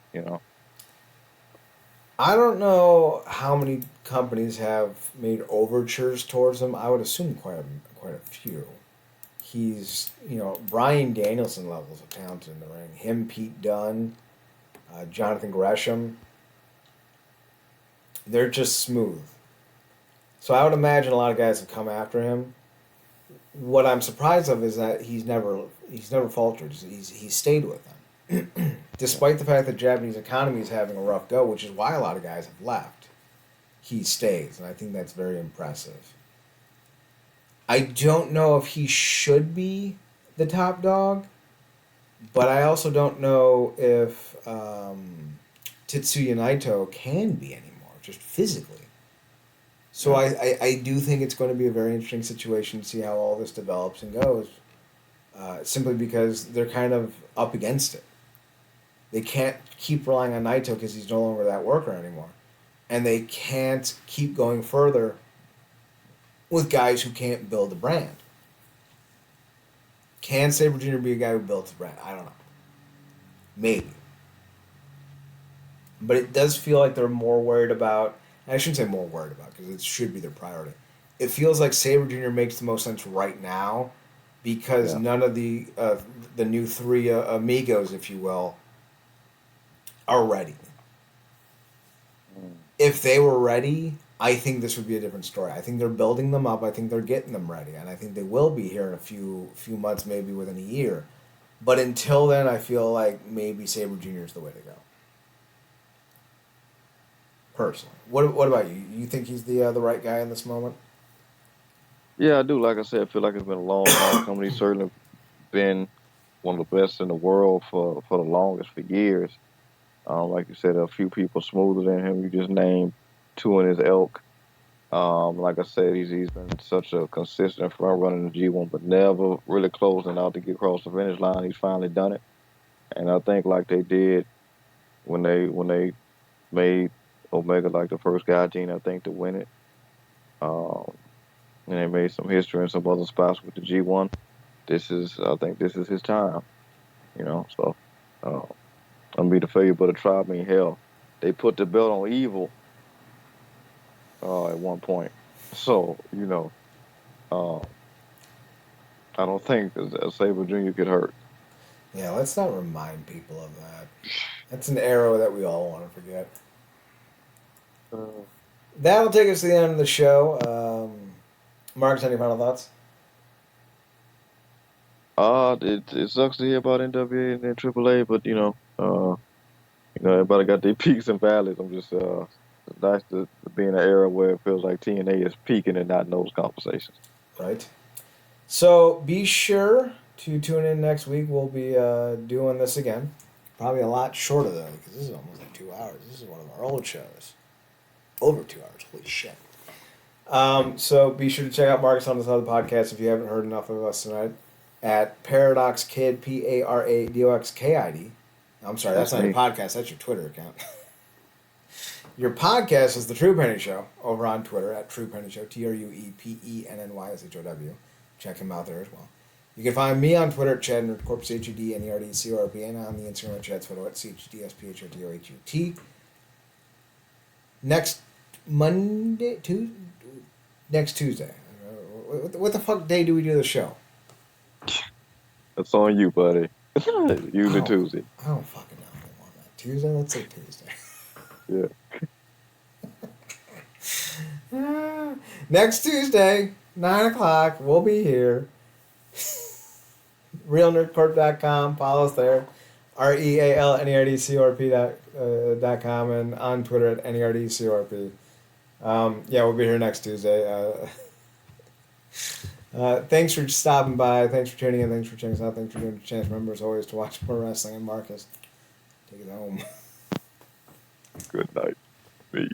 I don't know how many companies have made overtures towards him. I would assume quite a few. He's, Bryan Danielson levels of talent in the ring. Him, Pete Dunne, Jonathan Gresham. They're just smooth. So I would imagine a lot of guys have come after him. What I'm surprised of is that he's never faltered. He's stayed with them, despite the fact that the Japanese economy is having a rough go, which is why a lot of guys have left. He stays, and I think that's very impressive. I don't know if he should be the top dog, but I also don't know if Tetsuya Naito can be anymore, just physically. So I do think it's going to be a very interesting situation to see how all this develops and goes, simply because they're kind of up against it. They can't keep relying on Naito because he's no longer that worker anymore. And they can't keep going further with guys who can't build a brand. Can Sabre Jr. be a guy who builds a brand? I don't know. Maybe. But it does feel like they're more worried about... I shouldn't say more worried about, because it should be their priority. It feels like Sabre Jr. makes the most sense right now, because none of the new three amigos, if you will, are ready. If they were ready, I think this would be a different story. I think they're building them up. I think they're getting them ready, and I think they will be here in a few months, maybe within a year. But until then, I feel like maybe Sabre Jr. is the way to go. Personally, what about you? You think he's the right guy in this moment? Yeah, I do. Like I said, I feel like it's been a long time coming. He's certainly been one of the best in the world for the longest, for years. Like you said, a few people smoother than him. You just named two in his ilk. Like I said, he's been such a consistent front runner in the G1, but never really closing out to get across the finish line. He's finally done it, and I think like they did when they made Omega like the first guy gene, I think, to win it. And they made some history in some other spots with the G1. I think this is his time. So I'm be the favorite, but a tribe mean hell. They put the belt on Evil at one point. So, uh, I don't think a Sabre Jr. could hurt. Yeah, let's not remind people of that. That's an arrow that we all want to forget. That'll take us to the end of the show. Marcus, any final thoughts? It sucks to hear about NWA and then AAA, but everybody got their peaks and valleys. I'm just it's nice to be in an era where it feels like TNA is peaking and not in those conversations. Right. So be sure to tune in next week. We'll be doing this again. Probably a lot shorter though, because this is almost like 2 hours. This is one of our old shows. Over 2 hours. Holy shit. So be sure to check out Marcus on this other podcast if you haven't heard enough of us tonight at Paradox Kid, PARADOXKID. I'm sorry, that's not your podcast. That's your Twitter account. Your podcast is The True Penny Show over on Twitter at True Penny Show, TRUEPENNYSHOW. Check him out there as well. You can find me on Twitter at Chad Nerdcorp, CHEDNERDCORP, and on the Instagram at Chad's Photo at CHDSPHOTOHUT. Next Tuesday. What the fuck day do we do the show? That's on you, buddy. Usually Tuesday. I don't fucking know anymore, man. Tuesday? Let's say Tuesday. Yeah. Next Tuesday, 9 o'clock, we'll be here. RealNerdCorp.com. Follow us there. RealNerdCorp.com and on Twitter at NERDCORP. We'll be here next Tuesday. Thanks for stopping by. Thanks for tuning in. Thanks for checking us out. Thanks for giving us a chance, remember, as always, to watch more wrestling. And Marcus, take it home. Good night. Me.